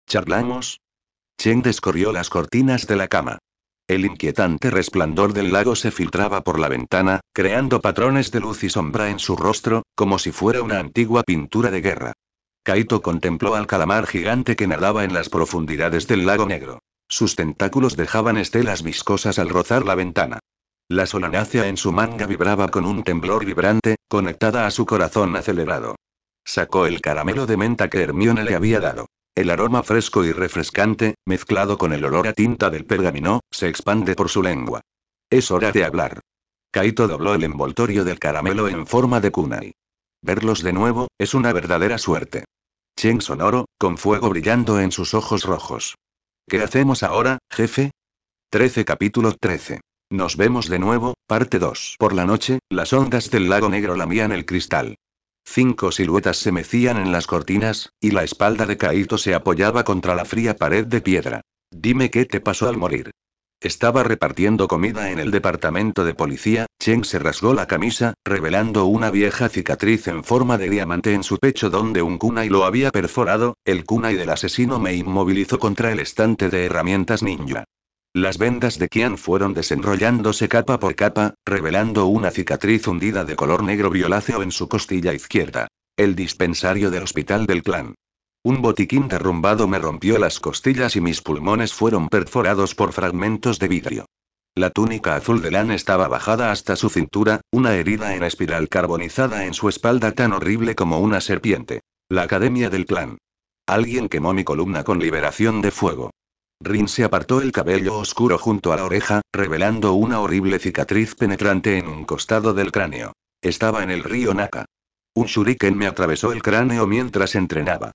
¿Charlamos? Chen descorrió las cortinas de la cama. El inquietante resplandor del lago se filtraba por la ventana, creando patrones de luz y sombra en su rostro, como si fuera una antigua pintura de guerra. Kaito contempló al calamar gigante que nadaba en las profundidades del lago negro. Sus tentáculos dejaban estelas viscosas al rozar la ventana. La solanácea en su manga vibraba con un temblor vibrante, conectada a su corazón acelerado. Sacó el caramelo de menta que Hermione le había dado. El aroma fresco y refrescante, mezclado con el olor a tinta del pergamino, se expande por su lengua. Es hora de hablar. Kaito dobló el envoltorio del caramelo en forma de kunai. Verlos de nuevo, es una verdadera suerte. Chen sonoro, con fuego brillando en sus ojos rojos. ¿Qué hacemos ahora, jefe? 13 capítulo 13. Nos vemos de nuevo, parte 2. Por la noche, las ondas del lago negro lamían el cristal. 5 siluetas se mecían en las cortinas, y la espalda de Kaito se apoyaba contra la fría pared de piedra. Dime qué te pasó al morir. Estaba repartiendo comida en el departamento de policía. Chen se rasgó la camisa, revelando una vieja cicatriz en forma de diamante en su pecho donde un kunai lo había perforado. El kunai del asesino me inmovilizó contra el estante de herramientas ninja. Las vendas de Qian fueron desenrollándose capa por capa, revelando una cicatriz hundida de color negro violáceo en su costilla izquierda. El dispensario del hospital del clan. Un botiquín derrumbado me rompió las costillas y mis pulmones fueron perforados por fragmentos de vidrio. La túnica azul de Lan estaba bajada hasta su cintura, una herida en espiral carbonizada en su espalda tan horrible como una serpiente. La academia del clan. Alguien quemó mi columna con liberación de fuego. Rin se apartó el cabello oscuro junto a la oreja, revelando una horrible cicatriz penetrante en un costado del cráneo. Estaba en el río Naka. Un shuriken me atravesó el cráneo mientras entrenaba.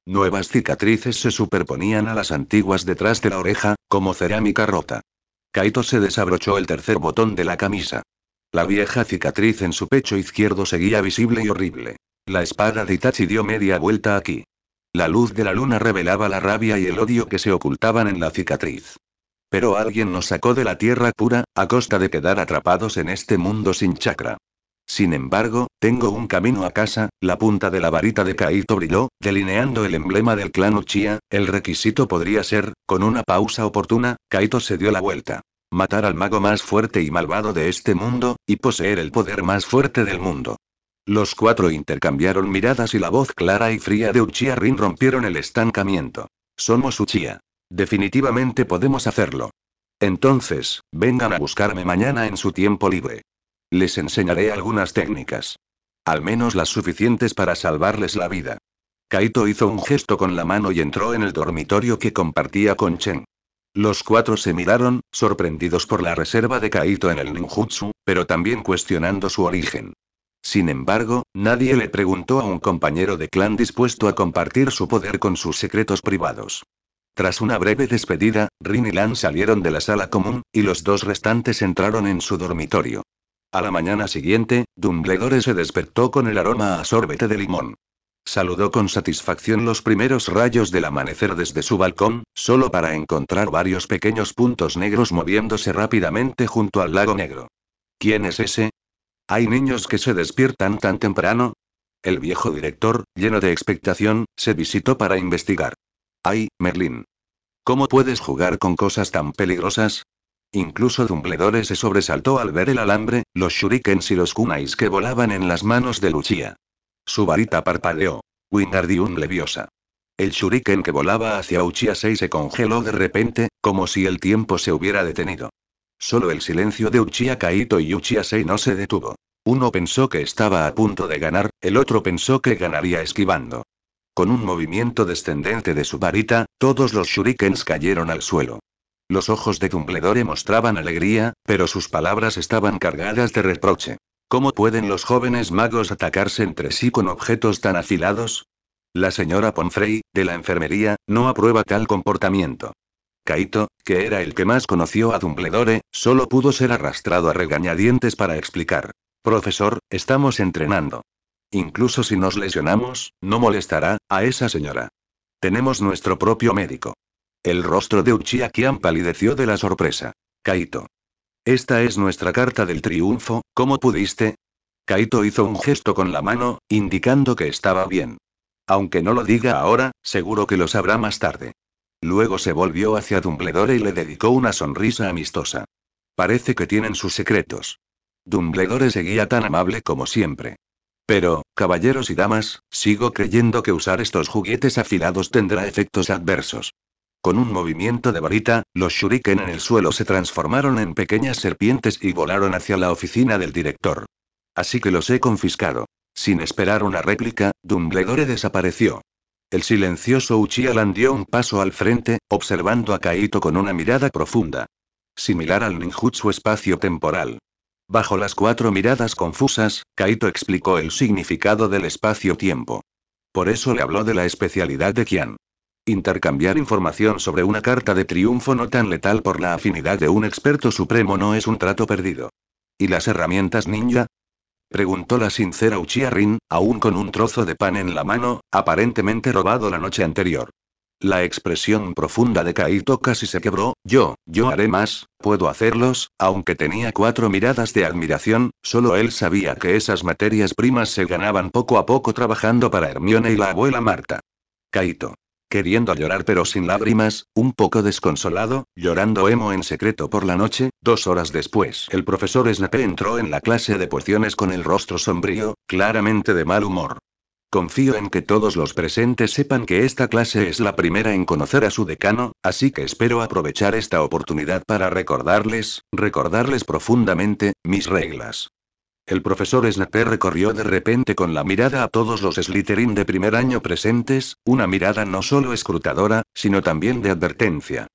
Nuevas cicatrices se superponían a las antiguas detrás de la oreja, como cerámica rota. Kaito se desabrochó el tercer botón de la camisa. La vieja cicatriz en su pecho izquierdo seguía visible y horrible. La espada de Itachi dio media vuelta aquí. La luz de la luna revelaba la rabia y el odio que se ocultaban en la cicatriz. Pero alguien nos sacó de la tierra pura, a costa de quedar atrapados en este mundo sin chakra. Sin embargo, tengo un camino a casa. La punta de la varita de Kaito brilló, delineando el emblema del clan Uchiha. El requisito podría ser, con una pausa oportuna, Kaito se dio la vuelta. Matar al mago más fuerte y malvado de este mundo, y poseer el poder más fuerte del mundo. Los cuatro intercambiaron miradas y la voz clara y fría de Uchiha Rin rompieron el estancamiento. Somos Uchiha. Definitivamente podemos hacerlo. Entonces, vengan a buscarme mañana en su tiempo libre. Les enseñaré algunas técnicas. Al menos las suficientes para salvarles la vida. Kaito hizo un gesto con la mano y entró en el dormitorio que compartía con Chen. Los cuatro se miraron, sorprendidos por la reserva de Kaito en el ninjutsu, pero también cuestionando su origen. Sin embargo, nadie le preguntó a un compañero de clan dispuesto a compartir su poder con sus secretos privados. Tras una breve despedida, Rin y Lan salieron de la sala común, y los dos restantes entraron en su dormitorio. A la mañana siguiente, Dumbledore se despertó con el aroma a sorbete de limón. Saludó con satisfacción los primeros rayos del amanecer desde su balcón, solo para encontrar varios pequeños puntos negros moviéndose rápidamente junto al lago negro. ¿Quién es ese? ¿Hay niños que se despiertan tan temprano? El viejo director, lleno de expectación, se visitó para investigar. ¡Ay, Merlín! ¿Cómo puedes jugar con cosas tan peligrosas? Incluso Dumbledore se sobresaltó al ver el alambre, los shurikens y los kunais que volaban en las manos de Uchiha. Su varita parpadeó. Wingardium Leviosa. El shuriken que volaba hacia Uchiha 6 se congeló de repente, como si el tiempo se hubiera detenido. Solo el silencio de Uchiha Kaito y Uchiha 6 no se detuvo. Uno pensó que estaba a punto de ganar, el otro pensó que ganaría esquivando. Con un movimiento descendente de su varita, todos los shurikens cayeron al suelo. Los ojos de Dumbledore mostraban alegría, pero sus palabras estaban cargadas de reproche. ¿Cómo pueden los jóvenes magos atacarse entre sí con objetos tan afilados? La señora Pomfrey, de la enfermería, no aprueba tal comportamiento. Kaito, que era el que más conoció a Dumbledore, solo pudo ser arrastrado a regañadientes para explicar. Profesor, estamos entrenando. Incluso si nos lesionamos, no molestará a esa señora. Tenemos nuestro propio médico. El rostro de Uchiha Qian palideció de la sorpresa. Kaito. Esta es nuestra carta del triunfo, ¿cómo pudiste? Kaito hizo un gesto con la mano, indicando que estaba bien. Aunque no lo diga ahora, seguro que lo sabrá más tarde. Luego se volvió hacia Dumbledore y le dedicó una sonrisa amistosa. Parece que tienen sus secretos. Dumbledore seguía tan amable como siempre. Pero, caballeros y damas, sigo creyendo que usar estos juguetes afilados tendrá efectos adversos. Con un movimiento de varita, los shuriken en el suelo se transformaron en pequeñas serpientes y volaron hacia la oficina del director. Así que los he confiscado. Sin esperar una réplica, Dumbledore desapareció. El silencioso Uchiha Lan dio un paso al frente, observando a Kaito con una mirada profunda. Similar al ninjutsu espacio-temporal. Bajo las 4 miradas confusas, Kaito explicó el significado del espacio-tiempo. Por eso le habló de la especialidad de Qian. Intercambiar información sobre una carta de triunfo no tan letal por la afinidad de un experto supremo no es un trato perdido. ¿Y las herramientas ninja? Preguntó la sincera Uchiha Rin, aún con un trozo de pan en la mano, aparentemente robado la noche anterior. La expresión profunda de Kaito casi se quebró. Yo haré más, puedo hacerlos, aunque tenía 4 miradas de admiración, solo él sabía que esas materias primas se ganaban poco a poco trabajando para Hermione y la abuela Marta. Kaito. Queriendo llorar pero sin lágrimas, un poco desconsolado, llorando emo en secreto por la noche, 2 horas después. El profesor Snape entró en la clase de pociones con el rostro sombrío, claramente de mal humor. Confío en que todos los presentes sepan que esta clase es la primera en conocer a su decano, así que espero aprovechar esta oportunidad para recordarles profundamente, mis reglas. El profesor Snape recorrió de repente con la mirada a todos los Slytherin de primer año presentes, una mirada no solo escrutadora, sino también de advertencia.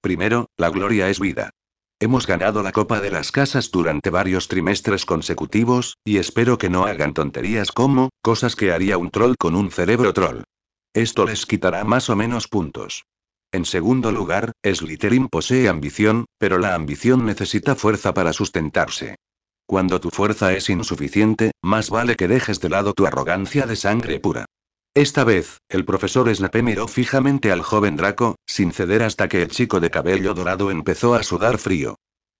Primero, la gloria es vida. Hemos ganado la Copa de las Casas durante varios trimestres consecutivos, y espero que no hagan tonterías como, cosas que haría un troll con un cerebro troll. Esto les quitará más o menos puntos. En segundo lugar, Slytherin posee ambición, pero la ambición necesita fuerza para sustentarse. Cuando tu fuerza es insuficiente, más vale que dejes de lado tu arrogancia de sangre pura. Esta vez, el profesor Snape miró fijamente al joven Draco, sin ceder hasta que el chico de cabello dorado empezó a sudar frío.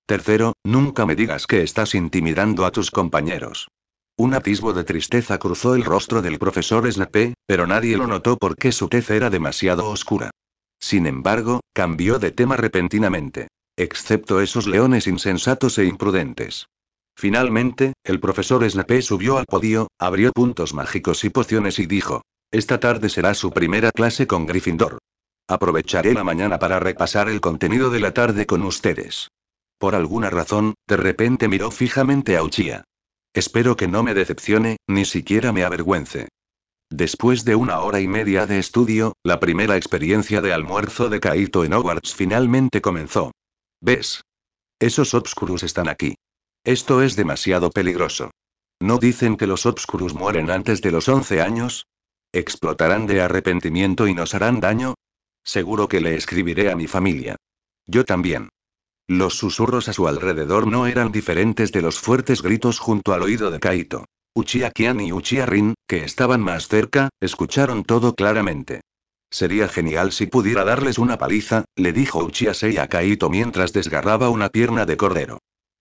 Tercero, nunca me digas que estás intimidando a tus compañeros. Un atisbo de tristeza cruzó el rostro del profesor Snape, pero nadie lo notó porque su tez era demasiado oscura. Sin embargo, cambió de tema repentinamente. Excepto esos leones insensatos e imprudentes. Finalmente, el profesor Snape subió al podio, abrió puntos mágicos y pociones y dijo: esta tarde será su primera clase con Gryffindor. Aprovecharé la mañana para repasar el contenido de la tarde con ustedes. Por alguna razón, de repente miró fijamente a Uchiha. Espero que no me decepcione, ni siquiera me avergüence. Después de 1 hora y media de estudio, la primera experiencia de almuerzo de Kaito en Hogwarts finalmente comenzó. ¿Ves? Esos Obscurus están aquí. Esto es demasiado peligroso. ¿No dicen que los Obscurus mueren antes de los 11 años? ¿Explotarán de arrepentimiento y nos harán daño? Seguro que le escribiré a mi familia. Yo también. Los susurros a su alrededor no eran diferentes de los fuertes gritos junto al oído de Kaito. Uchiha Qian y Uchiha Rin, que estaban más cerca, escucharon todo claramente. Sería genial si pudiera darles una paliza, le dijo Uchiha Sei a Kaito mientras desgarraba una pierna de cordero.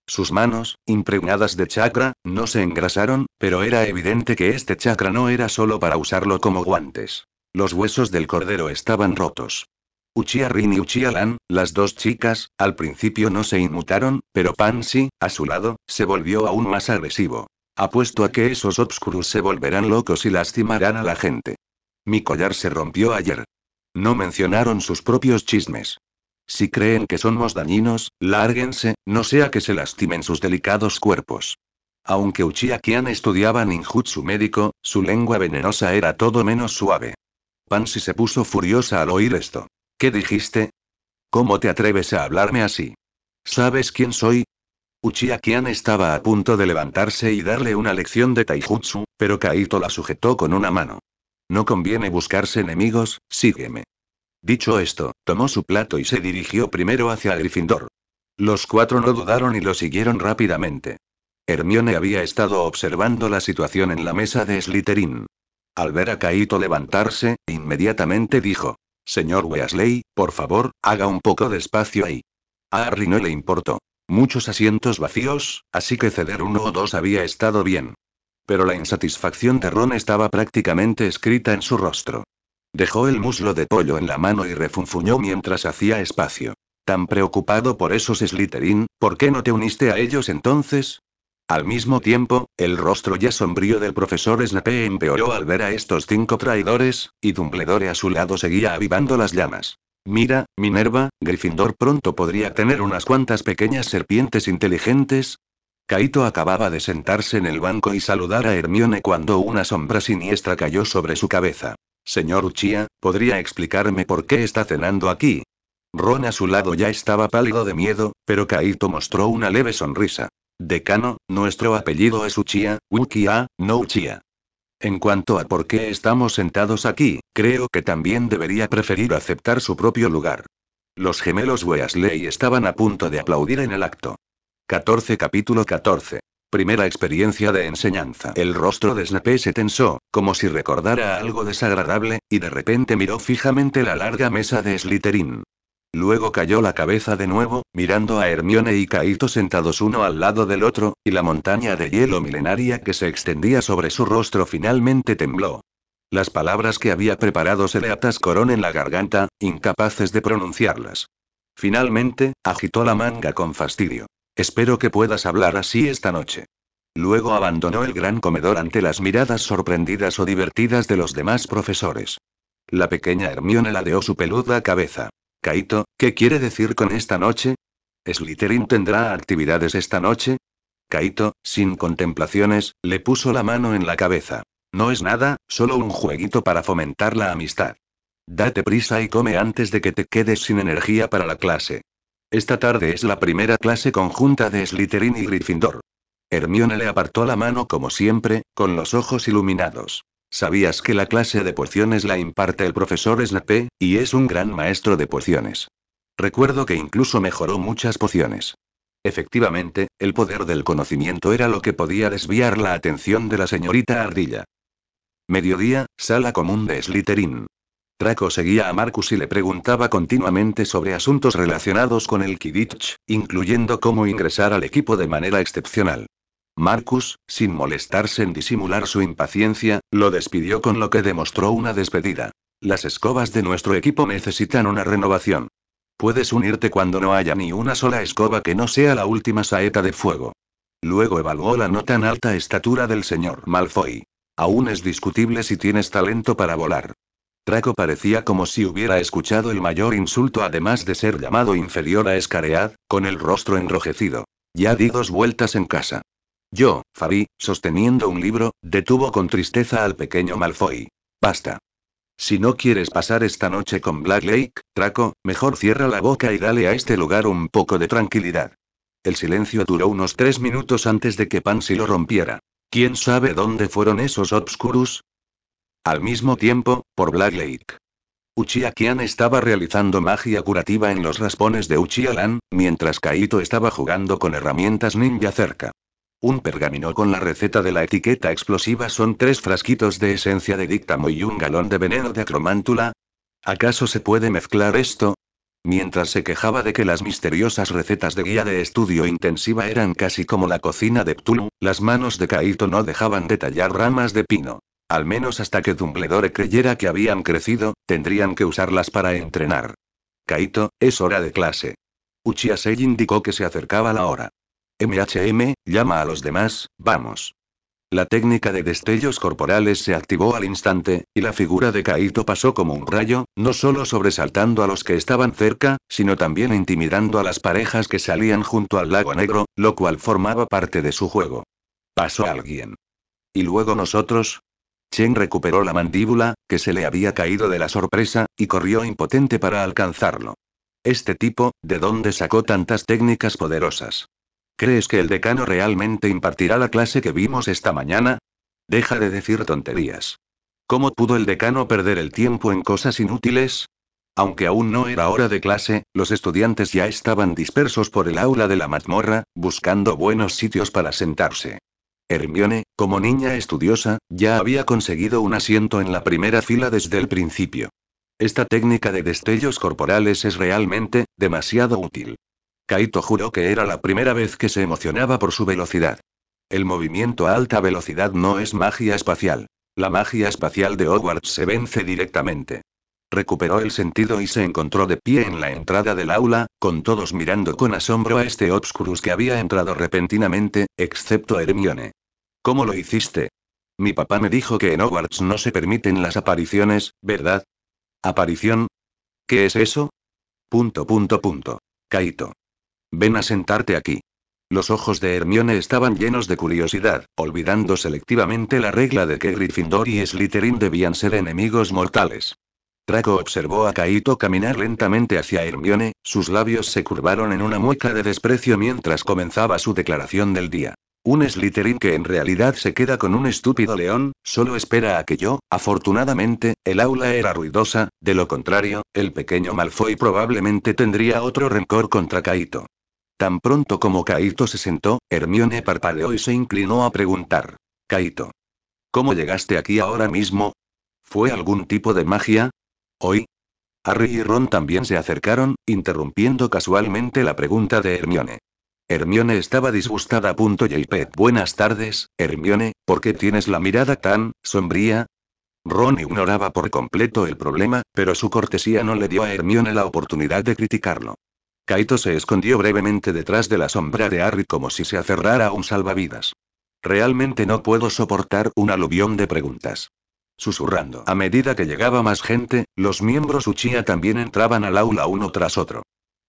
Sus manos, impregnadas de chakra, no se engrasaron, pero era evidente que este chakra no era solo para usarlo como guantes. Los huesos del cordero estaban rotos. Uchiha Rin y Uchiha Lan, las 2 chicas, al principio no se inmutaron, pero Pansy, a su lado, se volvió aún más agresivo. Apuesto a que esos Obscurus se volverán locos y lastimarán a la gente. Mi collar se rompió ayer. No mencionaron sus propios chismes. Si creen que somos dañinos, lárguense, no sea que se lastimen sus delicados cuerpos. Aunque Uchiha Qian estudiaba ninjutsu médico, su lengua venenosa era todo menos suave. Pansy se puso furiosa al oír esto. ¿Qué dijiste? ¿Cómo te atreves a hablarme así? ¿Sabes quién soy? Uchiha Qian estaba a punto de levantarse y darle una lección de taijutsu, pero Kaito la sujetó con una mano. No conviene buscarse enemigos, sígueme. Dicho esto, tomó su plato y se dirigió primero hacia Gryffindor. Los 4 no dudaron y lo siguieron rápidamente. Hermione había estado observando la situación en la mesa de Slytherin. Al ver a Kaito levantarse, inmediatamente dijo: señor Weasley, por favor, haga un poco de espacio ahí. A Harry no le importó. Muchos asientos vacíos, así que ceder 1 o 2 había estado bien. Pero la insatisfacción de Ron estaba prácticamente escrita en su rostro. Dejó el muslo de pollo en la mano y refunfuñó mientras hacía espacio. Tan preocupado por esos Slytherin, ¿por qué no te uniste a ellos entonces? Al mismo tiempo, el rostro ya sombrío del profesor Snape empeoró al ver a estos 5 traidores, y Dumbledore a su lado seguía avivando las llamas. Mira, Minerva, Gryffindor pronto podría tener unas cuantas pequeñas serpientes inteligentes. Kaito acababa de sentarse en el banco y saludar a Hermione cuando una sombra siniestra cayó sobre su cabeza. Señor Uchiha, ¿podría explicarme por qué está cenando aquí? Ron a su lado ya estaba pálido de miedo, pero Kaito mostró una leve sonrisa. Decano, nuestro apellido es Uchiha, Uchiha, no Uchiha. En cuanto a por qué estamos sentados aquí, creo que también debería preferir aceptar su propio lugar. Los gemelos Weasley estaban a punto de aplaudir en el acto. 14 Capítulo 14. Primera experiencia de enseñanza. El rostro de Snape se tensó, como si recordara algo desagradable, y de repente miró fijamente la larga mesa de Slytherin. Luego cayó la cabeza de nuevo, mirando a Hermione y Kaito sentados uno al lado del otro, y la montaña de hielo milenaria que se extendía sobre su rostro finalmente tembló. Las palabras que había preparado se le atascaron en la garganta, incapaces de pronunciarlas. Finalmente, agitó la manga con fastidio. Espero que puedas hablar así esta noche. Luego abandonó el gran comedor ante las miradas sorprendidas o divertidas de los demás profesores. La pequeña Hermione ladeó su peluda cabeza. Kaito, ¿qué quiere decir con esta noche? ¿Slytherin tendrá actividades esta noche? Kaito, sin contemplaciones, le puso la mano en la cabeza. No es nada, solo un jueguito para fomentar la amistad. Date prisa y come antes de que te quedes sin energía para la clase. Esta tarde es la primera clase conjunta de Slytherin y Gryffindor. Hermione le apartó la mano como siempre, con los ojos iluminados. ¿Sabías que la clase de pociones la imparte el profesor Snape, y es un gran maestro de pociones? Recuerdo que incluso mejoró muchas pociones. Efectivamente, el poder del conocimiento era lo que podía desviar la atención de la señorita Ardilla. Mediodía, sala común de Slytherin. Draco seguía a Marcus y le preguntaba continuamente sobre asuntos relacionados con el Quidditch, incluyendo cómo ingresar al equipo de manera excepcional. Marcus, sin molestarse en disimular su impaciencia, lo despidió con lo que demostró una despedida. Las escobas de nuestro equipo necesitan una renovación. Puedes unirte cuando no haya ni una sola escoba que no sea la última saeta de fuego. Luego evaluó la no tan alta estatura del señor Malfoy. Aún es discutible si tienes talento para volar. Draco parecía como si hubiera escuchado el mayor insulto además de ser llamado inferior a Scaread, con el rostro enrojecido. Ya di 2 vueltas en casa. Yo, Fabi, sosteniendo un libro, detuvo con tristeza al pequeño Malfoy. Basta. Si no quieres pasar esta noche con Blacklake, Draco, mejor cierra la boca y dale a este lugar un poco de tranquilidad. El silencio duró unos 3 minutos antes de que Pansy lo rompiera. ¿Quién sabe dónde fueron esos Obscurus? Al mismo tiempo, por Blacklake. Uchiha Kian estaba realizando magia curativa en los raspones de Uchiha-lan, mientras Kaito estaba jugando con herramientas ninja cerca. Un pergamino con la receta de la etiqueta explosiva son 3 frasquitos de esencia de díctamo y un galón de veneno de acromántula. ¿Acaso se puede mezclar esto? Mientras se quejaba de que las misteriosas recetas de guía de estudio intensiva eran casi como la cocina de Cthulhu, las manos de Kaito no dejaban de tallar ramas de pino. Al menos hasta que Dumbledore creyera que habían crecido, tendrían que usarlas para entrenar. Kaito, es hora de clase. Uchiha Sei indicó que se acercaba la hora. Llama a los demás, vamos. La técnica de destellos corporales se activó al instante, y la figura de Kaito pasó como un rayo, no solo sobresaltando a los que estaban cerca, sino también intimidando a las parejas que salían junto al lago negro, lo cual formaba parte de su juego. ¿Pasó alguien? ¿Y luego nosotros? Chen recuperó la mandíbula, que se le había caído de la sorpresa, y corrió impotente para alcanzarlo. Este tipo, ¿de dónde sacó tantas técnicas poderosas? ¿Crees que el decano realmente impartirá la clase que vimos esta mañana? Deja de decir tonterías. ¿Cómo pudo el decano perder el tiempo en cosas inútiles? Aunque aún no era hora de clase, los estudiantes ya estaban dispersos por el aula de la mazmorra, buscando buenos sitios para sentarse. Hermione, como niña estudiosa, ya había conseguido un asiento en la primera fila desde el principio. Esta técnica de destellos corporales es realmente, demasiado útil. Kaito juró que era la primera vez que se emocionaba por su velocidad. El movimiento a alta velocidad no es magia espacial. La magia espacial de Hogwarts se vence directamente. Recuperó el sentido y se encontró de pie en la entrada del aula, con todos mirando con asombro a este Obscurus que había entrado repentinamente, excepto Hermione. ¿Cómo lo hiciste? Mi papá me dijo que en Hogwarts no se permiten las apariciones, ¿verdad? ¿Aparición? ¿Qué es eso? Kaito. Ven a sentarte aquí. Los ojos de Hermione estaban llenos de curiosidad, olvidando selectivamente la regla de que Gryffindor y Slytherin debían ser enemigos mortales. Draco observó a Kaito caminar lentamente hacia Hermione, sus labios se curvaron en una mueca de desprecio mientras comenzaba su declaración del día. Un Slytherin que en realidad se queda con un estúpido león, solo espera a que yo. Afortunadamente, el aula era ruidosa, de lo contrario, el pequeño Malfoy probablemente tendría otro rencor contra Kaito. Tan pronto como Kaito se sentó, Hermione parpadeó y se inclinó a preguntar. Kaito. ¿Cómo llegaste aquí ahora mismo? ¿Fue algún tipo de magia? ¿Hoy? Harry y Ron también se acercaron, interrumpiendo casualmente la pregunta de Hermione. Hermione estaba disgustada. JP. Buenas tardes, Hermione, ¿por qué tienes la mirada tan sombría? Ron ignoraba por completo el problema, pero su cortesía no le dio a Hermione la oportunidad de criticarlo. Kaito se escondió brevemente detrás de la sombra de Harry como si se aferrara a un salvavidas. Realmente no puedo soportar un aluvión de preguntas. Susurrando. A medida que llegaba más gente, los miembros Uchiha también entraban al aula uno tras otro.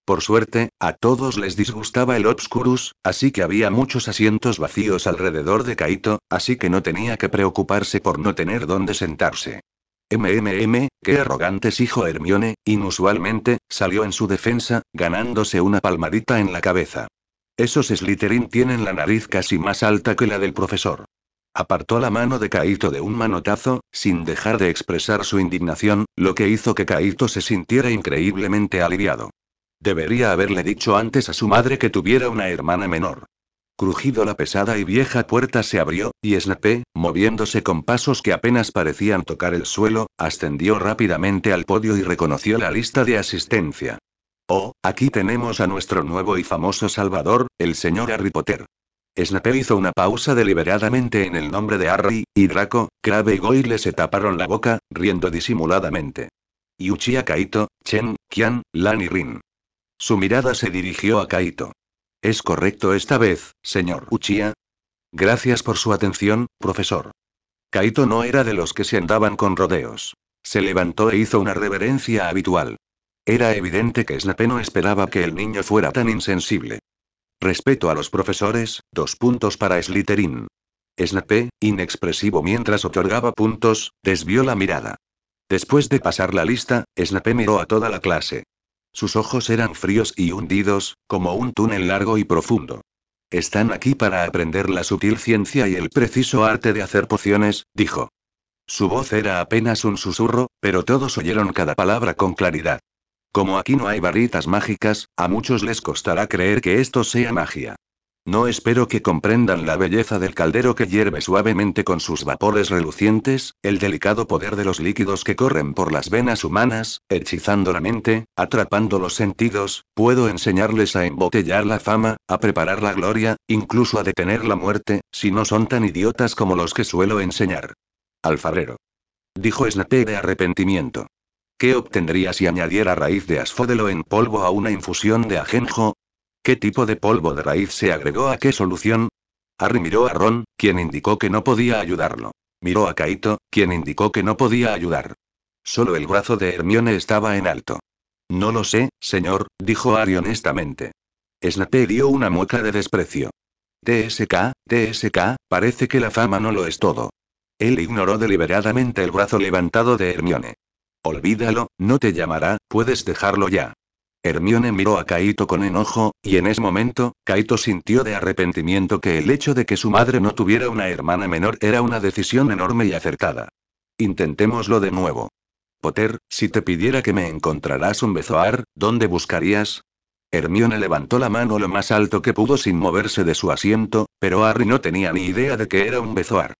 Por suerte, a todos les disgustaba el Obscurus, así que había muchos asientos vacíos alrededor de Kaito, así que no tenía que preocuparse por no tener dónde sentarse. Qué arrogantes, hijo. Hermione, inusualmente, salió en su defensa, ganándose una palmadita en la cabeza. Esos Slytherin tienen la nariz casi más alta que la del profesor. Apartó la mano de Kaito de un manotazo, sin dejar de expresar su indignación, lo que hizo que Kaito se sintiera increíblemente aliviado. Debería haberle dicho antes a su madre que tuviera una hermana menor. Crujido, la pesada y vieja puerta se abrió, y Snape, moviéndose con pasos que apenas parecían tocar el suelo, ascendió rápidamente al podio y reconoció la lista de asistencia. Oh, aquí tenemos a nuestro nuevo y famoso salvador, el señor Harry Potter. Snape hizo una pausa deliberadamente en el nombre de Harry, y Draco, Crabbe y Goyle se taparon la boca, riendo disimuladamente. Y Uchiha Kaito, Chen, Qian, Lan y Rin. Su mirada se dirigió a Kaito. ¿Es correcto esta vez, señor Uchiha? Gracias por su atención, profesor. Kaito no era de los que se andaban con rodeos. Se levantó e hizo una reverencia habitual. Era evidente que Snape no esperaba que el niño fuera tan insensible. Respeto a los profesores, 2 puntos para Slytherin. Snape, inexpresivo mientras otorgaba puntos, desvió la mirada. Después de pasar la lista, Snape miró a toda la clase. Sus ojos eran fríos y hundidos, como un túnel largo y profundo. Están aquí para aprender la sutil ciencia y el preciso arte de hacer pociones, dijo. Su voz era apenas un susurro, pero todos oyeron cada palabra con claridad. Como aquí no hay varitas mágicas, a muchos les costará creer que esto sea magia. No espero que comprendan la belleza del caldero que hierve suavemente con sus vapores relucientes, el delicado poder de los líquidos que corren por las venas humanas, hechizando la mente, atrapando los sentidos. Puedo enseñarles a embotellar la fama, a preparar la gloria, incluso a detener la muerte, si no son tan idiotas como los que suelo enseñar. Alfarero. Dijo Snape de arrepentimiento. ¿Qué obtendría si añadiera raíz de asfodelo en polvo a una infusión de ajenjo? ¿Qué tipo de polvo de raíz se agregó a qué solución? Harry miró a Ron, quien indicó que no podía ayudarlo. Miró a Kaito, quien indicó que no podía ayudar. Solo el brazo de Hermione estaba en alto. No lo sé, señor, dijo Harry honestamente. Snape dio una mueca de desprecio. TSK, parece que la fama no lo es todo. Él ignoró deliberadamente el brazo levantado de Hermione. Olvídalo, no te llamará, puedes dejarlo ya. Hermione miró a Kaito con enojo, y en ese momento, Kaito sintió de arrepentimiento que el hecho de que su madre no tuviera una hermana menor era una decisión enorme y acertada. Intentémoslo de nuevo. Potter, si te pidiera que me encontrarás un bezoar, ¿dónde buscarías? Hermione levantó la mano lo más alto que pudo sin moverse de su asiento, pero Harry no tenía ni idea de que era un bezoar.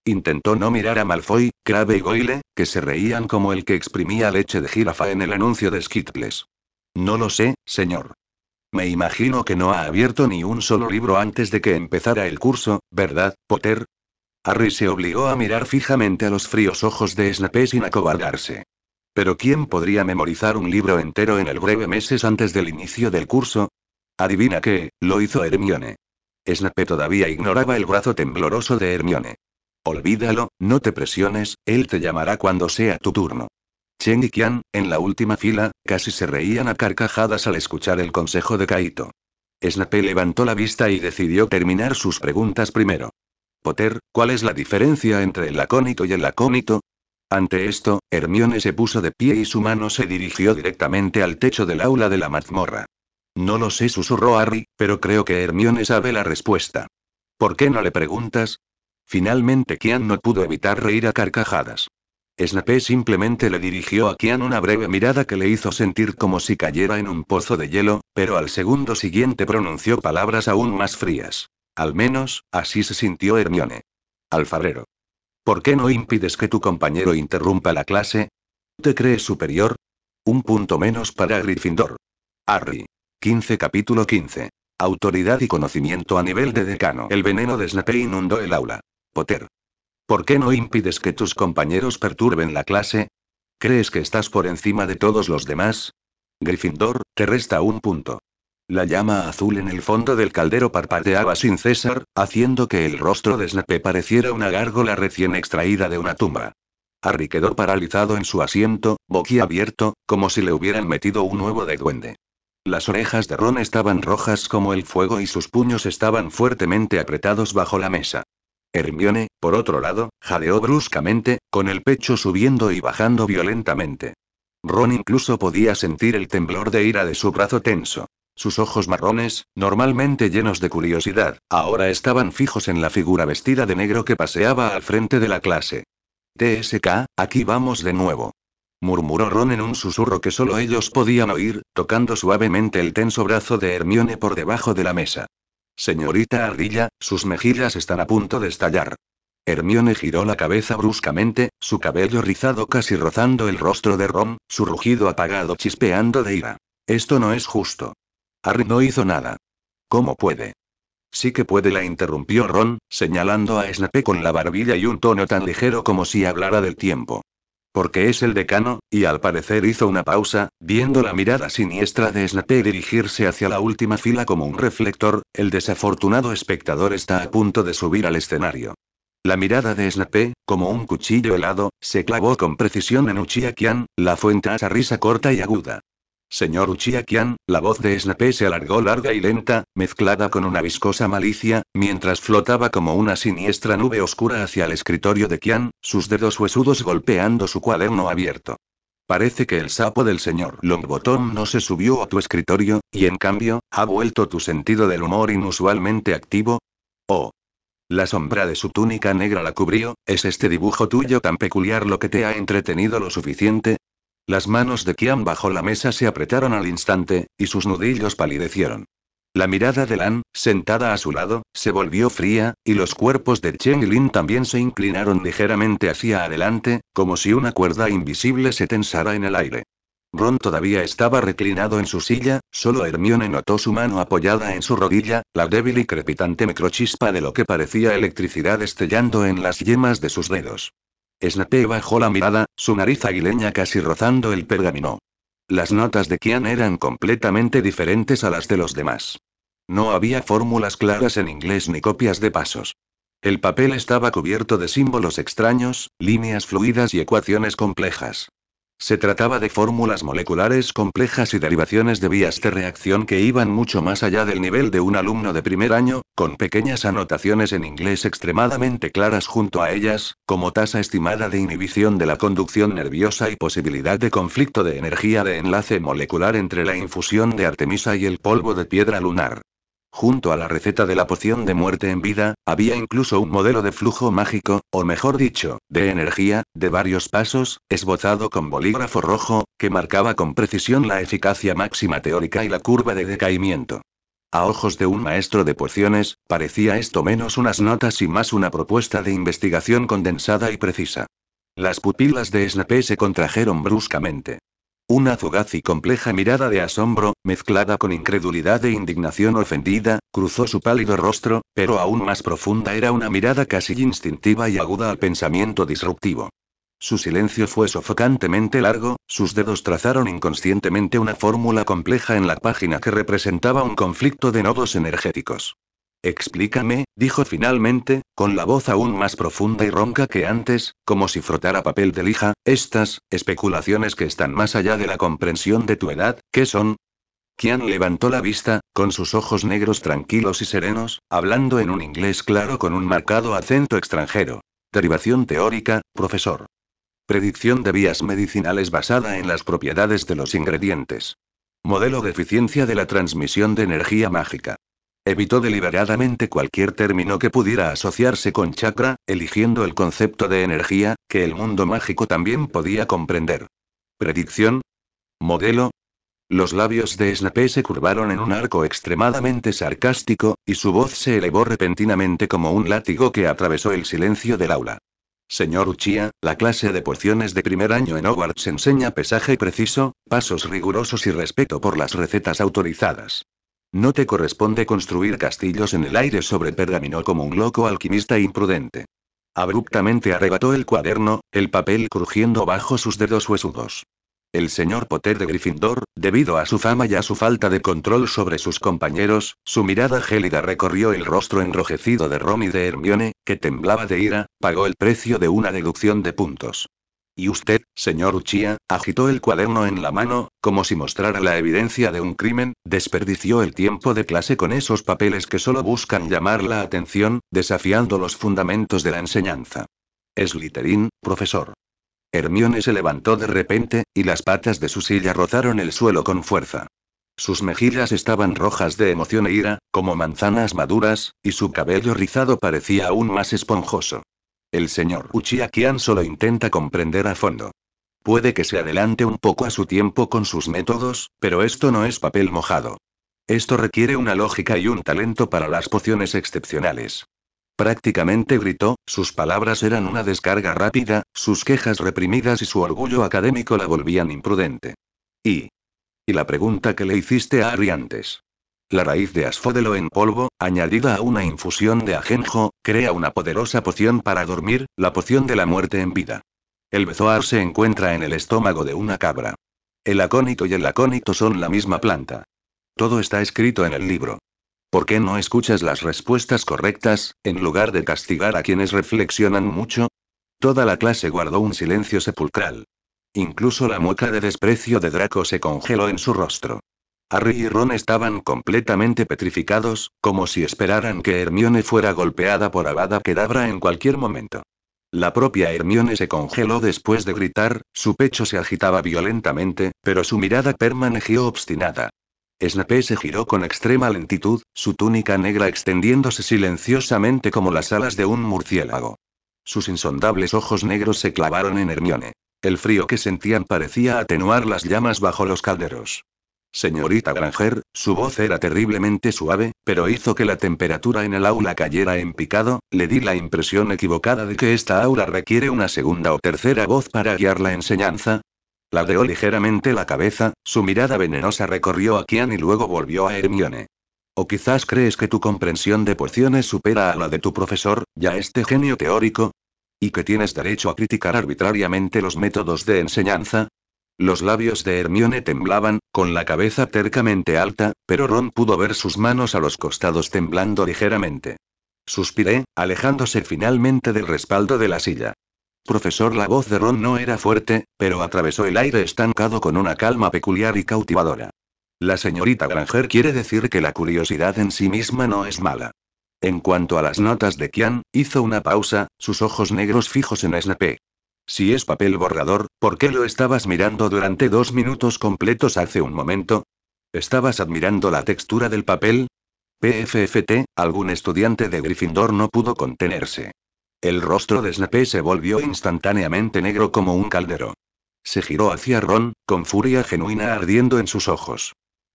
Intentó no mirar a Malfoy, Crabbe y Goyle, que se reían como el que exprimía leche de jirafa en el anuncio de Skittles. No lo sé, señor. Me imagino que no ha abierto ni un solo libro antes de que empezara el curso, ¿verdad, Potter? Harry se obligó a mirar fijamente a los fríos ojos de Snape sin acobardarse. ¿Pero quién podría memorizar un libro entero en el breve meses antes del inicio del curso? Adivina qué, lo hizo Hermione. Snape todavía ignoraba el brazo tembloroso de Hermione. Olvídalo, no te presiones, él te llamará cuando sea tu turno. Chen y Qian, en la última fila, casi se reían a carcajadas al escuchar el consejo de Kaito. Snape levantó la vista y decidió terminar sus preguntas primero. Potter, ¿cuál es la diferencia entre el acónito y el acónito? Ante esto, Hermione se puso de pie y su mano se dirigió directamente al techo del aula de la mazmorra. No lo sé, susurró Harry, pero creo que Hermione sabe la respuesta. ¿Por qué no le preguntas? Finalmente Qian no pudo evitar reír a carcajadas. Snape simplemente le dirigió a Qian una breve mirada que le hizo sentir como si cayera en un pozo de hielo, pero al segundo siguiente pronunció palabras aún más frías. Al menos, así se sintió Hermione. Alfarero. ¿Por qué no impides que tu compañero interrumpa la clase? ¿Te crees superior? Un punto menos para Gryffindor. Harry. 15 Capítulo 15. Autoridad y conocimiento a nivel de decano. El veneno de Snape inundó el aula. Potter. ¿Por qué no impides que tus compañeros perturben la clase? ¿Crees que estás por encima de todos los demás? Gryffindor, te resta un punto. La llama azul en el fondo del caldero parpadeaba sin cesar, haciendo que el rostro de Snape pareciera una gárgola recién extraída de una tumba. Harry quedó paralizado en su asiento, boquiabierto, como si le hubieran metido un huevo de duende. Las orejas de Ron estaban rojas como el fuego y sus puños estaban fuertemente apretados bajo la mesa. Hermione, por otro lado, jadeó bruscamente, con el pecho subiendo y bajando violentamente. Ron incluso podía sentir el temblor de ira de su brazo tenso. Sus ojos marrones, normalmente llenos de curiosidad, ahora estaban fijos en la figura vestida de negro que paseaba al frente de la clase. TSK, aquí vamos de nuevo. Murmuró Ron en un susurro que solo ellos podían oír, tocando suavemente el tenso brazo de Hermione por debajo de la mesa. Señorita Ardilla, sus mejillas están a punto de estallar. Hermione giró la cabeza bruscamente, su cabello rizado casi rozando el rostro de Ron, su rugido apagado chispeando de ira. Esto no es justo. Harry no hizo nada. ¿Cómo puede? Sí que puede, la interrumpió Ron, señalando a Snape con la barbilla y un tono tan ligero como si hablara del tiempo. Porque es el decano, y al parecer hizo una pausa, viendo la mirada siniestra de Snape dirigirse hacia la última fila como un reflector, el desafortunado espectador está a punto de subir al escenario. La mirada de Snape, como un cuchillo helado, se clavó con precisión en Uchiha Qian, la fuente a esa risa corta y aguda. Señor Uchiha Qian, la voz de Snape se alargó larga y lenta, mezclada con una viscosa malicia, mientras flotaba como una siniestra nube oscura hacia el escritorio de Qian, sus dedos huesudos golpeando su cuaderno abierto. Parece que el sapo del señor Longbottom no se subió a tu escritorio, y en cambio, ¿ha vuelto tu sentido del humor inusualmente activo? Oh. La sombra de su túnica negra la cubrió, ¿es este dibujo tuyo tan peculiar lo que te ha entretenido lo suficiente? Las manos de Qian bajo la mesa se apretaron al instante, y sus nudillos palidecieron. La mirada de Lan, sentada a su lado, se volvió fría, y los cuerpos de Chen y Lin también se inclinaron ligeramente hacia adelante, como si una cuerda invisible se tensara en el aire. Ron todavía estaba reclinado en su silla, solo Hermione notó su mano apoyada en su rodilla, la débil y crepitante microchispa de lo que parecía electricidad estellando en las yemas de sus dedos. Snape bajó la mirada, su nariz aguileña casi rozando el pergamino. Las notas de Qian eran completamente diferentes a las de los demás. No había fórmulas claras en inglés ni copias de pasos. El papel estaba cubierto de símbolos extraños, líneas fluidas y ecuaciones complejas. Se trataba de fórmulas moleculares complejas y derivaciones de vías de reacción que iban mucho más allá del nivel de un alumno de primer año, con pequeñas anotaciones en inglés extremadamente claras junto a ellas, como tasa estimada de inhibición de la conducción nerviosa y posibilidad de conflicto de energía de enlace molecular entre la infusión de Artemisa y el polvo de piedra lunar. Junto a la receta de la poción de muerte en vida, había incluso un modelo de flujo mágico, o mejor dicho, de energía, de varios pasos, esbozado con bolígrafo rojo, que marcaba con precisión la eficacia máxima teórica y la curva de decaimiento. A ojos de un maestro de pociones, parecía esto menos unas notas y más una propuesta de investigación condensada y precisa. Las pupilas de Snape se contrajeron bruscamente. Una fugaz y compleja mirada de asombro, mezclada con incredulidad e indignación ofendida, cruzó su pálido rostro, pero aún más profunda era una mirada casi instintiva y aguda al pensamiento disruptivo. Su silencio fue sofocantemente largo, sus dedos trazaron inconscientemente una fórmula compleja en la página que representaba un conflicto de nodos energéticos. Explícame, dijo finalmente, con la voz aún más profunda y ronca que antes, como si frotara papel de lija, estas especulaciones que están más allá de la comprensión de tu edad, ¿qué son? Qian levantó la vista, con sus ojos negros tranquilos y serenos, hablando en un inglés claro con un marcado acento extranjero. Derivación teórica, profesor. Predicción de vías medicinales basada en las propiedades de los ingredientes. Modelo de eficiencia de la transmisión de energía mágica. Evitó deliberadamente cualquier término que pudiera asociarse con chakra, eligiendo el concepto de energía, que el mundo mágico también podía comprender. ¿Predicción? ¿Modelo? Los labios de Snape se curvaron en un arco extremadamente sarcástico, y su voz se elevó repentinamente como un látigo que atravesó el silencio del aula. Señor Uchiha, la clase de pociones de primer año en Hogwarts enseña pesaje preciso, pasos rigurosos y respeto por las recetas autorizadas. No te corresponde construir castillos en el aire sobre pergamino como un loco alquimista imprudente. Abruptamente arrebató el cuaderno, el papel crujiendo bajo sus dedos huesudos. El señor Potter de Gryffindor, debido a su fama y a su falta de control sobre sus compañeros, su mirada gélida recorrió el rostro enrojecido de Ron y de Hermione, que temblaba de ira, pagó el precio de una deducción de puntos. Y usted, señor Uchiha, agitó el cuaderno en la mano, como si mostrara la evidencia de un crimen, desperdició el tiempo de clase con esos papeles que solo buscan llamar la atención, desafiando los fundamentos de la enseñanza. Slytherin, profesor. Hermione se levantó de repente, y las patas de su silla rozaron el suelo con fuerza. Sus mejillas estaban rojas de emoción e ira, como manzanas maduras, y su cabello rizado parecía aún más esponjoso. El señor Uchiha Qian solo intenta comprender a fondo. Puede que se adelante un poco a su tiempo con sus métodos, pero esto no es papel mojado. Esto requiere una lógica y un talento para las pociones excepcionales. Prácticamente gritó, sus palabras eran una descarga rápida, sus quejas reprimidas y su orgullo académico la volvían imprudente. Y la pregunta que le hiciste a Harry antes. La raíz de asfodelo en polvo, añadida a una infusión de ajenjo, crea una poderosa poción para dormir, la poción de la muerte en vida. El bezoar se encuentra en el estómago de una cabra. El acónito y el lacónito son la misma planta. Todo está escrito en el libro. ¿Por qué no escuchas las respuestas correctas, en lugar de castigar a quienes reflexionan mucho? Toda la clase guardó un silencio sepulcral. Incluso la mueca de desprecio de Draco se congeló en su rostro. Harry y Ron estaban completamente petrificados, como si esperaran que Hermione fuera golpeada por Avada Kedavra en cualquier momento. La propia Hermione se congeló después de gritar, su pecho se agitaba violentamente, pero su mirada permaneció obstinada. Snape se giró con extrema lentitud, su túnica negra extendiéndose silenciosamente como las alas de un murciélago. Sus insondables ojos negros se clavaron en Hermione. El frío que sentían parecía atenuar las llamas bajo los calderos. Señorita Granger, su voz era terriblemente suave, pero hizo que la temperatura en el aula cayera en picado, le di la impresión equivocada de que esta aula requiere una segunda o tercera voz para guiar la enseñanza. Ladeó ligeramente la cabeza, su mirada venenosa recorrió a Qian y luego volvió a Hermione. ¿O quizás crees que tu comprensión de pociones supera a la de tu profesor, ya este genio teórico? ¿Y que tienes derecho a criticar arbitrariamente los métodos de enseñanza? Los labios de Hermione temblaban, con la cabeza tercamente alta, pero Ron pudo ver sus manos a los costados temblando ligeramente. Suspiré, alejándose finalmente del respaldo de la silla. Profesor, la voz de Ron no era fuerte, pero atravesó el aire estancado con una calma peculiar y cautivadora. La señorita Granger quiere decir que la curiosidad en sí misma no es mala. En cuanto a las notas de Qian, hizo una pausa, sus ojos negros fijos en Snape. Si es papel borrador, ¿por qué lo estabas mirando durante 2 minutos completos hace un momento? ¿Estabas admirando la textura del papel? PFFT, algún estudiante de Gryffindor no pudo contenerse. El rostro de Snape se volvió instantáneamente negro como un caldero. Se giró hacia Ron, con furia genuina ardiendo en sus ojos.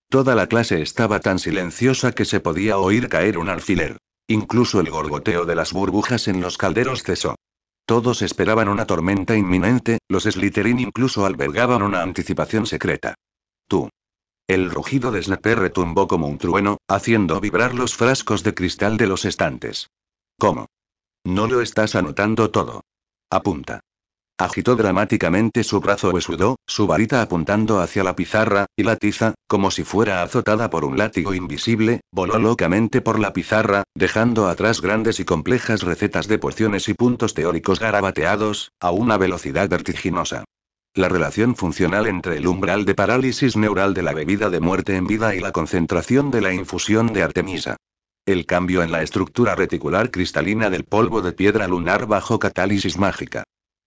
Toda la clase estaba tan silenciosa que se podía oír caer un alfiler. Incluso el gorgoteo de las burbujas en los calderos cesó. Todos esperaban una tormenta inminente, los Slytherin incluso albergaban una anticipación secreta. Tú. El rugido de Snape retumbó como un trueno, haciendo vibrar los frascos de cristal de los estantes. ¿Cómo? No lo estás anotando todo. Apunta. Agitó dramáticamente su brazo huesudo, su varita apuntando hacia la pizarra, y la tiza, como si fuera azotada por un látigo invisible, voló locamente por la pizarra, dejando atrás grandes y complejas recetas de pociones y puntos teóricos garabateados, a una velocidad vertiginosa. La relación funcional entre el umbral de parálisis neural de la bebida de muerte en vida y la concentración de la infusión de Artemisa. El cambio en la estructura reticular cristalina del polvo de piedra lunar bajo catálisis mágica.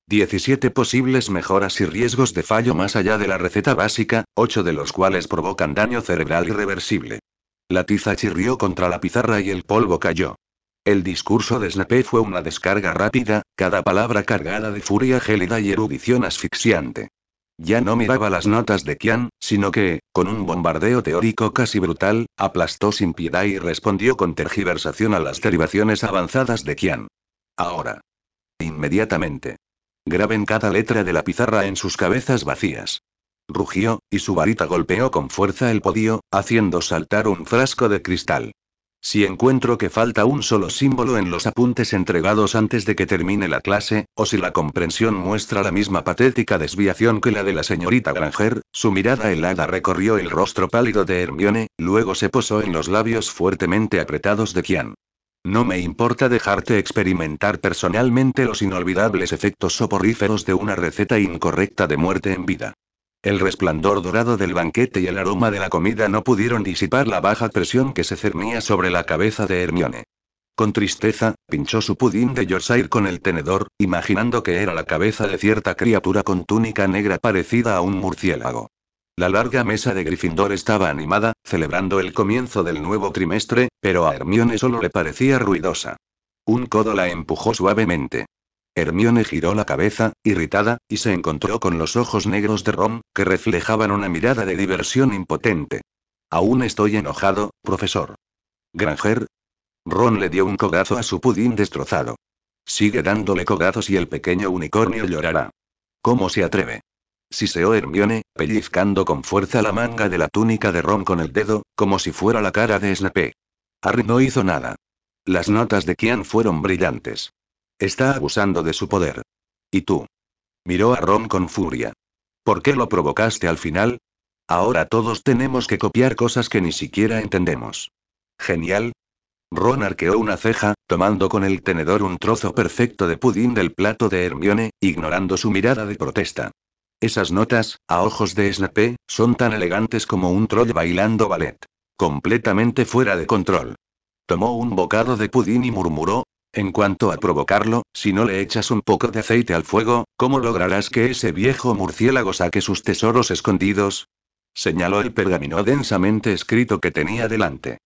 17 posibles mejoras y riesgos de fallo más allá de la receta básica, 8 de los cuales provocan daño cerebral irreversible. La tiza chirrió contra la pizarra y el polvo cayó. El discurso de Snape fue una descarga rápida, cada palabra cargada de furia gélida y erudición asfixiante. Ya no miraba las notas de Qian, sino que, con un bombardeo teórico casi brutal, aplastó sin piedad y respondió con tergiversación a las derivaciones avanzadas de Qian. Ahora. Inmediatamente. Graben cada letra de la pizarra en sus cabezas vacías. Rugió, y su varita golpeó con fuerza el podio, haciendo saltar un frasco de cristal. Si encuentro que falta un solo símbolo en los apuntes entregados antes de que termine la clase, o si la comprensión muestra la misma patética desviación que la de la señorita Granger, su mirada helada recorrió el rostro pálido de Hermione, luego se posó en los labios fuertemente apretados de Qian. No me importa dejarte experimentar personalmente los inolvidables efectos soporíferos de una receta incorrecta de muerte en vida. El resplandor dorado del banquete y el aroma de la comida no pudieron disipar la baja presión que se cernía sobre la cabeza de Hermione. Con tristeza, pinchó su pudín de Yorkshire con el tenedor, imaginando que era la cabeza de cierta criatura con túnica negra parecida a un murciélago. La larga mesa de Gryffindor estaba animada, celebrando el comienzo del nuevo trimestre, pero a Hermione solo le parecía ruidosa. Un codo la empujó suavemente. Hermione giró la cabeza, irritada, y se encontró con los ojos negros de Ron, que reflejaban una mirada de diversión impotente. Aún estoy enojado, profesor. Granger. Ron le dio un codazo a su pudín destrozado. Sigue dándole codazos y el pequeño unicornio llorará. ¿Cómo se atreve? Siseó Hermione, pellizcando con fuerza la manga de la túnica de Ron con el dedo, como si fuera la cara de Snape. Harry no hizo nada. Las notas de Qian fueron brillantes. Está abusando de su poder. ¿Y tú? Miró a Ron con furia. ¿Por qué lo provocaste al final? Ahora todos tenemos que copiar cosas que ni siquiera entendemos. Genial. Ron arqueó una ceja, tomando con el tenedor un trozo perfecto de pudín del plato de Hermione, ignorando su mirada de protesta. Esas notas, a ojos de Snape, son tan elegantes como un troll bailando ballet. Completamente fuera de control. Tomó un bocado de pudín y murmuró, en cuanto a provocarlo, si no le echas un poco de aceite al fuego, ¿cómo lograrás que ese viejo murciélago saque sus tesoros escondidos? Señaló el pergamino densamente escrito que tenía delante.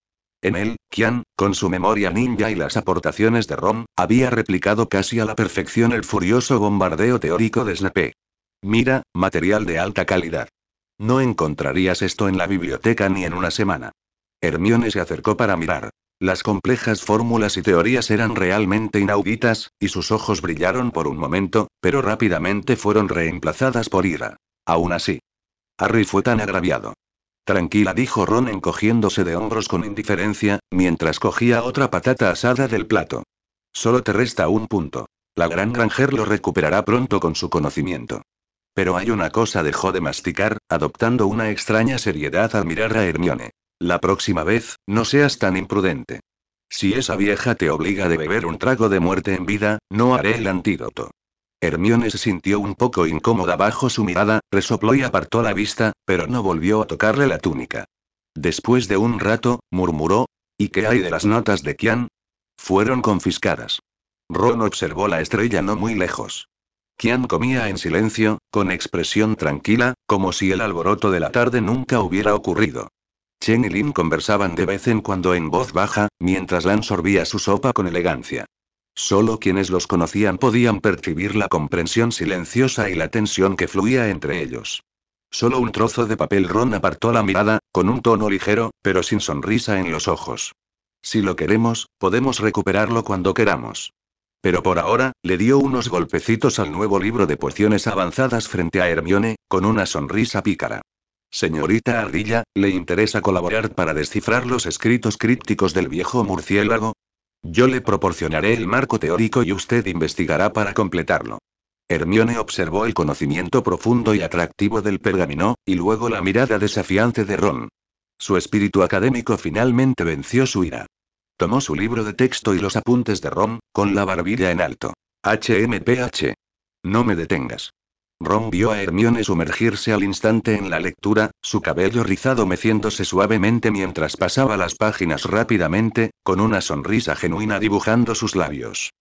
En él, Qian, con su memoria ninja y las aportaciones de Ron, había replicado casi a la perfección el furioso bombardeo teórico de Snape. Mira, material de alta calidad. No encontrarías esto en la biblioteca ni en una semana. Hermione se acercó para mirar. Las complejas fórmulas y teorías eran realmente inauditas, y sus ojos brillaron por un momento, pero rápidamente fueron reemplazadas por ira. Aún así. Harry fue tan agraviado. Tranquila, dijo Ron encogiéndose de hombros con indiferencia, mientras cogía otra patata asada del plato. Solo te resta un punto. La gran Granger lo recuperará pronto con su conocimiento. Pero hay una cosa, dejó de masticar, adoptando una extraña seriedad al mirar a Hermione. La próxima vez, no seas tan imprudente. Si esa vieja te obliga a beber un trago de muerte en vida, no haré el antídoto. Hermione se sintió un poco incómoda bajo su mirada, resopló y apartó la vista, pero no volvió a tocarle la túnica. Después de un rato, murmuró, ¿y qué hay de las notas de Qian? Fueron confiscadas. Ron observó la estrella no muy lejos. Qian comía en silencio, con expresión tranquila, como si el alboroto de la tarde nunca hubiera ocurrido. Chen y Lin conversaban de vez en cuando en voz baja, mientras Lan sorbía su sopa con elegancia. Solo quienes los conocían podían percibir la comprensión silenciosa y la tensión que fluía entre ellos. Solo un trozo de papel. Ron apartó la mirada, con un tono ligero, pero sin sonrisa en los ojos. Si lo queremos, podemos recuperarlo cuando queramos. Pero por ahora, le dio unos golpecitos al nuevo libro de pociones avanzadas frente a Hermione, con una sonrisa pícara. Señorita Ardilla, ¿le interesa colaborar para descifrar los escritos crípticos del viejo murciélago? Yo le proporcionaré el marco teórico y usted investigará para completarlo. Hermione observó el conocimiento profundo y atractivo del pergamino, y luego la mirada desafiante de Ron. Su espíritu académico finalmente venció su ira. Tomó su libro de texto y los apuntes de Ron, con la barbilla en alto. HMPH. No me detengas. Ron vio a Hermione sumergirse al instante en la lectura, su cabello rizado meciéndose suavemente mientras pasaba las páginas rápidamente, con una sonrisa genuina dibujando sus labios.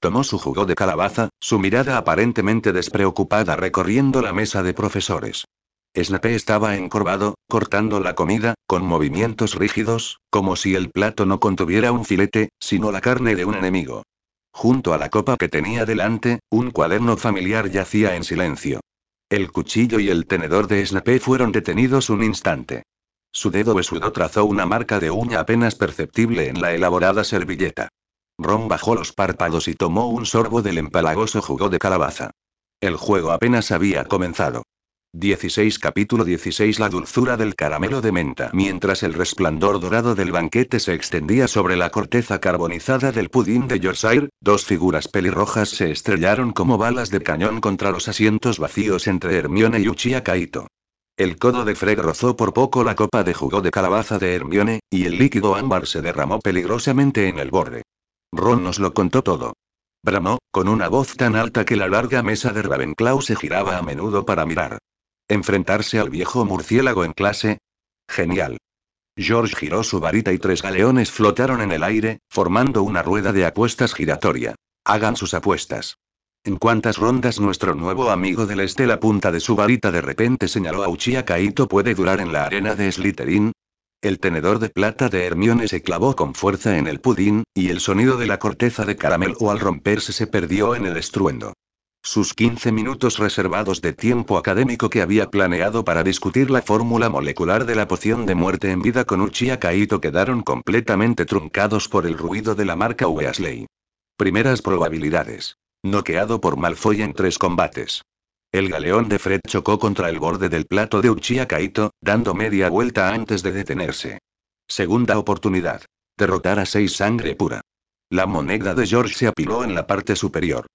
Tomó su jugo de calabaza, su mirada aparentemente despreocupada recorriendo la mesa de profesores. Snape estaba encorvado, cortando la comida, con movimientos rígidos, como si el plato no contuviera un filete, sino la carne de un enemigo. Junto a la copa que tenía delante, un cuaderno familiar yacía en silencio. El cuchillo y el tenedor de Snape fueron detenidos un instante. Su dedo huesudo trazó una marca de uña apenas perceptible en la elaborada servilleta. Ron bajó los párpados y tomó un sorbo del empalagoso jugo de calabaza. El juego apenas había comenzado. 16 Capítulo 16 La dulzura del caramelo de menta. Mientras el resplandor dorado del banquete se extendía sobre la corteza carbonizada del pudín de Yorkshire, dos figuras pelirrojas se estrellaron como balas de cañón contra los asientos vacíos entre Hermione y Uchiha Kaito. El codo de Fred rozó por poco la copa de jugo de calabaza de Hermione, y el líquido ámbar se derramó peligrosamente en el borde. Ron nos lo contó todo. Bramó, con una voz tan alta que la larga mesa de Ravenclaw se giraba a menudo para mirar. ¿Enfrentarse al viejo murciélago en clase? Genial. George giró su varita y 3 galeones flotaron en el aire, formando una rueda de apuestas giratoria. Hagan sus apuestas. ¿En cuántas rondas nuestro nuevo amigo del este la punta de su varita de repente señaló a Uchiha Kaito puede durar en la arena de Slytherin? El tenedor de plata de Hermione se clavó con fuerza en el pudín, y el sonido de la corteza de caramelo al romperse se perdió en el estruendo. Sus 15 minutos reservados de tiempo académico que había planeado para discutir la fórmula molecular de la poción de muerte en vida con Uchiha Kaito quedaron completamente truncados por el ruido de la marca Weasley. Primeras probabilidades. Noqueado por Malfoy en 3 combates. El galeón de Fred chocó contra el borde del plato de Uchiha Kaito, dando media vuelta antes de detenerse. Segunda oportunidad. Derrotar a 6 sangre pura. La moneda de George se apiló en la parte superior.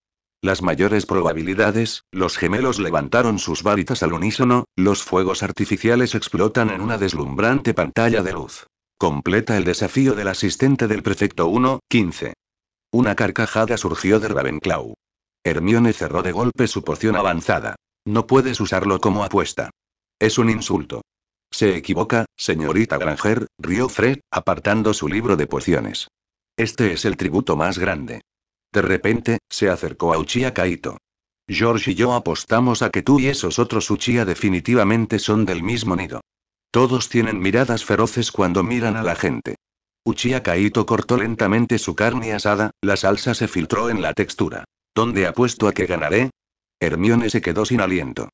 Las mayores probabilidades, los gemelos levantaron sus varitas al unísono, los fuegos artificiales explotan en una deslumbrante pantalla de luz. Completa el desafío del asistente del prefecto 1-15. Una carcajada surgió de Ravenclaw. Hermione cerró de golpe su poción avanzada. No puedes usarlo como apuesta. Es un insulto. Se equivoca, señorita Granger, rió Fred, apartando su libro de pociones. Este es el tributo más grande. De repente, se acercó a Uchiha Kaito. George y yo apostamos a que tú y esos otros Uchiha definitivamente son del mismo nido. Todos tienen miradas feroces cuando miran a la gente. Uchiha Kaito cortó lentamente su carne asada, la salsa se filtró en la textura. ¿Dónde apuesto a que ganaré? Hermione se quedó sin aliento.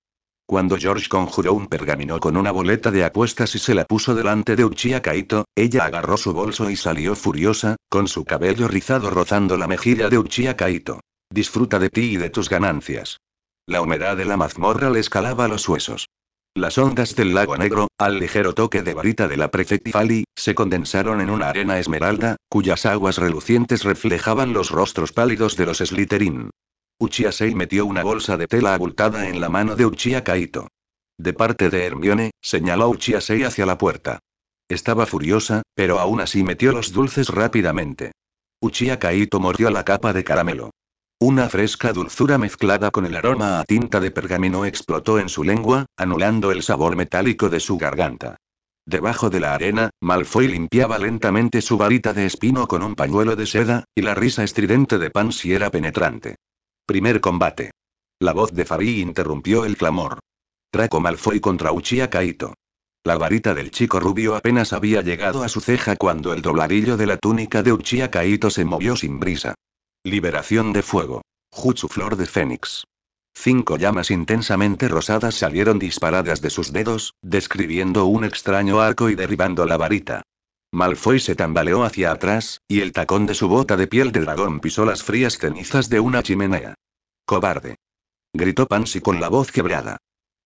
Cuando George conjuró un pergamino con una boleta de apuestas y se la puso delante de Uchiha Kaito, ella agarró su bolso y salió furiosa, con su cabello rizado rozando la mejilla de Uchiha Kaito. Disfruta de ti y de tus ganancias. La humedad de la mazmorra le escalaba los huesos. Las ondas del lago negro, al ligero toque de varita de la Prefectifali, se condensaron en una arena esmeralda, cuyas aguas relucientes reflejaban los rostros pálidos de los Slytherin. Uchiha Sei metió una bolsa de tela abultada en la mano de Uchiha Kaito. De parte de Hermione, señaló Uchiha Sei hacia la puerta. Estaba furiosa, pero aún así metió los dulces rápidamente. Uchiha Kaito mordió la capa de caramelo. Una fresca dulzura mezclada con el aroma a tinta de pergamino explotó en su lengua, anulando el sabor metálico de su garganta. Debajo de la arena, Malfoy limpiaba lentamente su varita de espino con un pañuelo de seda, y la risa estridente de Pansy era penetrante. Primer combate. La voz de Fabi interrumpió el clamor. Draco Malfoy contra Uchiha Kaito. La varita del chico rubio apenas había llegado a su ceja cuando el dobladillo de la túnica de Uchiha Kaito se movió sin brisa. Liberación de fuego. Jutsu Flor de Fénix. 5 llamas intensamente rosadas salieron disparadas de sus dedos, describiendo un extraño arco y derribando la varita. Malfoy se tambaleó hacia atrás, y el tacón de su bota de piel de dragón pisó las frías cenizas de una chimenea. ¡Cobarde!, gritó Pansy con la voz quebrada.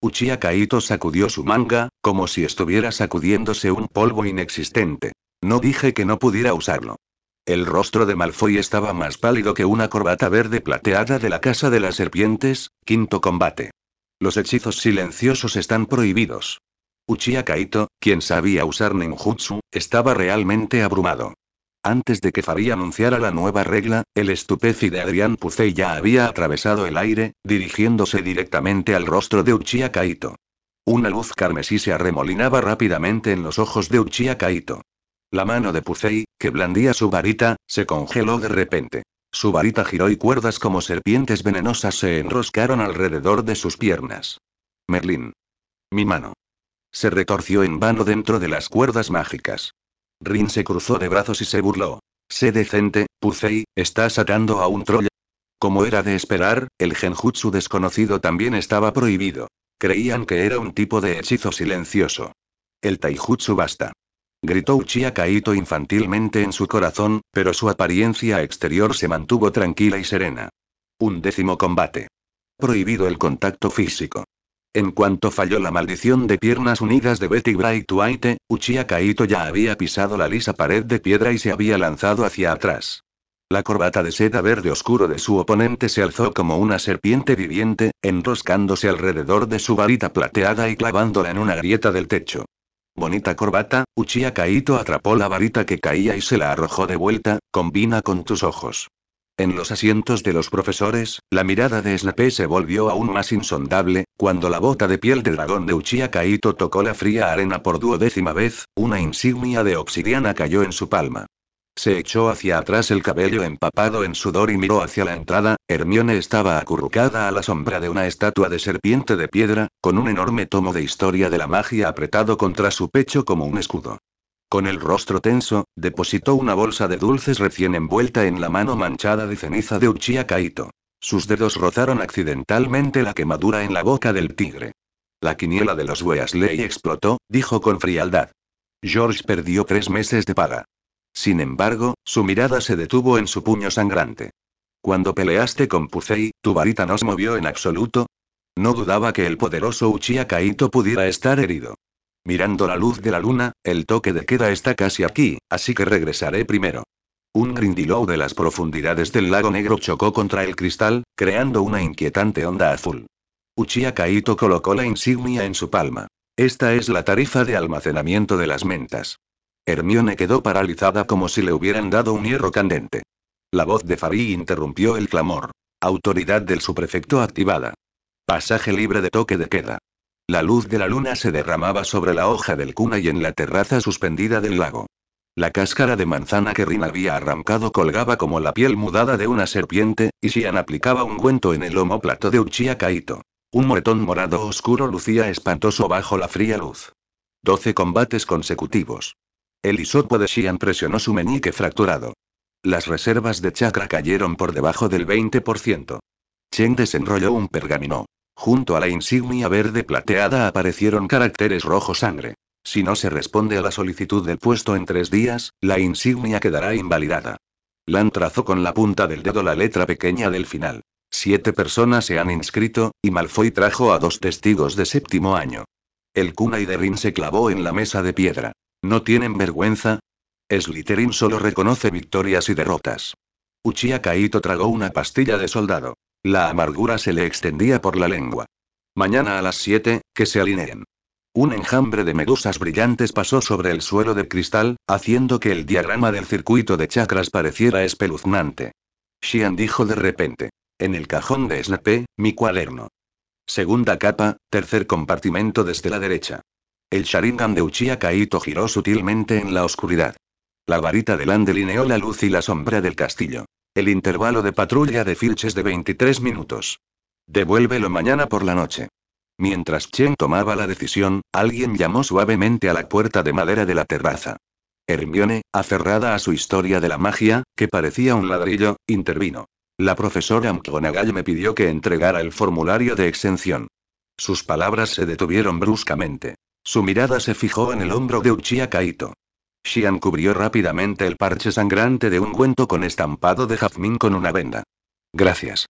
Uchiha Kaito sacudió su manga, como si estuviera sacudiéndose un polvo inexistente. No dije que no pudiera usarlo. El rostro de Malfoy estaba más pálido que una corbata verde plateada de la Casa de las Serpientes. Quinto combate. Los hechizos silenciosos están prohibidos. Uchiha Kaito, quien sabía usar ninjutsu, estaba realmente abrumado. Antes de que Farí anunciara la nueva regla, el estupéfice de Adrián Pucei ya había atravesado el aire, dirigiéndose directamente al rostro de Uchiha Kaito. Una luz carmesí se arremolinaba rápidamente en los ojos de Uchiha Kaito. La mano de Pucei, que blandía su varita, se congeló de repente. Su varita giró y cuerdas como serpientes venenosas se enroscaron alrededor de sus piernas. Merlín. Mi mano. Se retorció en vano dentro de las cuerdas mágicas. Rin se cruzó de brazos y se burló. Sé decente, Pucei, ¿estás atando a un troll? Como era de esperar, el genjutsu desconocido también estaba prohibido. Creían que era un tipo de hechizo silencioso. El taijutsu basta. Gritó Uchiha Kaito infantilmente en su corazón, pero su apariencia exterior se mantuvo tranquila y serena. 11º combate. Prohibido el contacto físico. En cuanto falló la maldición de piernas unidas de Betty White, Uchiha Kaito ya había pisado la lisa pared de piedra y se había lanzado hacia atrás. La corbata de seda verde oscuro de su oponente se alzó como una serpiente viviente, enroscándose alrededor de su varita plateada y clavándola en una grieta del techo. Bonita corbata, Uchiha Kaito atrapó la varita que caía y se la arrojó de vuelta. Combina con tus ojos. En los asientos de los profesores, la mirada de Snape se volvió aún más insondable, cuando la bota de piel de dragón de Uchiha Kaito tocó la fría arena por 12ª vez, una insignia de obsidiana cayó en su palma. Se echó hacia atrás el cabello empapado en sudor y miró hacia la entrada. Hermione estaba acurrucada a la sombra de una estatua de serpiente de piedra, con un enorme tomo de historia de la magia apretado contra su pecho como un escudo. Con el rostro tenso, depositó una bolsa de dulces recién envuelta en la mano manchada de ceniza de Uchiha Kaito. Sus dedos rozaron accidentalmente la quemadura en la boca del tigre. La quiniela de los Weasley explotó, dijo con frialdad. George perdió 3 meses de paga. Sin embargo, su mirada se detuvo en su puño sangrante. Cuando peleaste con Pucei, ¿tu varita no se movió en absoluto? No dudaba que el poderoso Uchiha Kaito pudiera estar herido. Mirando la luz de la luna, el toque de queda está casi aquí, así que regresaré primero. Un Grindylow de las profundidades del lago negro chocó contra el cristal, creando una inquietante onda azul. Uchiha Kaito colocó la insignia en su palma. Esta es la tarifa de almacenamiento de las mentas. Hermione quedó paralizada como si le hubieran dado un hierro candente. La voz de Farí interrumpió el clamor. Autoridad del subprefecto activada. Pasaje libre de toque de queda. La luz de la luna se derramaba sobre la hoja del kunai en la terraza suspendida del lago. La cáscara de manzana que Rin había arrancado colgaba como la piel mudada de una serpiente, y Xian aplicaba un ungüento en el omóplato de Uchiha Kaito. Un moretón morado oscuro lucía espantoso bajo la fría luz. 12 combates consecutivos. El hisopo de Xian presionó su meñique fracturado. Las reservas de chakra cayeron por debajo del 20%. Chen desenrolló un pergamino. Junto a la insignia verde plateada aparecieron caracteres rojo sangre. Si no se responde a la solicitud del puesto en 3 días, la insignia quedará invalidada. Lan trazó con la punta del dedo la letra pequeña del final. 7 personas se han inscrito, y Malfoy trajo a 2 testigos de 7º año. El kunai de Rin se clavó en la mesa de piedra. ¿No tienen vergüenza? Slytherin solo reconoce victorias y derrotas. Uchiha Kaito tragó una pastilla de soldado. La amargura se le extendía por la lengua. Mañana a las 7, que se alineen. Un enjambre de medusas brillantes pasó sobre el suelo de cristal, haciendo que el diagrama del circuito de chakras pareciera espeluznante. Xian dijo de repente. En el cajón de Snape, mi cuaderno. Segunda capa, tercer compartimento desde la derecha. El Sharingan de Uchiha Kaito giró sutilmente en la oscuridad. La varita de Lan delineó la luz y la sombra del castillo. El intervalo de patrulla de Filch es de 23 minutos. Devuélvelo mañana por la noche. Mientras Chen tomaba la decisión, alguien llamó suavemente a la puerta de madera de la terraza. Hermione, aferrada a su historia de la magia, que parecía un ladrillo, intervino. La profesora McGonagall me pidió que entregara el formulario de exención. Sus palabras se detuvieron bruscamente. Su mirada se fijó en el hombro de Uchiha Kaito. Xian cubrió rápidamente el parche sangrante de ungüento con estampado de jazmín con una venda. Gracias.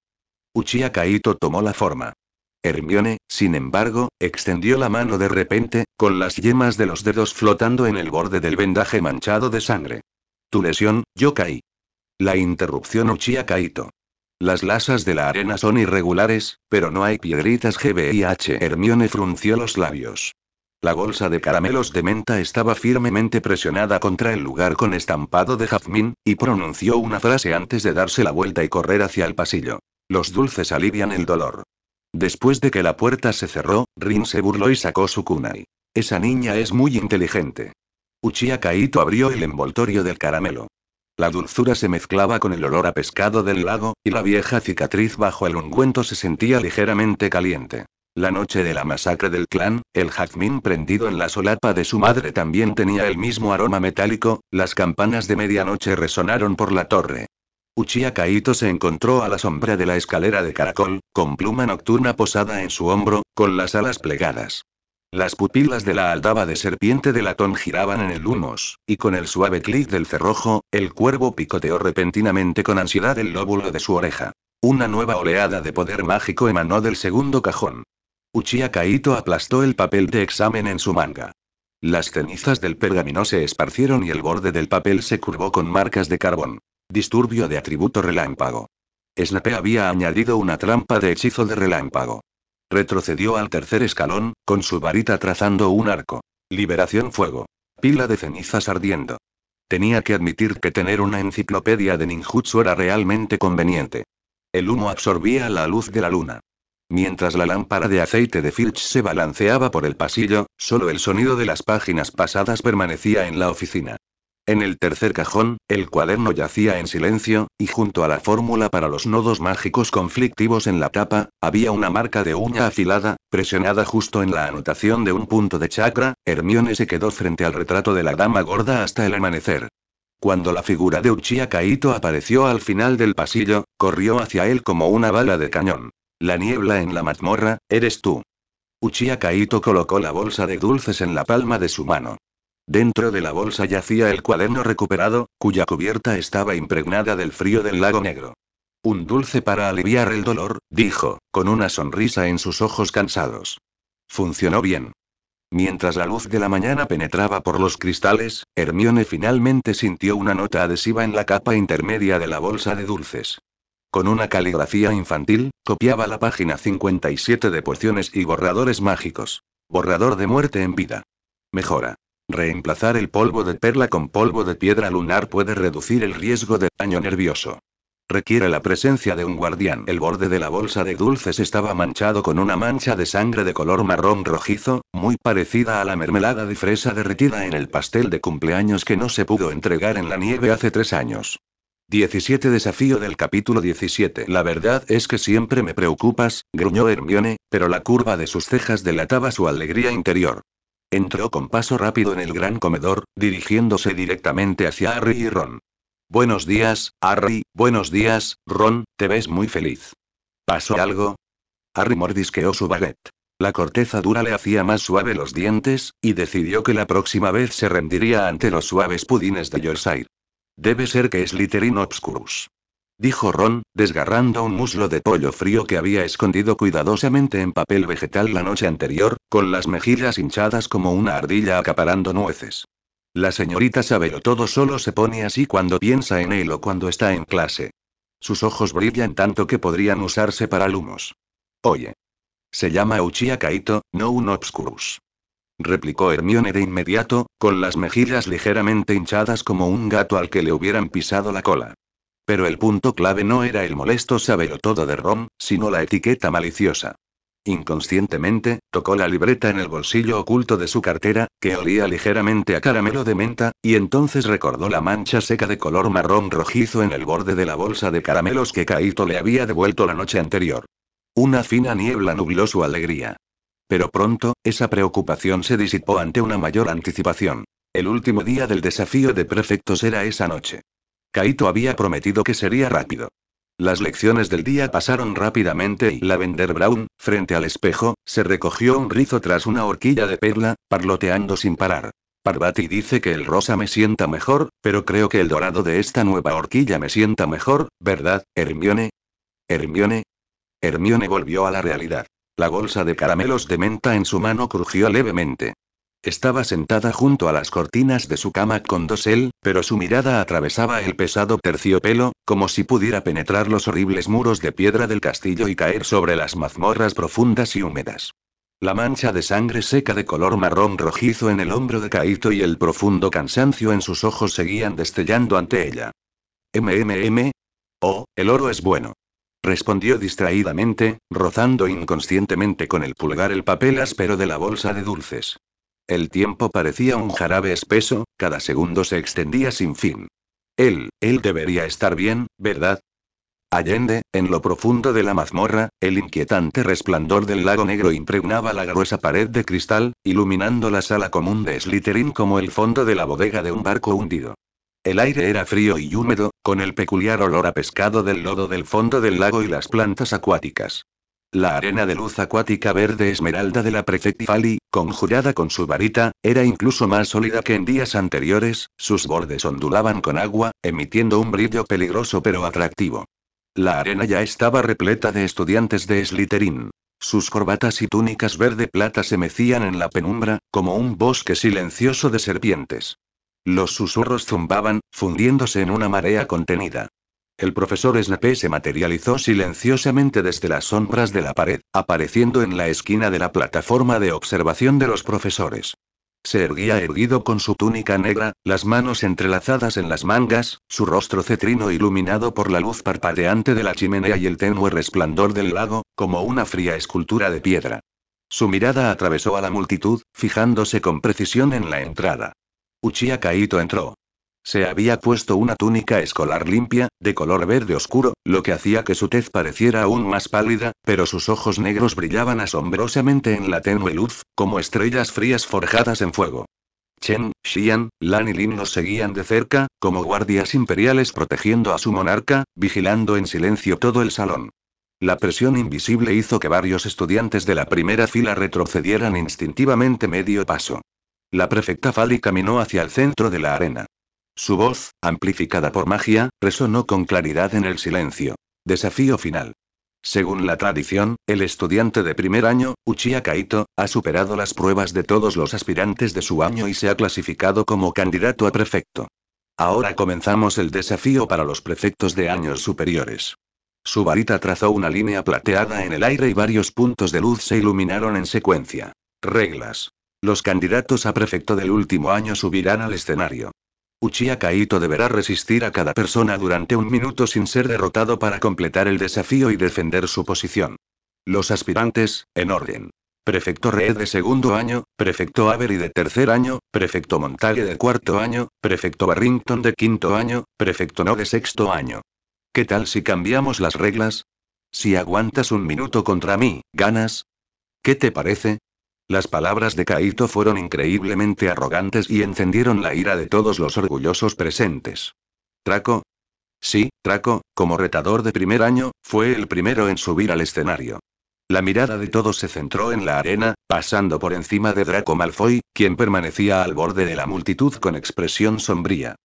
Uchiha Kaito tomó la forma. Hermione, sin embargo, extendió la mano de repente, con las yemas de los dedos flotando en el borde del vendaje manchado de sangre. Tu lesión, Yokai. La interrupción Uchiha Kaito. Las lasas de la arena son irregulares, pero no hay piedritas GBIH. Hermione frunció los labios. La bolsa de caramelos de menta estaba firmemente presionada contra el lugar con estampado de jazmín, y pronunció una frase antes de darse la vuelta y correr hacia el pasillo. Los dulces alivian el dolor. Después de que la puerta se cerró, Rin se burló y sacó su kunai. Esa niña es muy inteligente. Uchiha Kaito abrió el envoltorio del caramelo. La dulzura se mezclaba con el olor a pescado del lago, y la vieja cicatriz bajo el ungüento se sentía ligeramente caliente. La noche de la masacre del clan, el jazmín prendido en la solapa de su madre también tenía el mismo aroma metálico, las campanas de medianoche resonaron por la torre. Uchiha Kaito se encontró a la sombra de la escalera de caracol, con pluma nocturna posada en su hombro, con las alas plegadas. Las pupilas de la aldaba de serpiente de latón giraban en el lumos, y con el suave clic del cerrojo, el cuervo picoteó repentinamente con ansiedad el lóbulo de su oreja. Una nueva oleada de poder mágico emanó del segundo cajón. Uchiha Kaito aplastó el papel de examen en su manga. Las cenizas del pergamino se esparcieron y el borde del papel se curvó con marcas de carbón. Disturbio de atributo relámpago. Snape había añadido una trampa de hechizo de relámpago. Retrocedió al tercer escalón, con su varita trazando un arco. Liberación fuego. Pila de cenizas ardiendo. Tenía que admitir que tener una enciclopedia de ninjutsu era realmente conveniente. El humo absorbía la luz de la luna. Mientras la lámpara de aceite de Filch se balanceaba por el pasillo, solo el sonido de las páginas pasadas permanecía en la oficina. En el tercer cajón, el cuaderno yacía en silencio, y junto a la fórmula para los nodos mágicos conflictivos en la tapa, había una marca de uña afilada, presionada justo en la anotación de un punto de chakra. Hermione se quedó frente al retrato de la dama gorda hasta el amanecer. Cuando la figura de Uchiha Kaito apareció al final del pasillo, corrió hacia él como una bala de cañón. La niebla en la mazmorra, eres tú. Uchiha Kaito colocó la bolsa de dulces en la palma de su mano. Dentro de la bolsa yacía el cuaderno recuperado, cuya cubierta estaba impregnada del frío del lago negro. Un dulce para aliviar el dolor, dijo, con una sonrisa en sus ojos cansados. Funcionó bien. Mientras la luz de la mañana penetraba por los cristales, Hermione finalmente sintió una nota adhesiva en la capa intermedia de la bolsa de dulces. Con una caligrafía infantil, copiaba la página 57 de pociones y borradores mágicos. Borrador de muerte en vida. Mejora. Reemplazar el polvo de perla con polvo de piedra lunar puede reducir el riesgo de daño nervioso. Requiere la presencia de un guardián. El borde de la bolsa de dulces estaba manchado con una mancha de sangre de color marrón rojizo, muy parecida a la mermelada de fresa derretida en el pastel de cumpleaños que no se pudo entregar en la nieve hace 3 años. 17 Desafío del capítulo 17. La verdad es que siempre me preocupas, gruñó Hermione, pero la curva de sus cejas delataba su alegría interior. Entró con paso rápido en el gran comedor, dirigiéndose directamente hacia Harry y Ron. Buenos días, Harry, buenos días, Ron, te ves muy feliz. ¿Pasó algo? Harry mordisqueó su baguette. La corteza dura le hacía más suave los dientes, y decidió que la próxima vez se rendiría ante los suaves pudines de Yorkshire. Debe ser que es Slytherin Obscurus. Dijo Ron, desgarrando un muslo de pollo frío que había escondido cuidadosamente en papel vegetal la noche anterior, con las mejillas hinchadas como una ardilla acaparando nueces. La señorita Sabelotodo solo se pone así cuando piensa en él o cuando está en clase. Sus ojos brillan tanto que podrían usarse para lumos. Oye. Se llama Uchiha Kaito, no un Obscurus. Replicó Hermione de inmediato, con las mejillas ligeramente hinchadas como un gato al que le hubieran pisado la cola. Pero el punto clave no era el molesto sabelotodo de Ron, sino la etiqueta maliciosa. Inconscientemente, tocó la libreta en el bolsillo oculto de su cartera, que olía ligeramente a caramelo de menta, y entonces recordó la mancha seca de color marrón rojizo en el borde de la bolsa de caramelos que Kaito le había devuelto la noche anterior. Una fina niebla nubló su alegría. Pero pronto, esa preocupación se disipó ante una mayor anticipación. El último día del desafío de prefectos era esa noche. Kaito había prometido que sería rápido. Las lecciones del día pasaron rápidamente y Lavender Brown, frente al espejo, se recogió un rizo tras una horquilla de perla, parloteando sin parar. Parvati dice que el rosa me sienta mejor, pero creo que el dorado de esta nueva horquilla me sienta mejor, ¿verdad, Hermione? Hermione. Hermione volvió a la realidad. La bolsa de caramelos de menta en su mano crujió levemente. Estaba sentada junto a las cortinas de su cama con dosel, pero su mirada atravesaba el pesado terciopelo, como si pudiera penetrar los horribles muros de piedra del castillo y caer sobre las mazmorras profundas y húmedas. La mancha de sangre seca de color marrón rojizo en el hombro de Kaito y el profundo cansancio en sus ojos seguían destellando ante ella. MMM. Oh, el oro es bueno. Respondió distraídamente, rozando inconscientemente con el pulgar el papel áspero de la bolsa de dulces. El tiempo parecía un jarabe espeso, cada segundo se extendía sin fin. Él debería estar bien, ¿verdad? Allende, en lo profundo de la mazmorra, el inquietante resplandor del lago negro impregnaba la gruesa pared de cristal, iluminando la sala común de Slytherin como el fondo de la bodega de un barco hundido. El aire era frío y húmedo, con el peculiar olor a pescado del lodo del fondo del lago y las plantas acuáticas. La arena de luz acuática verde esmeralda de la Prefectifali, conjurada con su varita, era incluso más sólida que en días anteriores, sus bordes ondulaban con agua, emitiendo un brillo peligroso pero atractivo. La arena ya estaba repleta de estudiantes de Slytherin. Sus corbatas y túnicas verde plata se mecían en la penumbra, como un bosque silencioso de serpientes. Los susurros zumbaban, fundiéndose en una marea contenida. El profesor Snape se materializó silenciosamente desde las sombras de la pared, apareciendo en la esquina de la plataforma de observación de los profesores. Se erguía erguido con su túnica negra, las manos entrelazadas en las mangas, su rostro cetrino iluminado por la luz parpadeante de la chimenea y el tenue resplandor del lago, como una fría escultura de piedra. Su mirada atravesó a la multitud, fijándose con precisión en la entrada. Uchiha Kaito entró. Se había puesto una túnica escolar limpia, de color verde oscuro, lo que hacía que su tez pareciera aún más pálida, pero sus ojos negros brillaban asombrosamente en la tenue luz, como estrellas frías forjadas en fuego. Chen, Xian, Lan y Lin los seguían de cerca, como guardias imperiales protegiendo a su monarca, vigilando en silencio todo el salón. La presión invisible hizo que varios estudiantes de la primera fila retrocedieran instintivamente medio paso. La prefecta Fali caminó hacia el centro de la arena. Su voz, amplificada por magia, resonó con claridad en el silencio. Desafío final. Según la tradición, el estudiante de primer año, Uchiha Kaito, ha superado las pruebas de todos los aspirantes de su año y se ha clasificado como candidato a prefecto. Ahora comenzamos el desafío para los prefectos de años superiores. Su varita trazó una línea plateada en el aire y varios puntos de luz se iluminaron en secuencia. Reglas. Los candidatos a prefecto del último año subirán al escenario. Uchiha Kaito deberá resistir a cada persona durante 1 minuto sin ser derrotado para completar el desafío y defender su posición. Los aspirantes, en orden. Prefecto Reed de segundo año, Prefecto Avery de tercer año, Prefecto Montague de cuarto año, Prefecto Barrington de quinto año, Prefecto No de sexto año. ¿Qué tal si cambiamos las reglas? Si aguantas 1 minuto contra mí, ¿ganas? ¿Qué te parece? Las palabras de Kaito fueron increíblemente arrogantes y encendieron la ira de todos los orgullosos presentes. ¿Draco? Sí, Draco, como retador de primer año, fue el primero en subir al escenario. La mirada de todos se centró en la arena, pasando por encima de Draco Malfoy, quien permanecía al borde de la multitud con expresión sombría.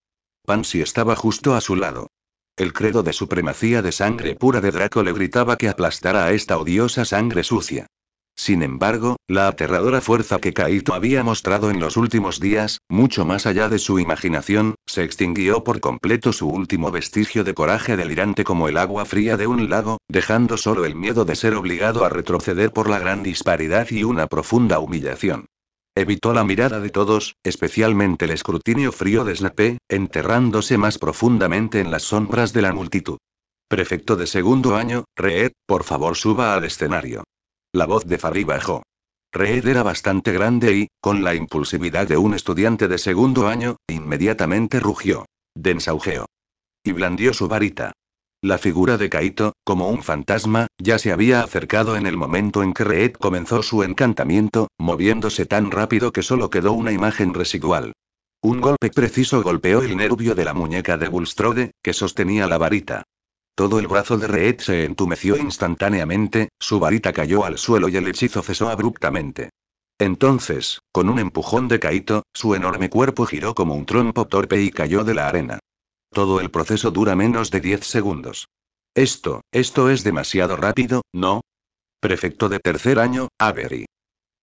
Pansy estaba justo a su lado. El credo de supremacía de sangre pura de Draco le gritaba que aplastara a esta odiosa sangre sucia. Sin embargo, la aterradora fuerza que Kaito había mostrado en los últimos días, mucho más allá de su imaginación, se extinguió por completo su último vestigio de coraje delirante como el agua fría de un lago, dejando solo el miedo de ser obligado a retroceder por la gran disparidad y una profunda humillación. Evitó la mirada de todos, especialmente el escrutinio frío de Snape, enterrándose más profundamente en las sombras de la multitud. Prefecto de segundo año, Reed, por favor suba al escenario. La voz de Fabry bajó. Reed era bastante grande y, con la impulsividad de un estudiante de segundo año, inmediatamente rugió. Densaugeo. Y blandió su varita. La figura de Kaito, como un fantasma, ya se había acercado en el momento en que Reed comenzó su encantamiento, moviéndose tan rápido que solo quedó una imagen residual. Un golpe preciso golpeó el nervio de la muñeca de Bulstrode, que sostenía la varita. Todo el brazo de Reed se entumeció instantáneamente, su varita cayó al suelo y el hechizo cesó abruptamente. Entonces, con un empujón de Kaito, su enorme cuerpo giró como un trompo torpe y cayó de la arena. Todo el proceso dura menos de 10 segundos. Esto es demasiado rápido, ¿no? Prefecto de tercer año, Avery.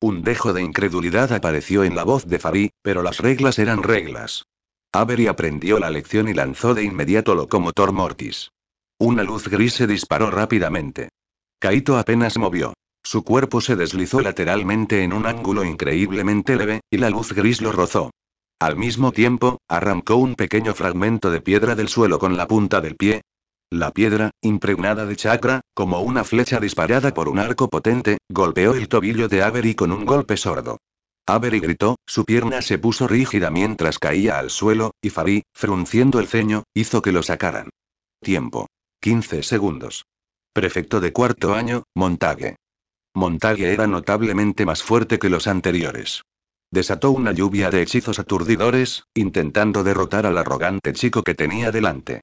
Un dejo de incredulidad apareció en la voz de Farí, pero las reglas eran reglas. Avery aprendió la lección y lanzó de inmediato locomotor Mortis. Una luz gris se disparó rápidamente. Kaito apenas movió. Su cuerpo se deslizó lateralmente en un ángulo increíblemente leve, y la luz gris lo rozó. Al mismo tiempo, arrancó un pequeño fragmento de piedra del suelo con la punta del pie. La piedra, impregnada de chakra, como una flecha disparada por un arco potente, golpeó el tobillo de Avery con un golpe sordo. Avery gritó, su pierna se puso rígida mientras caía al suelo, y Farí, frunciendo el ceño, hizo que lo sacaran. Tiempo. 15 segundos. Prefecto de cuarto año, Montague. Montague era notablemente más fuerte que los anteriores. Desató una lluvia de hechizos aturdidores, intentando derrotar al arrogante chico que tenía delante.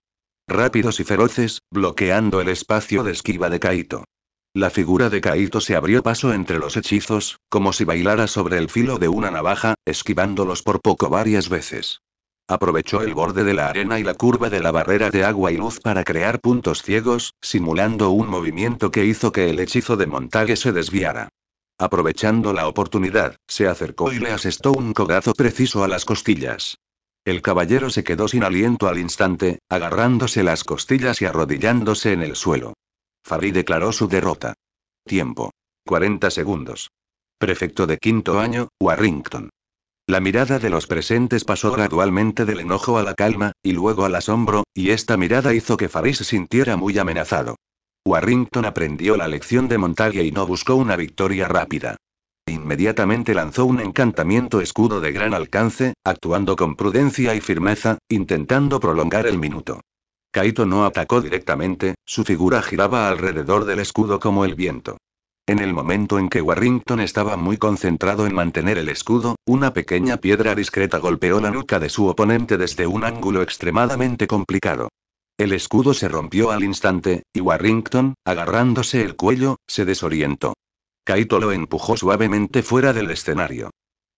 Rápidos y feroces, bloqueando el espacio de esquiva de Kaito. La figura de Kaito se abrió paso entre los hechizos, como si bailara sobre el filo de una navaja, esquivándolos por poco varias veces. Aprovechó el borde de la arena y la curva de la barrera de agua y luz para crear puntos ciegos, simulando un movimiento que hizo que el hechizo de Montague se desviara. Aprovechando la oportunidad, se acercó y le asestó un codazo preciso a las costillas. El caballero se quedó sin aliento al instante, agarrándose las costillas y arrodillándose en el suelo. Farí declaró su derrota. Tiempo. 40 segundos. Prefecto de quinto año, Warrington. La mirada de los presentes pasó gradualmente del enojo a la calma, y luego al asombro, y esta mirada hizo que Farí se sintiera muy amenazado. Warrington aprendió la lección de Montague y no buscó una victoria rápida. Inmediatamente lanzó un encantamiento escudo de gran alcance, actuando con prudencia y firmeza, intentando prolongar el minuto. Kaito no atacó directamente, su figura giraba alrededor del escudo como el viento. En el momento en que Warrington estaba muy concentrado en mantener el escudo, una pequeña piedra discreta golpeó la nuca de su oponente desde un ángulo extremadamente complicado. El escudo se rompió al instante, y Warrington, agarrándose el cuello, se desorientó. Kaito lo empujó suavemente fuera del escenario.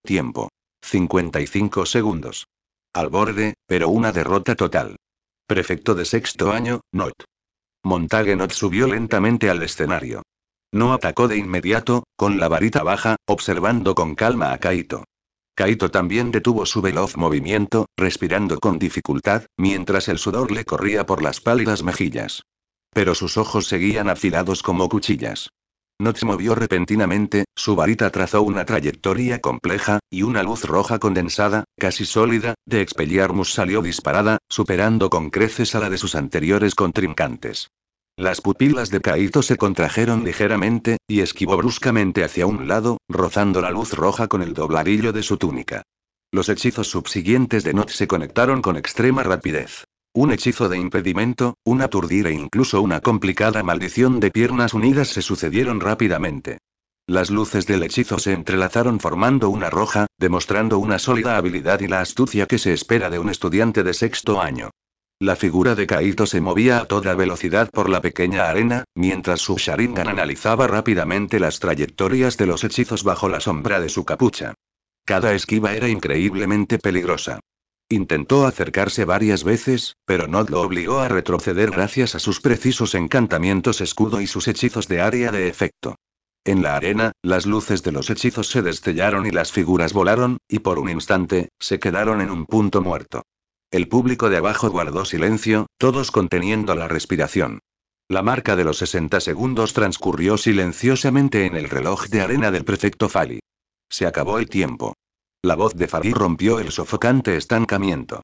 Tiempo. 55 segundos. Al borde, pero una derrota total. Prefecto de sexto año, Not. Montague Not subió lentamente al escenario. No atacó de inmediato, con la varita baja, observando con calma a Kaito. Kaito también detuvo su veloz movimiento, respirando con dificultad, mientras el sudor le corría por las pálidas mejillas. Pero sus ojos seguían afilados como cuchillas. Not se movió repentinamente, su varita trazó una trayectoria compleja, y una luz roja condensada, casi sólida, de Expelliarmus salió disparada, superando con creces a la de sus anteriores contrincantes. Las pupilas de Kaito se contrajeron ligeramente, y esquivó bruscamente hacia un lado, rozando la luz roja con el dobladillo de su túnica. Los hechizos subsiguientes de Not se conectaron con extrema rapidez. Un hechizo de impedimento, un aturdir e incluso una complicada maldición de piernas unidas se sucedieron rápidamente. Las luces del hechizo se entrelazaron formando una roja, demostrando una sólida habilidad y la astucia que se espera de un estudiante de sexto año. La figura de Kaito se movía a toda velocidad por la pequeña arena, mientras su Sharingan analizaba rápidamente las trayectorias de los hechizos bajo la sombra de su capucha. Cada esquiva era increíblemente peligrosa. Intentó acercarse varias veces, pero Not lo obligó a retroceder gracias a sus precisos encantamientos escudo y sus hechizos de área de efecto. En la arena, las luces de los hechizos se destellaron y las figuras volaron, y por un instante, se quedaron en un punto muerto. El público de abajo guardó silencio, todos conteniendo la respiración. La marca de los 60 segundos transcurrió silenciosamente en el reloj de arena del prefecto Fali. Se acabó el tiempo. La voz de Farí rompió el sofocante estancamiento.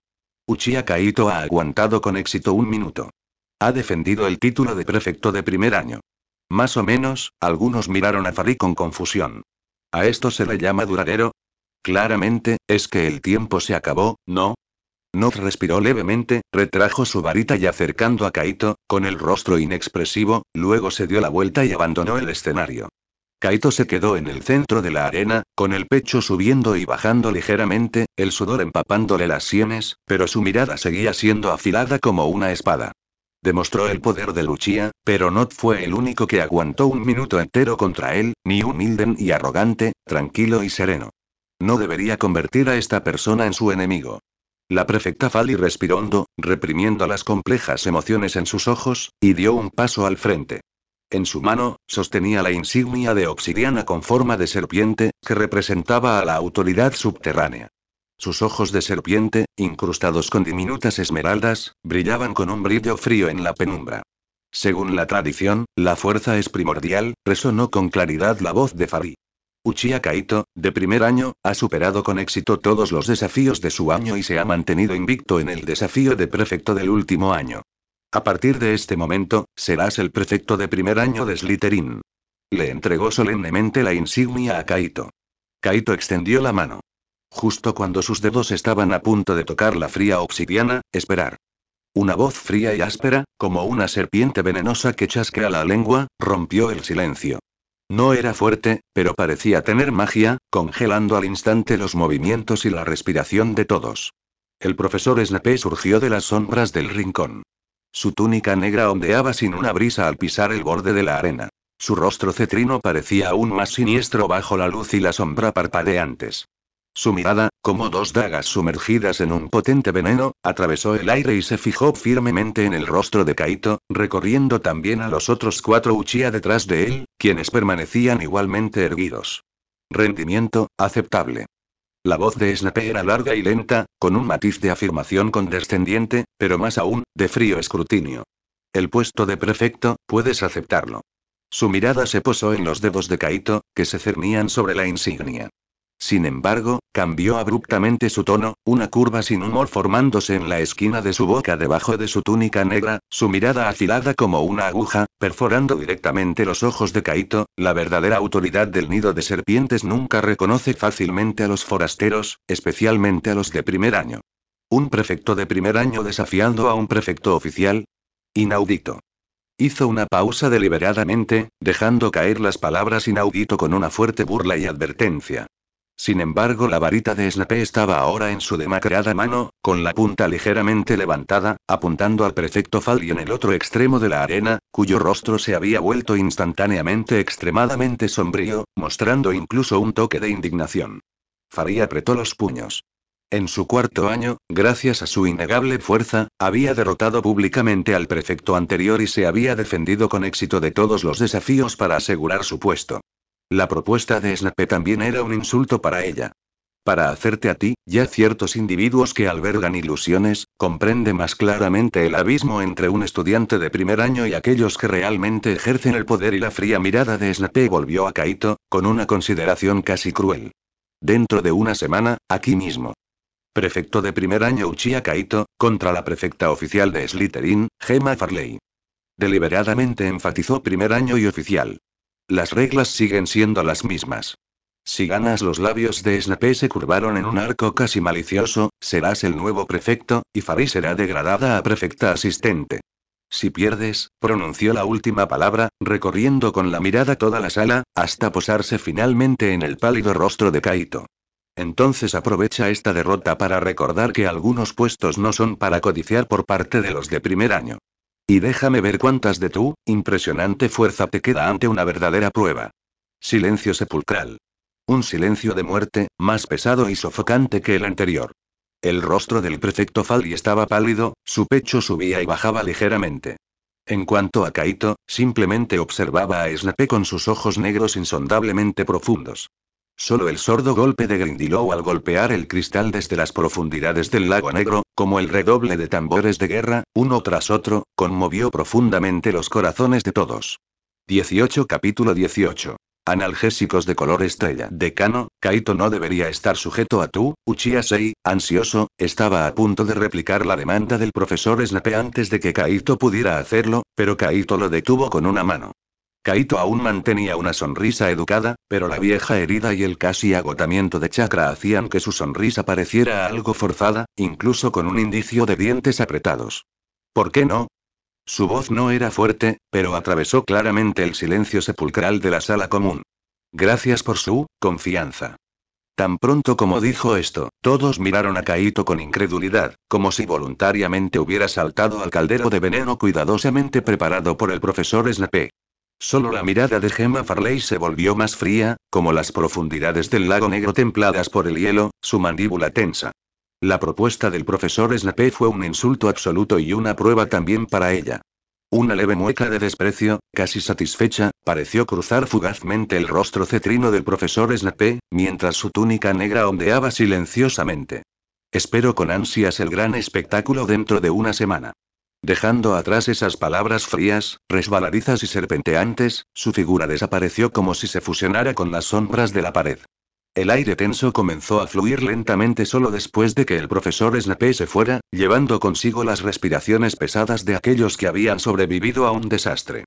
Uchiha Kaito ha aguantado con éxito un minuto. Ha defendido el título de prefecto de primer año. Más o menos, algunos miraron a Farí con confusión. ¿A esto se le llama duradero? Claramente, es que el tiempo se acabó, ¿no? Not respiró levemente, retrajo su varita y acercando a Kaito, con el rostro inexpresivo, luego se dio la vuelta y abandonó el escenario. Kaito se quedó en el centro de la arena, con el pecho subiendo y bajando ligeramente, el sudor empapándole las sienes, pero su mirada seguía siendo afilada como una espada. Demostró el poder de Uchiha, pero no fue el único que aguantó un minuto entero contra él, ni humilde y arrogante, tranquilo y sereno. No debería convertir a esta persona en su enemigo. La prefecta Fali respiró hondo, reprimiendo las complejas emociones en sus ojos, y dio un paso al frente. En su mano, sostenía la insignia de obsidiana con forma de serpiente, que representaba a la autoridad subterránea. Sus ojos de serpiente, incrustados con diminutas esmeraldas, brillaban con un brillo frío en la penumbra. Según la tradición, la fuerza es primordial, resonó con claridad la voz de Fari. Uchiha Kaito, de primer año, ha superado con éxito todos los desafíos de su año y se ha mantenido invicto en el desafío de prefecto del último año. A partir de este momento, serás el prefecto de primer año de Slytherin. Le entregó solemnemente la insignia a Kaito. Kaito extendió la mano. Justo cuando sus dedos estaban a punto de tocar la fría obsidiana, esperar. Una voz fría y áspera, como una serpiente venenosa que chasquea la lengua, rompió el silencio. No era fuerte, pero parecía tener magia, congelando al instante los movimientos y la respiración de todos. El profesor Snape surgió de las sombras del rincón. Su túnica negra ondeaba sin una brisa al pisar el borde de la arena. Su rostro cetrino parecía aún más siniestro bajo la luz y la sombra parpadeantes. Su mirada, como dos dagas sumergidas en un potente veneno, atravesó el aire y se fijó firmemente en el rostro de Kaito, recorriendo también a los otros 4 Uchiha detrás de él, quienes permanecían igualmente erguidos. Rendimiento, aceptable. La voz de Snape era larga y lenta, con un matiz de afirmación condescendiente, pero más aún, de frío escrutinio. El puesto de prefecto, puedes aceptarlo. Su mirada se posó en los dedos de Kaito, que se cernían sobre la insignia. Sin embargo, cambió abruptamente su tono, una curva sin humor formándose en la esquina de su boca debajo de su túnica negra, su mirada afilada como una aguja, perforando directamente los ojos de Kaito. La verdadera autoridad del nido de serpientes nunca reconoce fácilmente a los forasteros, especialmente a los de primer año. ¿Un prefecto de primer año desafiando a un prefecto oficial? Inaudito. Hizo una pausa deliberadamente, dejando caer las palabras inaudito con una fuerte burla y advertencia. Sin embargo, la varita de Snape estaba ahora en su demacrada mano, con la punta ligeramente levantada, apuntando al prefecto Fali en el otro extremo de la arena, cuyo rostro se había vuelto instantáneamente extremadamente sombrío, mostrando incluso un toque de indignación. Fali apretó los puños. En su 4.º año, gracias a su innegable fuerza, había derrotado públicamente al prefecto anterior y se había defendido con éxito de todos los desafíos para asegurar su puesto. La propuesta de Snape también era un insulto para ella. Para hacerte a ti, ya ciertos individuos que albergan ilusiones, comprende más claramente el abismo entre un estudiante de primer año y aquellos que realmente ejercen el poder, y la fría mirada de Snape volvió a Kaito, con una consideración casi cruel. Dentro de una semana, aquí mismo. Prefecto de primer año Uchiha Kaito, contra la prefecta oficial de Slytherin, Gemma Farley. Deliberadamente enfatizó primer año y oficial. Las reglas siguen siendo las mismas. Si ganas, los labios de Snape se curvaron en un arco casi malicioso, serás el nuevo prefecto, y Fari será degradada a prefecta asistente. Si pierdes, pronunció la última palabra, recorriendo con la mirada toda la sala, hasta posarse finalmente en el pálido rostro de Kaito. Entonces aprovecha esta derrota para recordar que algunos puestos no son para codiciar por parte de los de primer año. Y déjame ver cuántas de tu impresionante fuerza te queda ante una verdadera prueba. Silencio sepulcral. Un silencio de muerte, más pesado y sofocante que el anterior. El rostro del prefecto Fali estaba pálido, su pecho subía y bajaba ligeramente. En cuanto a Kaito, simplemente observaba a Snape con sus ojos negros insondablemente profundos. Solo el sordo golpe de Grindylow al golpear el cristal desde las profundidades del lago negro, como el redoble de tambores de guerra, uno tras otro, conmovió profundamente los corazones de todos. 18 Capítulo 18. Analgésicos de color estrella. Decano, Kaito no debería estar sujeto a tú, Uchiha Sei, ansioso, estaba a punto de replicar la demanda del profesor Snape antes de que Kaito pudiera hacerlo, pero Kaito lo detuvo con una mano. Kaito aún mantenía una sonrisa educada, pero la vieja herida y el casi agotamiento de chakra hacían que su sonrisa pareciera algo forzada, incluso con un indicio de dientes apretados. ¿Por qué no? Su voz no era fuerte, pero atravesó claramente el silencio sepulcral de la sala común. Gracias por su confianza. Tan pronto como dijo esto, todos miraron a Kaito con incredulidad, como si voluntariamente hubiera saltado al caldero de veneno cuidadosamente preparado por el profesor Snape. Solo la mirada de Gemma Farley se volvió más fría, como las profundidades del lago negro templadas por el hielo, su mandíbula tensa. La propuesta del profesor Snape fue un insulto absoluto y una prueba también para ella. Una leve mueca de desprecio, casi satisfecha, pareció cruzar fugazmente el rostro cetrino del profesor Snape, mientras su túnica negra ondeaba silenciosamente. Espero con ansias el gran espectáculo dentro de una semana. Dejando atrás esas palabras frías, resbaladizas y serpenteantes, su figura desapareció como si se fusionara con las sombras de la pared. El aire tenso comenzó a fluir lentamente solo después de que el profesor Snape se fuera, llevando consigo las respiraciones pesadas de aquellos que habían sobrevivido a un desastre.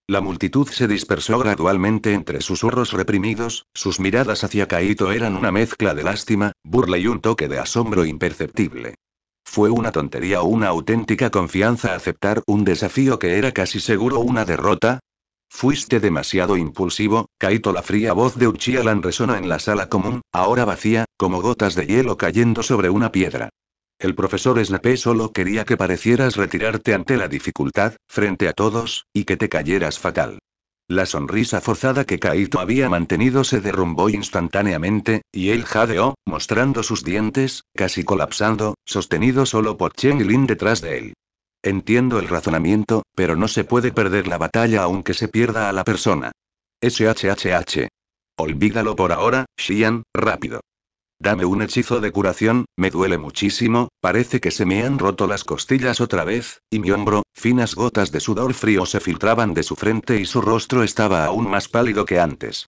La multitud se dispersó gradualmente entre susurros reprimidos, sus miradas hacia Kaito eran una mezcla de lástima, burla y un toque de asombro imperceptible. ¿Fue una tontería o una auténtica confianza aceptar un desafío que era casi seguro una derrota? Fuiste demasiado impulsivo, Kaito. La fría voz de Uchiha-lan resonó en la sala común, ahora vacía, como gotas de hielo cayendo sobre una piedra. El profesor Snape solo quería que parecieras retirarte ante la dificultad, frente a todos, y que te cayeras fatal. La sonrisa forzada que Kaito había mantenido se derrumbó instantáneamente, y él jadeó, mostrando sus dientes, casi colapsando, sostenido solo por Chen y Lin detrás de él. Entiendo el razonamiento, pero no se puede perder la batalla aunque se pierda a la persona. SHHH. Olvídalo por ahora, Xian, rápido. Dame un hechizo de curación, me duele muchísimo, parece que se me han roto las costillas otra vez, y mi hombro, finas gotas de sudor frío se filtraban de su frente y su rostro estaba aún más pálido que antes.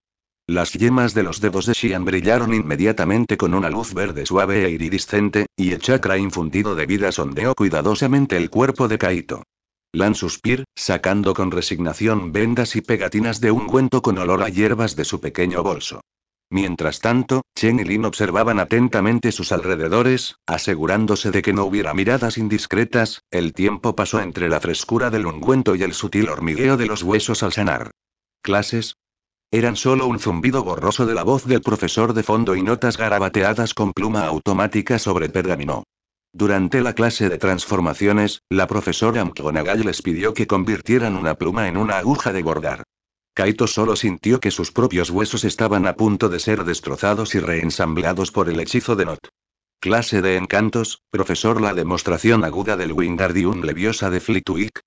Las yemas de los dedos de Xian brillaron inmediatamente con una luz verde suave e iridiscente, y el chakra infundido de vida sondeó cuidadosamente el cuerpo de Kaito. Lan suspir, sacando con resignación vendas y pegatinas de ungüento con olor a hierbas de su pequeño bolso. Mientras tanto, Chen y Lin observaban atentamente sus alrededores, asegurándose de que no hubiera miradas indiscretas. El tiempo pasó entre la frescura del ungüento y el sutil hormigueo de los huesos al sanar. ¿Clases? Eran solo un zumbido borroso de la voz del profesor de fondo y notas garabateadas con pluma automática sobre pergamino. Durante la clase de transformaciones, la profesora McGonagall les pidió que convirtieran una pluma en una aguja de bordar. Kaito solo sintió que sus propios huesos estaban a punto de ser destrozados y reensamblados por el hechizo de Not. Clase de encantos, profesor. La demostración aguda del Wingardium Leviosa de Flitwick.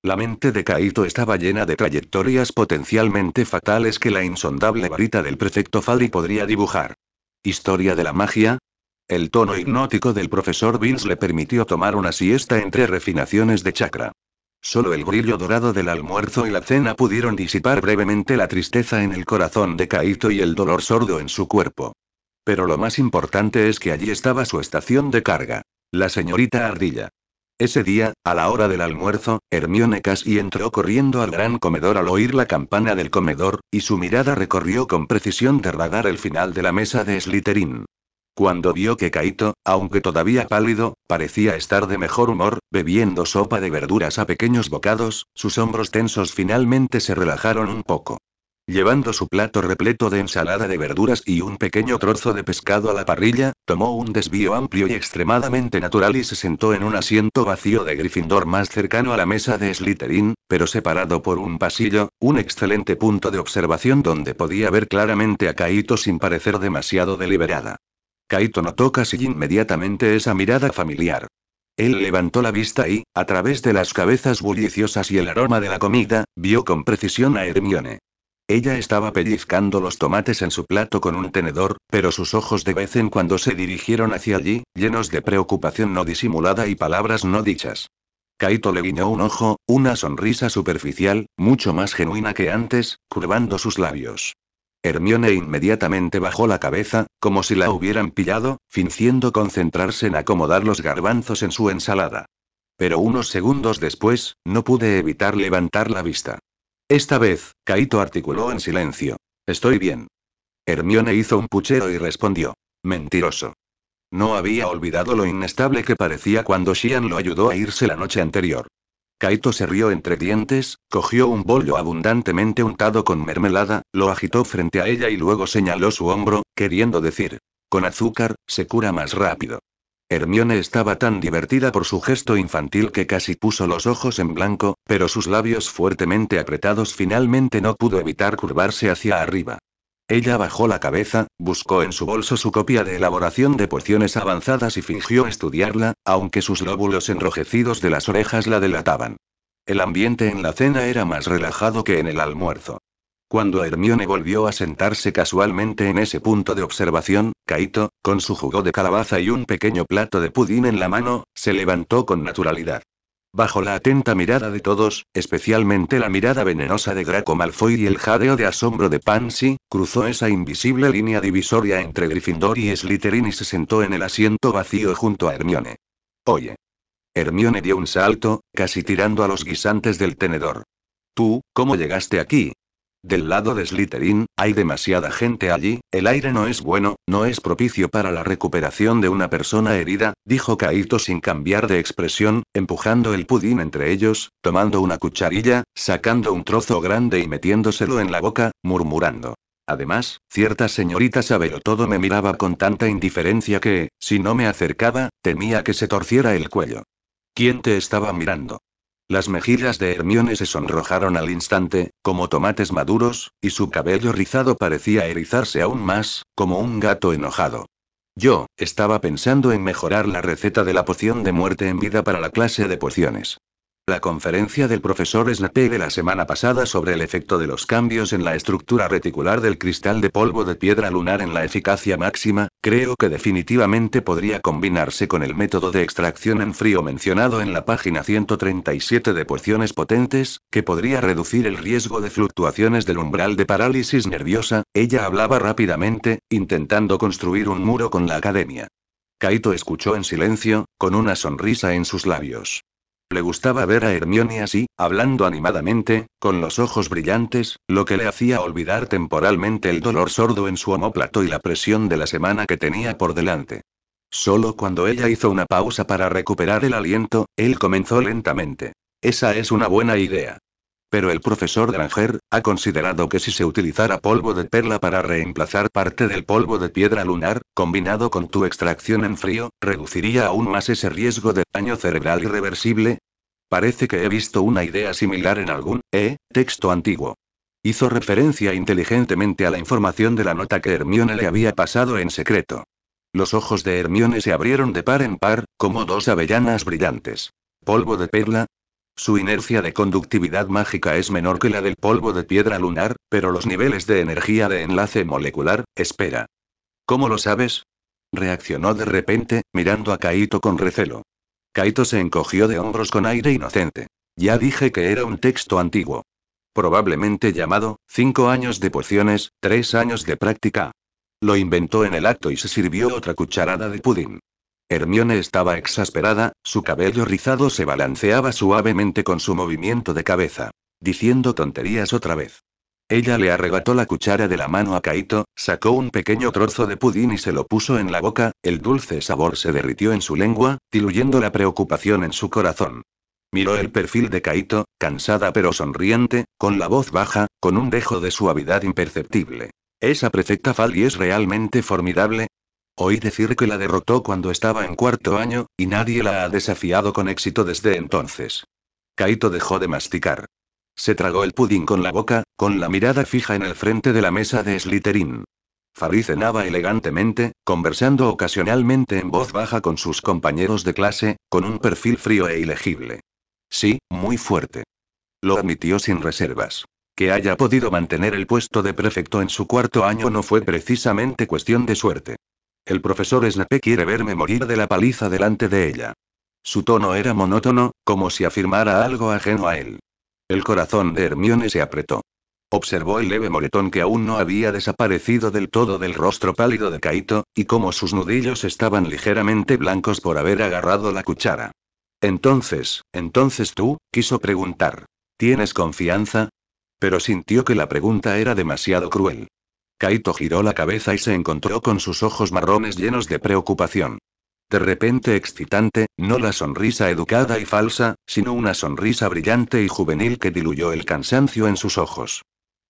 La mente de Kaito estaba llena de trayectorias potencialmente fatales que la insondable varita del prefecto Fali podría dibujar. ¿Historia de la magia? El tono hipnótico del profesor Vince le permitió tomar una siesta entre refinaciones de chakra. Solo el brillo dorado del almuerzo y la cena pudieron disipar brevemente la tristeza en el corazón de Kaito y el dolor sordo en su cuerpo. Pero lo más importante es que allí estaba su estación de carga. La señorita Ardilla. Ese día, a la hora del almuerzo, Hermione casi entró corriendo al gran comedor al oír la campana del comedor, y su mirada recorrió con precisión de radar el final de la mesa de Slytherin. Cuando vio que Kaito, aunque todavía pálido, parecía estar de mejor humor, bebiendo sopa de verduras a pequeños bocados, sus hombros tensos finalmente se relajaron un poco. Llevando su plato repleto de ensalada de verduras y un pequeño trozo de pescado a la parrilla, tomó un desvío amplio y extremadamente natural y se sentó en un asiento vacío de Gryffindor más cercano a la mesa de Slytherin, pero separado por un pasillo, un excelente punto de observación donde podía ver claramente a Kaito sin parecer demasiado deliberada. Kaito notó casi inmediatamente esa mirada familiar. Él levantó la vista y, a través de las cabezas bulliciosas y el aroma de la comida, vio con precisión a Hermione. Ella estaba pellizcando los tomates en su plato con un tenedor, pero sus ojos de vez en cuando se dirigieron hacia allí, llenos de preocupación no disimulada y palabras no dichas. Kaito le guiñó un ojo, una sonrisa superficial, mucho más genuina que antes, curvando sus labios. Hermione inmediatamente bajó la cabeza, como si la hubieran pillado, fingiendo concentrarse en acomodar los garbanzos en su ensalada. Pero unos segundos después, no pude evitar levantar la vista. Esta vez, Kaito articuló en silencio. Estoy bien. Hermione hizo un puchero y respondió. Mentiroso. No había olvidado lo inestable que parecía cuando Xian lo ayudó a irse la noche anterior. Kaito se rió entre dientes, cogió un bollo abundantemente untado con mermelada, lo agitó frente a ella y luego señaló su hombro, queriendo decir. con azúcar, se cura más rápido. Hermione estaba tan divertida por su gesto infantil que casi puso los ojos en blanco, pero sus labios fuertemente apretados finalmente no pudo evitar curvarse hacia arriba. Ella bajó la cabeza, buscó en su bolso su copia de elaboración de pociones avanzadas y fingió estudiarla, aunque sus lóbulos enrojecidos de las orejas la delataban. El ambiente en la cena era más relajado que en el almuerzo. Cuando Hermione volvió a sentarse casualmente en ese punto de observación, Kaito, con su jugo de calabaza y un pequeño plato de pudín en la mano, se levantó con naturalidad. Bajo la atenta mirada de todos, especialmente la mirada venenosa de Draco Malfoy y el jadeo de asombro de Pansy, cruzó esa invisible línea divisoria entre Gryffindor y Slytherin y se sentó en el asiento vacío junto a Hermione. Oye. Hermione dio un salto, casi tirando a los guisantes del tenedor. ¿Tú, cómo llegaste aquí? Del lado de Slytherin, hay demasiada gente allí, el aire no es bueno, no es propicio para la recuperación de una persona herida, dijo Kaito sin cambiar de expresión, empujando el pudín entre ellos, tomando una cucharilla, sacando un trozo grande y metiéndoselo en la boca, murmurando. Además, cierta señorita Sabelotodo me miraba con tanta indiferencia que, si no me acercaba, temía que se torciera el cuello. ¿Quién te estaba mirando? Las mejillas de Hermione se sonrojaron al instante, como tomates maduros, y su cabello rizado parecía erizarse aún más, como un gato enojado. Yo, estaba pensando en mejorar la receta de la poción de muerte en vida para la clase de pociones. La conferencia del profesor Snape de la semana pasada sobre el efecto de los cambios en la estructura reticular del cristal de polvo de piedra lunar en la eficacia máxima, creo que definitivamente podría combinarse con el método de extracción en frío mencionado en la página 137 de Pociones Potentes, que podría reducir el riesgo de fluctuaciones del umbral de parálisis nerviosa. Ella hablaba rápidamente, intentando construir un muro con la academia. Kaito escuchó en silencio, con una sonrisa en sus labios. Le gustaba ver a Hermione así, hablando animadamente, con los ojos brillantes, lo que le hacía olvidar temporalmente el dolor sordo en su omóplato y la presión de la semana que tenía por delante. Solo cuando ella hizo una pausa para recuperar el aliento, él comenzó lentamente. Esa es una buena idea. Pero el profesor Granger ha considerado que si se utilizara polvo de perla para reemplazar parte del polvo de piedra lunar, combinado con tu extracción en frío, reduciría aún más ese riesgo de daño cerebral irreversible. Parece que he visto una idea similar en algún, texto antiguo. Hizo referencia inteligentemente a la información de la nota que Hermione le había pasado en secreto. Los ojos de Hermione se abrieron de par en par, como dos avellanas brillantes. ¿Polvo de perla? Su inercia de conductividad mágica es menor que la del polvo de piedra lunar, pero los niveles de energía de enlace molecular, espera. ¿Cómo lo sabes? Reaccionó de repente, mirando a Kaito con recelo. Kaito se encogió de hombros con aire inocente. Ya dije que era un texto antiguo. Probablemente llamado, 5 años de pociones, 3 años de práctica. Lo inventó en el acto y se sirvió otra cucharada de pudín. Hermione estaba exasperada, su cabello rizado se balanceaba suavemente con su movimiento de cabeza. Diciendo tonterías otra vez. Ella le arrebató la cuchara de la mano a Kaito, sacó un pequeño trozo de pudín y se lo puso en la boca, el dulce sabor se derritió en su lengua, diluyendo la preocupación en su corazón. Miró el perfil de Kaito, cansada pero sonriente, con la voz baja, con un dejo de suavidad imperceptible. ¿Esa prefecta Fally es realmente formidable? Oí decir que la derrotó cuando estaba en 4º año, y nadie la ha desafiado con éxito desde entonces. Kaito dejó de masticar. Se tragó el pudín con la boca, con la mirada fija en el frente de la mesa de Slytherin. Fally cenaba elegantemente, conversando ocasionalmente en voz baja con sus compañeros de clase, con un perfil frío e ilegible. Sí, muy fuerte. Lo admitió sin reservas. Que haya podido mantener el puesto de prefecto en su 4º año no fue precisamente cuestión de suerte. El profesor Snape quiere verme morir de la paliza delante de ella. Su tono era monótono, como si afirmara algo ajeno a él. El corazón de Hermione se apretó. Observó el leve moretón que aún no había desaparecido del todo del rostro pálido de Kaito, y cómo sus nudillos estaban ligeramente blancos por haber agarrado la cuchara. Entonces tú, quiso preguntar. ¿Tienes confianza? Pero sintió que la pregunta era demasiado cruel. Kaito giró la cabeza y se encontró con sus ojos marrones llenos de preocupación. De repente excitante, no la sonrisa educada y falsa, sino una sonrisa brillante y juvenil que diluyó el cansancio en sus ojos.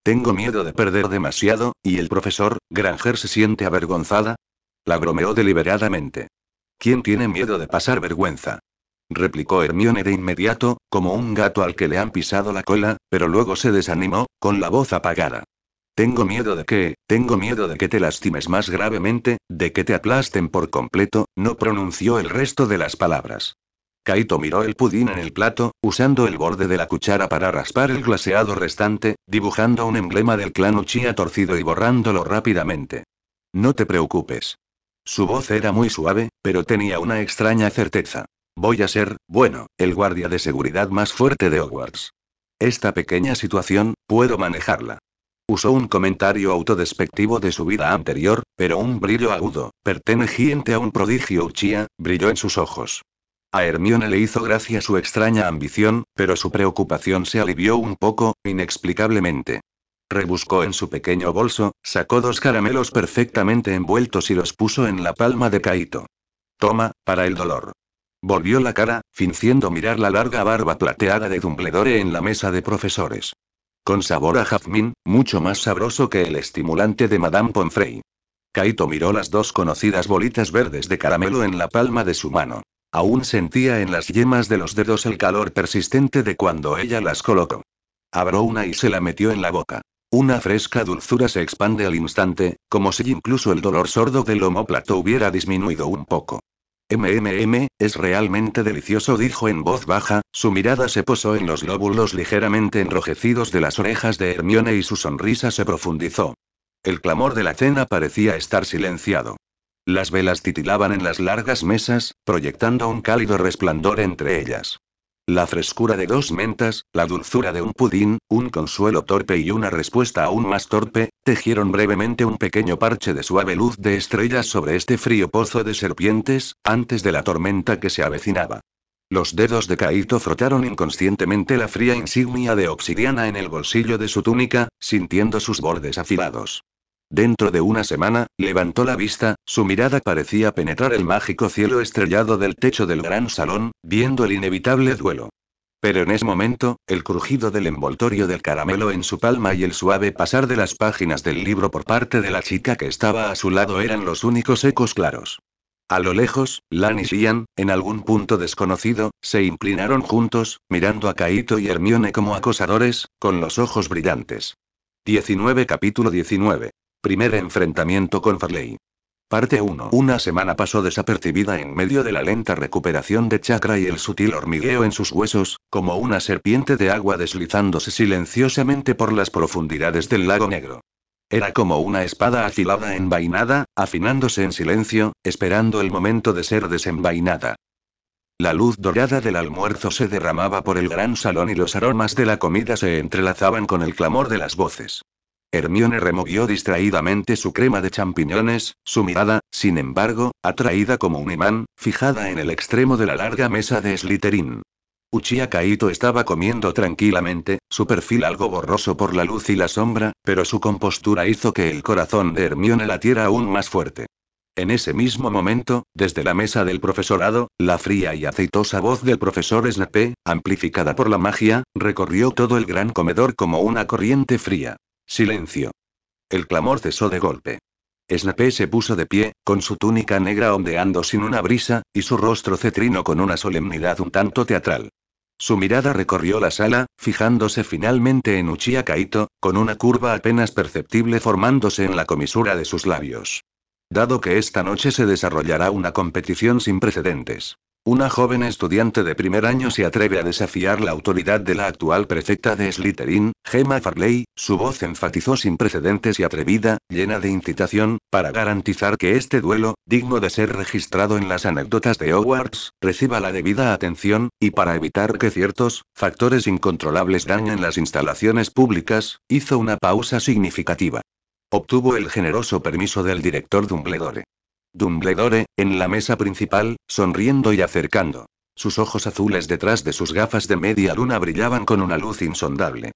Tengo miedo de perder demasiado, ¿y el profesor Granger se siente avergonzada? La bromeó deliberadamente. ¿Quién tiene miedo de pasar vergüenza? Replicó Hermione de inmediato, como un gato al que le han pisado la cola, pero luego se desanimó, con la voz apagada. Tengo miedo de que te lastimes más gravemente, de que te aplasten por completo, no pronunció el resto de las palabras. Kaito miró el pudín en el plato, usando el borde de la cuchara para raspar el glaseado restante, dibujando un emblema del clan Uchiha torcido y borrándolo rápidamente. No te preocupes. Su voz era muy suave, pero tenía una extraña certeza. Voy a ser, bueno, el guardia de seguridad más fuerte de Hogwarts. Esta pequeña situación, puedo manejarla. Usó un comentario autodespectivo de su vida anterior, pero un brillo agudo, perteneciente a un prodigio Uchiha, brilló en sus ojos. A Hermione le hizo gracia su extraña ambición, pero su preocupación se alivió un poco, inexplicablemente. Rebuscó en su pequeño bolso, sacó 2 caramelos perfectamente envueltos y los puso en la palma de Kaito. Toma, para el dolor. Volvió la cara, fingiendo mirar la larga barba plateada de Dumbledore en la mesa de profesores. Con sabor a jazmín, mucho más sabroso que el estimulante de Madame Pomfrey. Kaito miró las 2 conocidas bolitas verdes de caramelo en la palma de su mano. Aún sentía en las yemas de los dedos el calor persistente de cuando ella las colocó. Abrió una y se la metió en la boca. Una fresca dulzura se expande al instante, como si incluso el dolor sordo del omóplato hubiera disminuido un poco. Es realmente delicioso, dijo en voz baja, su mirada se posó en los lóbulos ligeramente enrojecidos de las orejas de Hermione y su sonrisa se profundizó. El clamor de la cena parecía estar silenciado. Las velas titilaban en las largas mesas, proyectando un cálido resplandor entre ellas. La frescura de 2 mentas, la dulzura de un pudín, un consuelo torpe y una respuesta aún más torpe, tejieron brevemente un pequeño parche de suave luz de estrellas sobre este frío pozo de serpientes, antes de la tormenta que se avecinaba. Los dedos de Kaito frotaron inconscientemente la fría insignia de obsidiana en el bolsillo de su túnica, sintiendo sus bordes afilados. Dentro de una semana, levantó la vista, su mirada parecía penetrar el mágico cielo estrellado del techo del gran salón, viendo el inevitable duelo. Pero en ese momento, el crujido del envoltorio del caramelo en su palma y el suave pasar de las páginas del libro por parte de la chica que estaba a su lado eran los únicos ecos claros. A lo lejos, Lan y Xian, en algún punto desconocido, se inclinaron juntos, mirando a Kaito y Hermione como acosadores, con los ojos brillantes. 19 Capítulo 19. Primer enfrentamiento con Farley. Parte 1. Una semana pasó desapercibida en medio de la lenta recuperación de chakra y el sutil hormigueo en sus huesos, como una serpiente de agua deslizándose silenciosamente por las profundidades del lago negro. Era como una espada afilada envainada, afinándose en silencio, esperando el momento de ser desenvainada. La luz dorada del almuerzo se derramaba por el gran salón y los aromas de la comida se entrelazaban con el clamor de las voces. Hermione removió distraídamente su crema de champiñones, su mirada, sin embargo, atraída como un imán, fijada en el extremo de la larga mesa de Slytherin. Uchiha Kaito estaba comiendo tranquilamente, su perfil algo borroso por la luz y la sombra, pero su compostura hizo que el corazón de Hermione latiera aún más fuerte. En ese mismo momento, desde la mesa del profesorado, la fría y aceitosa voz del profesor Snape, amplificada por la magia, recorrió todo el gran comedor como una corriente fría. Silencio. El clamor cesó de golpe. Snape se puso de pie, con su túnica negra ondeando sin una brisa, y su rostro cetrino con una solemnidad un tanto teatral. Su mirada recorrió la sala, fijándose finalmente en Uchiha Kaito, con una curva apenas perceptible formándose en la comisura de sus labios. Dado que esta noche se desarrollará una competición sin precedentes. Una joven estudiante de primer año se atreve a desafiar la autoridad de la actual prefecta de Slytherin, Gemma Farley, su voz enfatizó sin precedentes y atrevida, llena de incitación, para garantizar que este duelo, digno de ser registrado en las anécdotas de Hogwarts, reciba la debida atención, y para evitar que ciertos factores incontrolables dañen las instalaciones públicas, hizo una pausa significativa. Obtuvo el generoso permiso del director Dumbledore. Dumbledore, en la mesa principal, sonriendo y acercando. Sus ojos azules detrás de sus gafas de media luna brillaban con una luz insondable.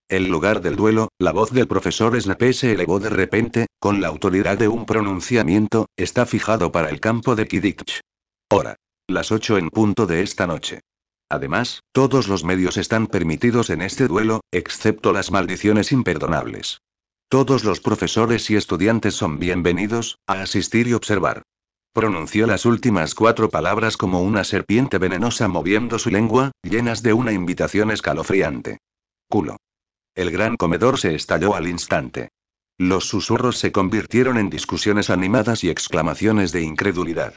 El lugar del duelo, la voz del profesor Snape se elevó de repente, con la autoridad de un pronunciamiento, está fijado para el campo de Quidditch. Hora. Las 8 en punto de esta noche. Además, todos los medios están permitidos en este duelo, excepto las maldiciones imperdonables. Todos los profesores y estudiantes son bienvenidos a asistir y observar. Pronunció las últimas 4 palabras como una serpiente venenosa moviendo su lengua, llenas de una invitación escalofriante. Culo. El gran comedor se estalló al instante. Los susurros se convirtieron en discusiones animadas y exclamaciones de incredulidad.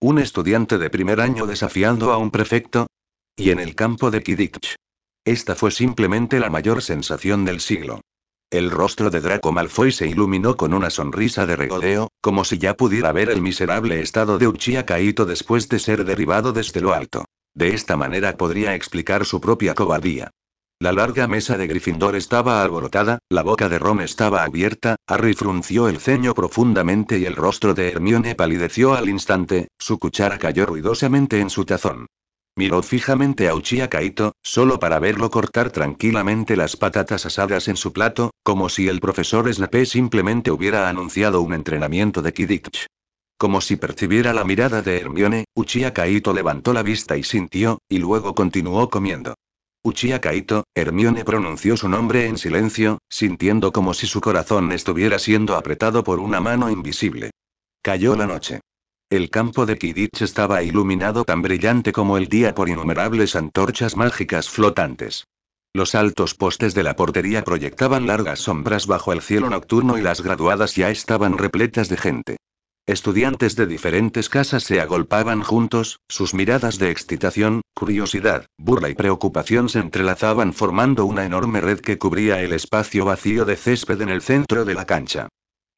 Un estudiante de primer año desafiando a un prefecto. Y en el campo de Quidditch. Esta fue simplemente la mayor sensación del siglo. El rostro de Draco Malfoy se iluminó con una sonrisa de regodeo, como si ya pudiera ver el miserable estado de Uchiha Kaito después de ser derribado desde lo alto. De esta manera podría explicar su propia cobardía. La larga mesa de Gryffindor estaba alborotada, la boca de Ron estaba abierta, Harry frunció el ceño profundamente y el rostro de Hermione palideció al instante, su cuchara cayó ruidosamente en su tazón. Miró fijamente a Uchiha Kaito, solo para verlo cortar tranquilamente las patatas asadas en su plato, como si el profesor Snape simplemente hubiera anunciado un entrenamiento de Quidditch. Como si percibiera la mirada de Hermione, Uchiha Kaito levantó la vista y sintió, y luego continuó comiendo. Uchiha Kaito, Hermione pronunció su nombre en silencio, sintiendo como si su corazón estuviera siendo apretado por una mano invisible. Cayó la noche. El campo de Quidditch estaba iluminado tan brillante como el día por innumerables antorchas mágicas flotantes. Los altos postes de la portería proyectaban largas sombras bajo el cielo nocturno y las graduadas ya estaban repletas de gente. Estudiantes de diferentes casas se agolpaban juntos, sus miradas de excitación, curiosidad, burla y preocupación se entrelazaban formando una enorme red que cubría el espacio vacío de césped en el centro de la cancha.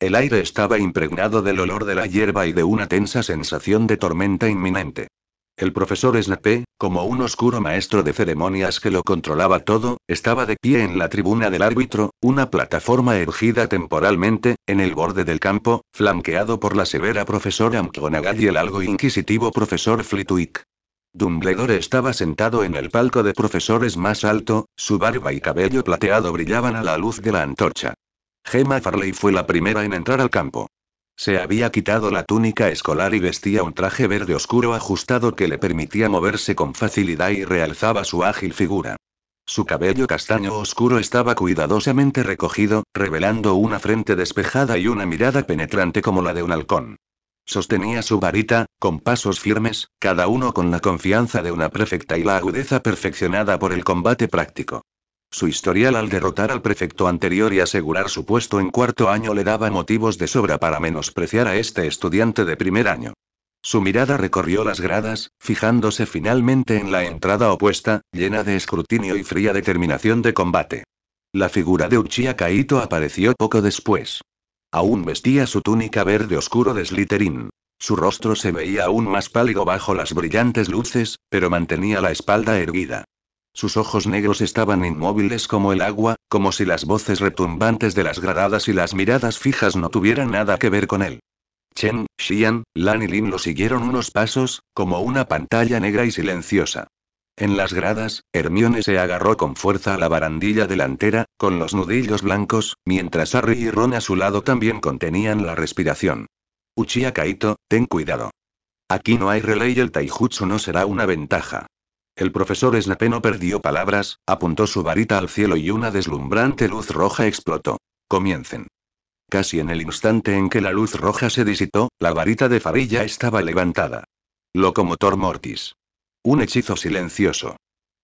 El aire estaba impregnado del olor de la hierba y de una tensa sensación de tormenta inminente. El profesor Snape, como un oscuro maestro de ceremonias que lo controlaba todo, estaba de pie en la tribuna del árbitro, una plataforma erigida temporalmente, en el borde del campo, flanqueado por la severa profesora McGonagall y el algo inquisitivo profesor Flitwick. Dumbledore estaba sentado en el palco de profesores más alto, su barba y cabello plateado brillaban a la luz de la antorcha. Gemma Farley fue la primera en entrar al campo. Se había quitado la túnica escolar y vestía un traje verde oscuro ajustado que le permitía moverse con facilidad y realzaba su ágil figura. Su cabello castaño oscuro estaba cuidadosamente recogido, revelando una frente despejada y una mirada penetrante como la de un halcón. Sostenía su varita, con pasos firmes, cada uno con la confianza de una prefecta y la agudeza perfeccionada por el combate práctico. Su historial al derrotar al prefecto anterior y asegurar su puesto en cuarto año le daba motivos de sobra para menospreciar a este estudiante de primer año. Su mirada recorrió las gradas, fijándose finalmente en la entrada opuesta, llena de escrutinio y fría determinación de combate. La figura de Uchiha Kaito apareció poco después. Aún vestía su túnica verde oscuro de Slytherin. Su rostro se veía aún más pálido bajo las brillantes luces, pero mantenía la espalda erguida. Sus ojos negros estaban inmóviles como el agua, como si las voces retumbantes de las gradas y las miradas fijas no tuvieran nada que ver con él. Chen, Xian, Lan y Lin lo siguieron unos pasos, como una pantalla negra y silenciosa. En las gradas, Hermione se agarró con fuerza a la barandilla delantera, con los nudillos blancos, mientras Harry y Ron a su lado también contenían la respiración. Uchiha Kaito, ten cuidado. Aquí no hay relay y el taijutsu no será una ventaja. El profesor Snape no perdió palabras, apuntó su varita al cielo y una deslumbrante luz roja explotó. Comiencen. Casi en el instante en que la luz roja se disipó, la varita de Farry ya estaba levantada. Locomotor Mortis. Un hechizo silencioso.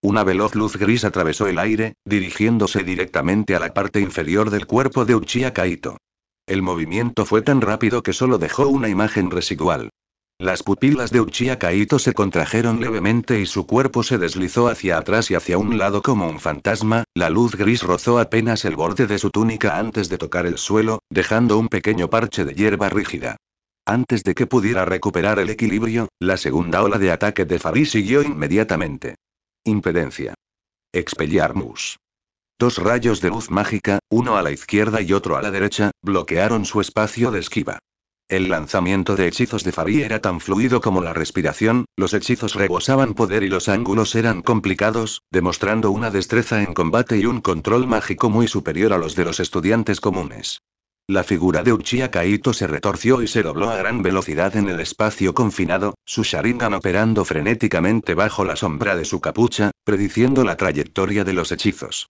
Una veloz luz gris atravesó el aire, dirigiéndose directamente a la parte inferior del cuerpo de Uchiha Kaito. El movimiento fue tan rápido que solo dejó una imagen residual. Las pupilas de Uchiha Kaito se contrajeron levemente y su cuerpo se deslizó hacia atrás y hacia un lado como un fantasma, la luz gris rozó apenas el borde de su túnica antes de tocar el suelo, dejando un pequeño parche de hierba rígida. Antes de que pudiera recuperar el equilibrio, la segunda ola de ataque de Farry siguió inmediatamente. Impedencia. Expelliarmus. 2 rayos de luz mágica, uno a la izquierda y otro a la derecha, bloquearon su espacio de esquiva. El lanzamiento de hechizos de Farry era tan fluido como la respiración, los hechizos rebosaban poder y los ángulos eran complicados, demostrando una destreza en combate y un control mágico muy superior a los de los estudiantes comunes. La figura de Uchiha Kaito se retorció y se dobló a gran velocidad en el espacio confinado, su Sharingan operando frenéticamente bajo la sombra de su capucha, prediciendo la trayectoria de los hechizos.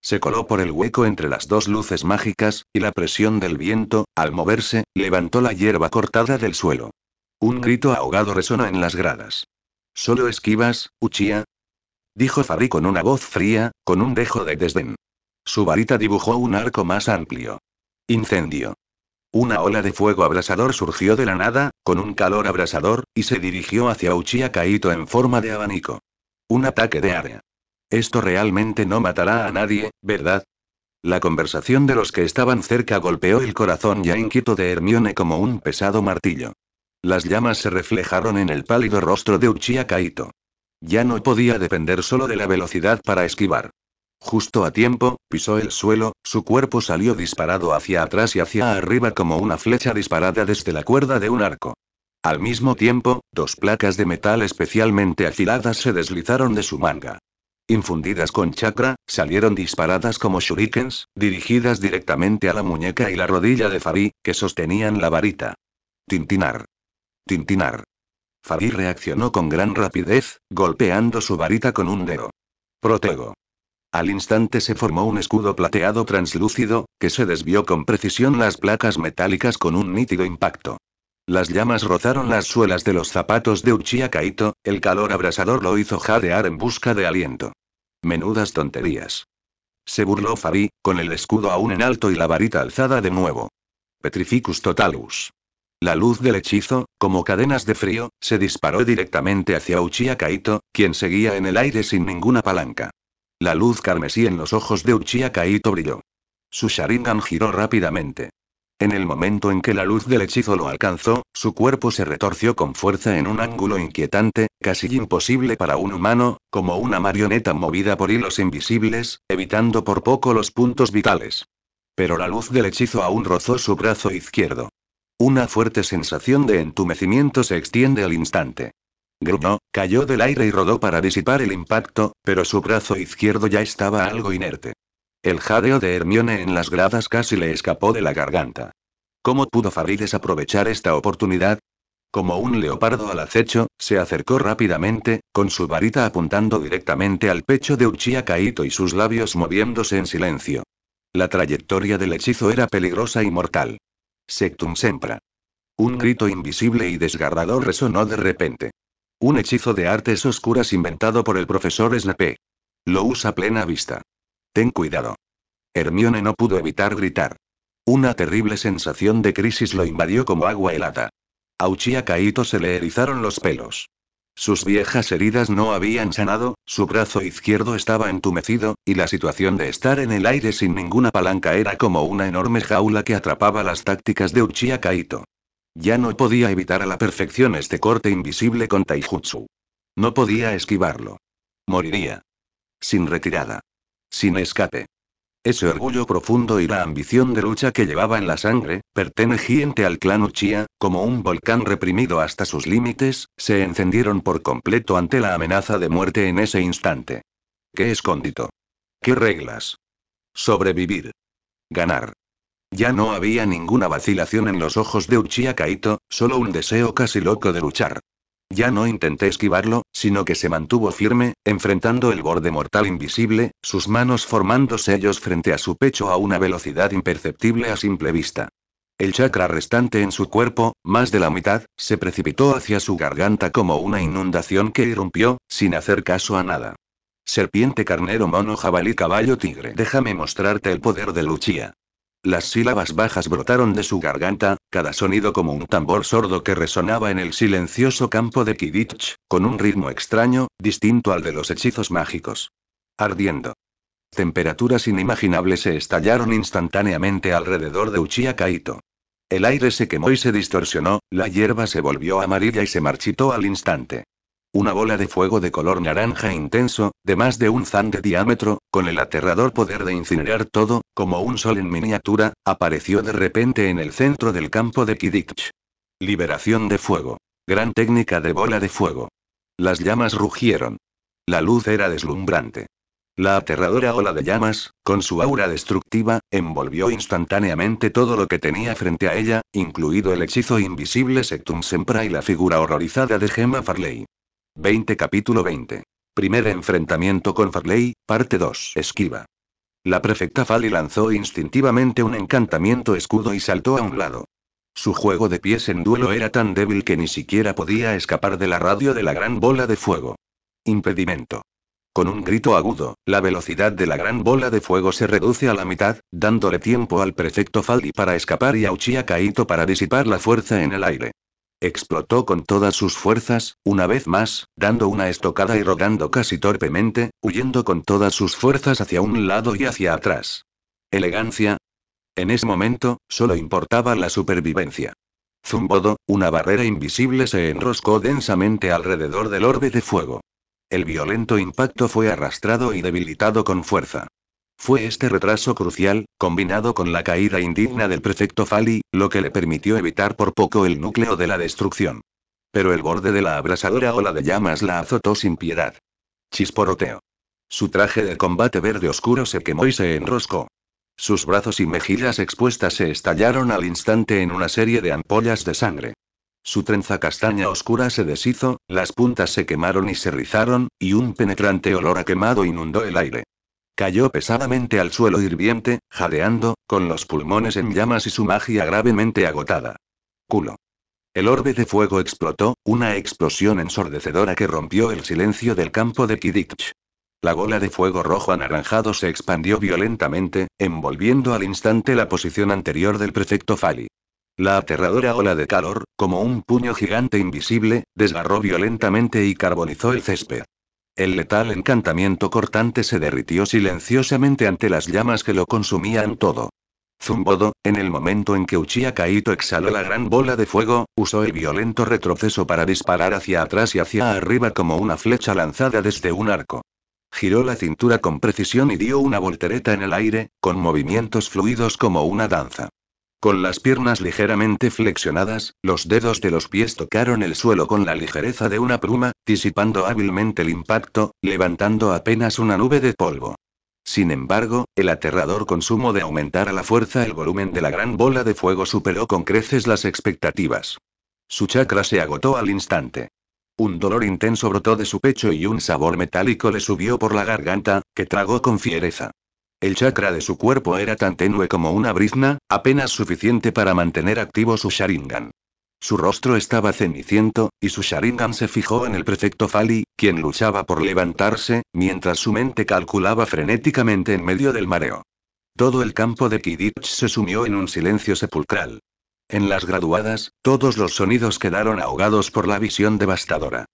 Se coló por el hueco entre las dos luces mágicas, y la presión del viento, al moverse, levantó la hierba cortada del suelo. Un grito ahogado resonó en las gradas. ¿Solo esquivas, Uchiha? Dijo Fari con una voz fría, con un dejo de desdén. Su varita dibujó un arco más amplio. Incendio. Una ola de fuego abrasador surgió de la nada, con un calor abrasador, y se dirigió hacia Uchiha Kaito en forma de abanico. Un ataque de área. Esto realmente no matará a nadie, ¿verdad? La conversación de los que estaban cerca golpeó el corazón ya inquieto de Hermione como un pesado martillo. Las llamas se reflejaron en el pálido rostro de Uchiha Kaito. Ya no podía depender solo de la velocidad para esquivar. Justo a tiempo, pisó el suelo, su cuerpo salió disparado hacia atrás y hacia arriba como una flecha disparada desde la cuerda de un arco. Al mismo tiempo, dos placas de metal especialmente afiladas se deslizaron de su manga. Infundidas con chakra, salieron disparadas como shurikens, dirigidas directamente a la muñeca y la rodilla de Fari, que sostenían la varita. Tintinar. Tintinar. Fari reaccionó con gran rapidez, golpeando su varita con un dedo. Protego. Al instante se formó un escudo plateado translúcido, que se desvió con precisión las placas metálicas con un nítido impacto. Las llamas rozaron las suelas de los zapatos de Uchiha Kaito, el calor abrasador lo hizo jadear en busca de aliento. Menudas tonterías. Se burló Fari, con el escudo aún en alto y la varita alzada de nuevo. Petrificus totalus. La luz del hechizo, como cadenas de frío, se disparó directamente hacia Uchiha Kaito, quien seguía en el aire sin ninguna palanca. La luz carmesí en los ojos de Uchiha Kaito brilló. Su Sharingan giró rápidamente. En el momento en que la luz del hechizo lo alcanzó, su cuerpo se retorció con fuerza en un ángulo inquietante, casi imposible para un humano, como una marioneta movida por hilos invisibles, evitando por poco los puntos vitales. Pero la luz del hechizo aún rozó su brazo izquierdo. Una fuerte sensación de entumecimiento se extiende al instante. Gruñó, cayó del aire y rodó para disipar el impacto, pero su brazo izquierdo ya estaba algo inerte. El jadeo de Hermione en las gradas casi le escapó de la garganta. ¿Cómo pudo Fari desaprovechar esta oportunidad? Como un leopardo al acecho, se acercó rápidamente, con su varita apuntando directamente al pecho de Uchiha Kaito y sus labios moviéndose en silencio. La trayectoria del hechizo era peligrosa y mortal. Sectum Sempra. Un grito invisible y desgarrador resonó de repente. Un hechizo de artes oscuras inventado por el profesor Snape. Lo usa a plena vista. Ten cuidado. Hermione no pudo evitar gritar. Una terrible sensación de crisis lo invadió como agua helada. A Uchiha Kaito se le erizaron los pelos. Sus viejas heridas no habían sanado, su brazo izquierdo estaba entumecido, y la situación de estar en el aire sin ninguna palanca era como una enorme jaula que atrapaba las tácticas de Uchiha Kaito. Ya no podía evitar a la perfección este corte invisible con taijutsu. No podía esquivarlo. Moriría. Sin retirada. Sin escape. Ese orgullo profundo y la ambición de lucha que llevaba en la sangre, perteneciente al clan Uchiha, como un volcán reprimido hasta sus límites, se encendieron por completo ante la amenaza de muerte en ese instante. ¿Qué escondito? ¿Qué reglas? Sobrevivir. Ganar. Ya no había ninguna vacilación en los ojos de Uchiha Kaito, solo un deseo casi loco de luchar. Ya no intenté esquivarlo, sino que se mantuvo firme, enfrentando el borde mortal invisible, sus manos formando sellos frente a su pecho a una velocidad imperceptible a simple vista. El chakra restante en su cuerpo, más de la mitad, se precipitó hacia su garganta como una inundación que irrumpió, sin hacer caso a nada. Serpiente, carnero, mono, jabalí, caballo, tigre. Déjame mostrarte el poder de Uchiha. Las sílabas bajas brotaron de su garganta, cada sonido como un tambor sordo que resonaba en el silencioso campo de Quidditch, con un ritmo extraño, distinto al de los hechizos mágicos. Ardiendo. Temperaturas inimaginables se estallaron instantáneamente alrededor de Uchiha Kaito. El aire se quemó y se distorsionó, la hierba se volvió amarilla y se marchitó al instante. Una bola de fuego de color naranja intenso, de más de un zan de diámetro, con el aterrador poder de incinerar todo, como un sol en miniatura, apareció de repente en el centro del campo de Quidditch. Liberación de fuego. Gran técnica de bola de fuego. Las llamas rugieron. La luz era deslumbrante. La aterradora ola de llamas, con su aura destructiva, envolvió instantáneamente todo lo que tenía frente a ella, incluido el hechizo invisible Sectum Sempra y la figura horrorizada de Gemma Farley. 20 Capítulo 20. Primer enfrentamiento con Farley, parte 2. Esquiva. La prefecta Fali lanzó instintivamente un encantamiento escudo y saltó a un lado. Su juego de pies en duelo era tan débil que ni siquiera podía escapar de la radio de la gran bola de fuego. Impedimento. Con un grito agudo, la velocidad de la gran bola de fuego se reduce a la mitad, dándole tiempo al prefecto Fali para escapar y a Uchiha Kaito para disipar la fuerza en el aire. Explotó con todas sus fuerzas, una vez más, dando una estocada y rodando casi torpemente, huyendo con todas sus fuerzas hacia un lado y hacia atrás. Elegancia. En ese momento, solo importaba la supervivencia. Zumbodo, una barrera invisible se enroscó densamente alrededor del orbe de fuego. El violento impacto fue arrastrado y debilitado con fuerza. Fue este retraso crucial, combinado con la caída indigna del prefecto Fali, lo que le permitió evitar por poco el núcleo de la destrucción. Pero el borde de la abrasadora ola de llamas la azotó sin piedad. Chisporoteo. Su traje de combate verde oscuro se quemó y se enroscó. Sus brazos y mejillas expuestas se estallaron al instante en una serie de ampollas de sangre. Su trenza castaña oscura se deshizo, las puntas se quemaron y se rizaron, y un penetrante olor a quemado inundó el aire. Cayó pesadamente al suelo hirviente, jadeando, con los pulmones en llamas y su magia gravemente agotada. Culo. El orbe de fuego explotó, una explosión ensordecedora que rompió el silencio del campo de Quidditch. La bola de fuego rojo anaranjado se expandió violentamente, envolviendo al instante la posición anterior del prefecto Fali. La aterradora ola de calor, como un puño gigante invisible, desgarró violentamente y carbonizó el césped. El letal encantamiento cortante se derritió silenciosamente ante las llamas que lo consumían todo. Zumbodo, en el momento en que Uchiha Kaito exhaló la gran bola de fuego, usó el violento retroceso para disparar hacia atrás y hacia arriba como una flecha lanzada desde un arco. Giró la cintura con precisión y dio una voltereta en el aire, con movimientos fluidos como una danza. Con las piernas ligeramente flexionadas, los dedos de los pies tocaron el suelo con la ligereza de una pluma, disipando hábilmente el impacto, levantando apenas una nube de polvo. Sin embargo, el aterrador consumo de aumentar a la fuerza el volumen de la gran bola de fuego superó con creces las expectativas. Su chakra se agotó al instante. Un dolor intenso brotó de su pecho y un sabor metálico le subió por la garganta, que tragó con fiereza. El chakra de su cuerpo era tan tenue como una brizna, apenas suficiente para mantener activo su Sharingan. Su rostro estaba ceniciento, y su Sharingan se fijó en el prefecto Fali, quien luchaba por levantarse, mientras su mente calculaba frenéticamente en medio del mareo. Todo el campo de Quidditch se sumió en un silencio sepulcral. En las graduadas, todos los sonidos quedaron ahogados por la visión devastadora.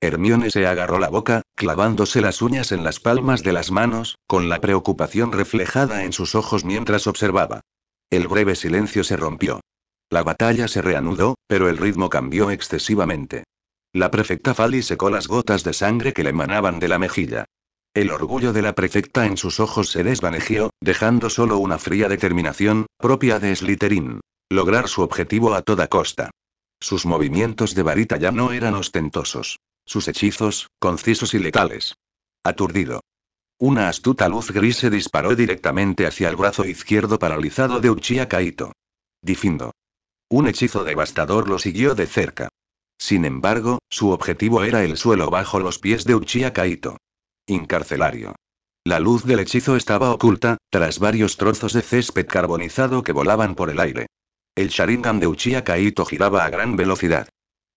Hermione se agarró la boca, clavándose las uñas en las palmas de las manos, con la preocupación reflejada en sus ojos mientras observaba. El breve silencio se rompió. La batalla se reanudó, pero el ritmo cambió excesivamente. La prefecta Fali secó las gotas de sangre que le emanaban de la mejilla. El orgullo de la prefecta en sus ojos se desvaneció, dejando solo una fría determinación, propia de Slytherin. Lograr su objetivo a toda costa. Sus movimientos de varita ya no eran ostentosos. Sus hechizos, concisos y letales. Aturdido. Una astuta luz gris se disparó directamente hacia el brazo izquierdo paralizado de Uchiha Kaito. Difindo. Un hechizo devastador lo siguió de cerca. Sin embargo, su objetivo era el suelo bajo los pies de Uchiha Kaito. Incarcelario. La luz del hechizo estaba oculta, tras varios trozos de césped carbonizado que volaban por el aire. El Sharingan de Uchiha Kaito giraba a gran velocidad.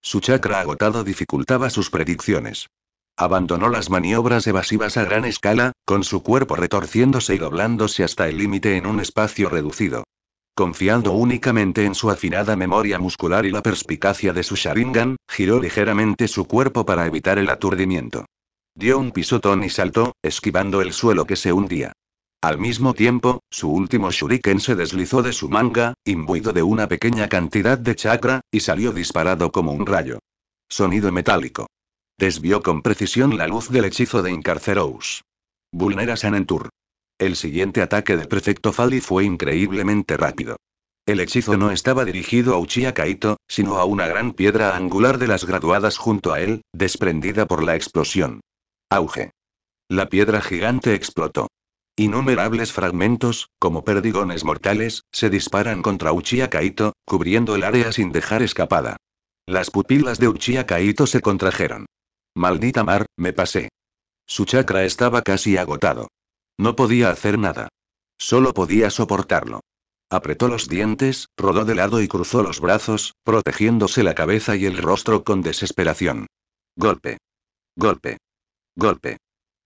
Su chakra agotado dificultaba sus predicciones. Abandonó las maniobras evasivas a gran escala, con su cuerpo retorciéndose y doblándose hasta el límite en un espacio reducido. Confiando únicamente en su afinada memoria muscular y la perspicacia de su Sharingan, giró ligeramente su cuerpo para evitar el aturdimiento. Dio un pisotón y saltó, esquivando el suelo que se hundía. Al mismo tiempo, su último shuriken se deslizó de su manga, imbuido de una pequeña cantidad de chakra, y salió disparado como un rayo. Sonido metálico. Desvió con precisión la luz del hechizo de Incarcerous. Vulnera Sanentur. El siguiente ataque del prefecto Fali fue increíblemente rápido. El hechizo no estaba dirigido a Uchiha Kaito, sino a una gran piedra angular de las graduadas junto a él, desprendida por la explosión. Auge. La piedra gigante explotó. Innumerables fragmentos, como perdigones mortales, se disparan contra Uchiha Kaito, cubriendo el área sin dejar escapada. Las pupilas de Uchiha Kaito se contrajeron. Maldita mar, me pasé. Su chakra estaba casi agotado. No podía hacer nada. Solo podía soportarlo. Apretó los dientes, rodó de lado y cruzó los brazos, protegiéndose la cabeza y el rostro con desesperación. Golpe. Golpe. Golpe.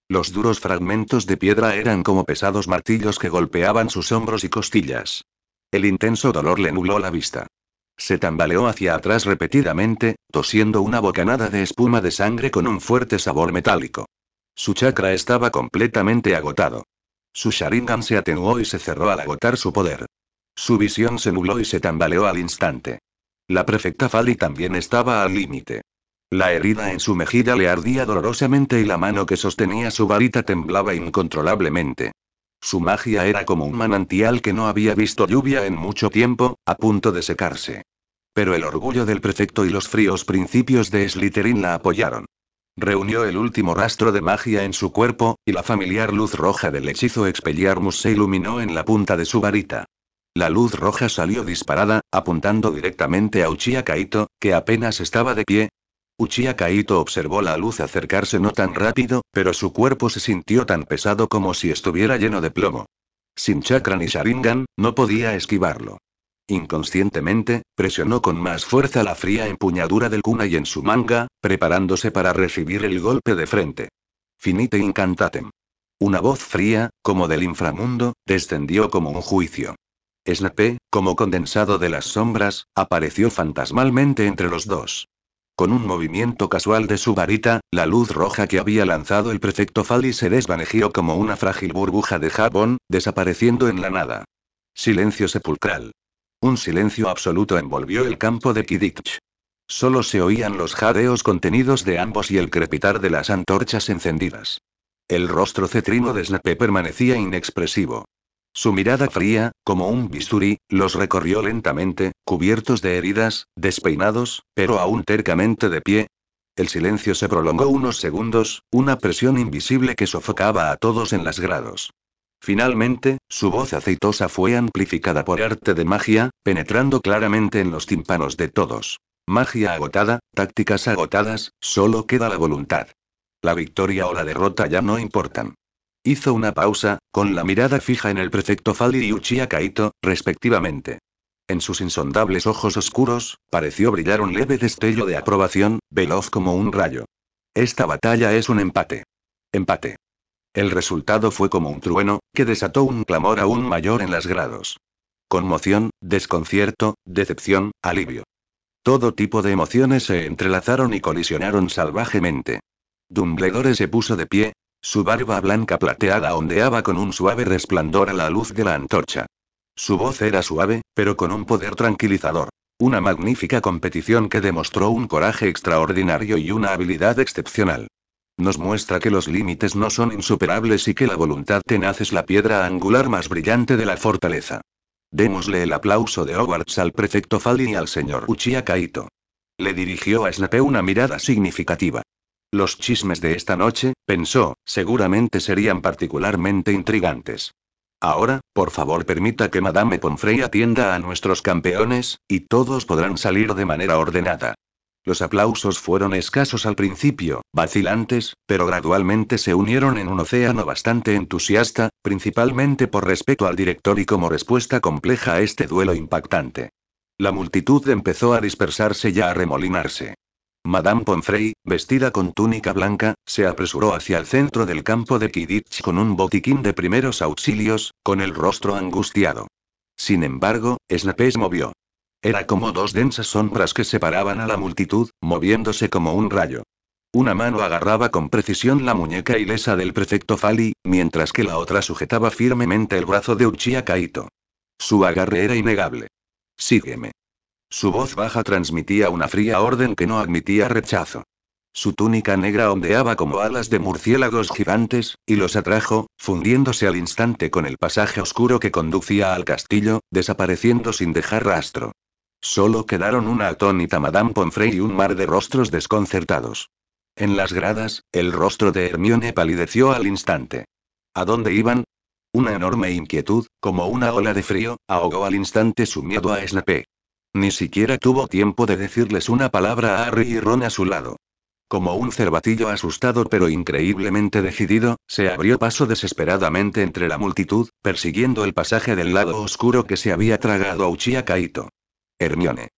Los duros fragmentos de piedra eran como pesados martillos que golpeaban sus hombros y costillas. El intenso dolor le nubló la vista. Se tambaleó hacia atrás repetidamente, tosiendo una bocanada de espuma de sangre con un fuerte sabor metálico. Su chakra estaba completamente agotado. Su Sharingan se atenuó y se cerró al agotar su poder. Su visión se nubló y se tambaleó al instante. La prefecta Fali también estaba al límite. La herida en su mejilla le ardía dolorosamente y la mano que sostenía su varita temblaba incontrolablemente. Su magia era como un manantial que no había visto lluvia en mucho tiempo, a punto de secarse. Pero el orgullo del prefecto y los fríos principios de Slytherin la apoyaron. Reunió el último rastro de magia en su cuerpo, y la familiar luz roja del hechizo Expelliarmus se iluminó en la punta de su varita. La luz roja salió disparada, apuntando directamente a Uchiha Kaito, que apenas estaba de pie. Uchiha Kaito observó la luz acercarse no tan rápido, pero su cuerpo se sintió tan pesado como si estuviera lleno de plomo. Sin chakra ni Sharingan, no podía esquivarlo. Inconscientemente, presionó con más fuerza la fría empuñadura del kunai en su manga, preparándose para recibir el golpe de frente. Finite incantatem. Una voz fría, como del inframundo, descendió como un juicio. Snape, como condensado de las sombras, apareció fantasmalmente entre los dos. Con un movimiento casual de su varita, la luz roja que había lanzado el prefecto Fali se desvaneció como una frágil burbuja de jabón, desapareciendo en la nada. Silencio sepulcral. Un silencio absoluto envolvió el campo de Quidditch. Solo se oían los jadeos contenidos de ambos y el crepitar de las antorchas encendidas. El rostro cetrino de Snape permanecía inexpresivo. Su mirada fría, como un bisturí, los recorrió lentamente, cubiertos de heridas, despeinados, pero aún tercamente de pie. El silencio se prolongó unos segundos, una presión invisible que sofocaba a todos en las grados. Finalmente, su voz aceitosa fue amplificada por arte de magia, penetrando claramente en los tímpanos de todos. Magia agotada, tácticas agotadas, solo queda la voluntad. La victoria o la derrota ya no importan. Hizo una pausa, con la mirada fija en el prefecto Fali y Uchiha Kaito, respectivamente. En sus insondables ojos oscuros, pareció brillar un leve destello de aprobación, veloz como un rayo. Esta batalla es un empate. Empate. El resultado fue como un trueno, que desató un clamor aún mayor en las grados. Conmoción, desconcierto, decepción, alivio. Todo tipo de emociones se entrelazaron y colisionaron salvajemente. Dumbledore se puso de pie. Su barba blanca plateada ondeaba con un suave resplandor a la luz de la antorcha. Su voz era suave, pero con un poder tranquilizador. Una magnífica competición que demostró un coraje extraordinario y una habilidad excepcional. Nos muestra que los límites no son insuperables y que la voluntad tenaz es la piedra angular más brillante de la fortaleza. Démosle el aplauso de Hogwarts al prefecto Fali y al señor Uchiha Kaito. Le dirigió a Snape una mirada significativa. Los chismes de esta noche, pensó, seguramente serían particularmente intrigantes. Ahora, por favor permita que Madame Pomfrey atienda a nuestros campeones, y todos podrán salir de manera ordenada. Los aplausos fueron escasos al principio, vacilantes, pero gradualmente se unieron en un océano bastante entusiasta, principalmente por respeto al director y como respuesta compleja a este duelo impactante. La multitud empezó a dispersarse y a arremolinarse. Madame Pomfrey, vestida con túnica blanca, se apresuró hacia el centro del campo de Quidditch con un botiquín de primeros auxilios, con el rostro angustiado. Sin embargo, Snape se movió. Era como dos densas sombras que separaban a la multitud, moviéndose como un rayo. Una mano agarraba con precisión la muñeca ilesa del prefecto Fali, mientras que la otra sujetaba firmemente el brazo de Uchiha Kaito. Su agarre era innegable. Sígueme. Su voz baja transmitía una fría orden que no admitía rechazo. Su túnica negra ondeaba como alas de murciélagos gigantes, y los atrajo, fundiéndose al instante con el pasaje oscuro que conducía al castillo, desapareciendo sin dejar rastro. Solo quedaron una atónita Madame Pomfrey y un mar de rostros desconcertados. En las gradas, el rostro de Hermione palideció al instante. ¿A dónde iban? Una enorme inquietud, como una ola de frío, ahogó al instante su miedo a Snape. Ni siquiera tuvo tiempo de decirles una palabra a Harry y Ron a su lado. Como un cervatillo asustado pero increíblemente decidido, se abrió paso desesperadamente entre la multitud, persiguiendo el pasaje del lado oscuro que se había tragado a Uchiha Kaito. Hermione.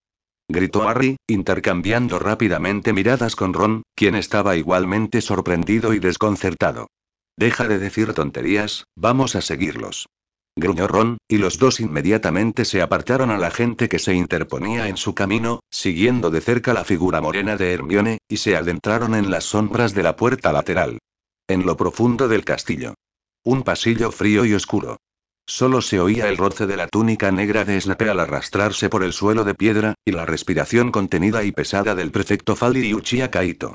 Gritó Harry, intercambiando rápidamente miradas con Ron, quien estaba igualmente sorprendido y desconcertado. Deja de decir tonterías, vamos a seguirlos. Gruñó Ron, y los dos inmediatamente se apartaron a la gente que se interponía en su camino, siguiendo de cerca la figura morena de Hermione, y se adentraron en las sombras de la puerta lateral. En lo profundo del castillo. Un pasillo frío y oscuro. Solo se oía el roce de la túnica negra de Snape al arrastrarse por el suelo de piedra, y la respiración contenida y pesada del prefecto Fali y Uchiha Kaito.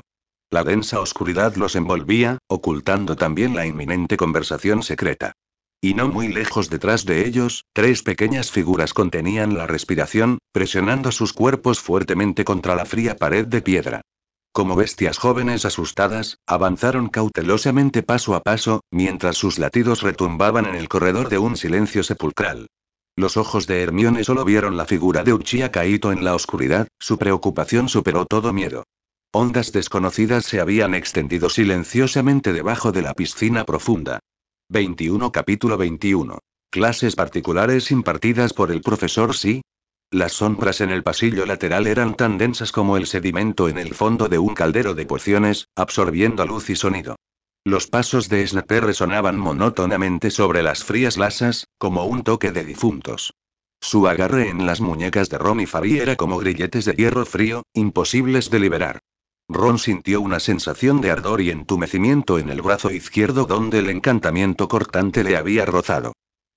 La densa oscuridad los envolvía, ocultando también la inminente conversación secreta. Y no muy lejos detrás de ellos, tres pequeñas figuras contenían la respiración, presionando sus cuerpos fuertemente contra la fría pared de piedra. Como bestias jóvenes asustadas, avanzaron cautelosamente paso a paso, mientras sus latidos retumbaban en el corredor de un silencio sepulcral. Los ojos de Hermione solo vieron la figura de Uchiha Kaito en la oscuridad, su preocupación superó todo miedo. Ondas desconocidas se habían extendido silenciosamente debajo de la piscina profunda. 21 Capítulo 21. Clases particulares impartidas por el profesor Sí. Las sombras en el pasillo lateral eran tan densas como el sedimento en el fondo de un caldero de pociones, absorbiendo luz y sonido. Los pasos de Snape resonaban monótonamente sobre las frías lasas, como un toque de difuntos. Su agarre en las muñecas de Ron y Fari era como grilletes de hierro frío, imposibles de liberar. Ron sintió una sensación de ardor y entumecimiento en el brazo izquierdo donde el encantamiento cortante le había rozado.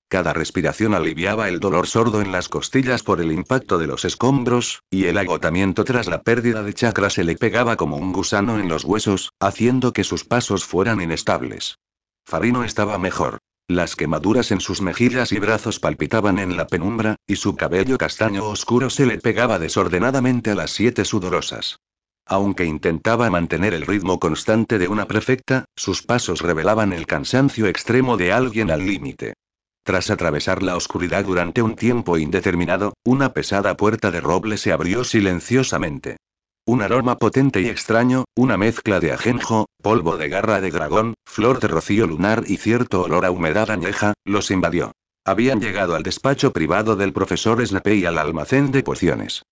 Cada respiración aliviaba el dolor sordo en las costillas por el impacto de los escombros, y el agotamiento tras la pérdida de chakra se le pegaba como un gusano en los huesos, haciendo que sus pasos fueran inestables. Farino estaba mejor. Las quemaduras en sus mejillas y brazos palpitaban en la penumbra, y su cabello castaño oscuro se le pegaba desordenadamente a las 7 sudorosas. Aunque intentaba mantener el ritmo constante de una prefecta, sus pasos revelaban el cansancio extremo de alguien al límite. Tras atravesar la oscuridad durante un tiempo indeterminado, una pesada puerta de roble se abrió silenciosamente. Un aroma potente y extraño, una mezcla de ajenjo, polvo de garra de dragón, flor de rocío lunar y cierto olor a humedad añeja, los invadió. Habían llegado al despacho privado del profesor Snape y al almacén de pociones.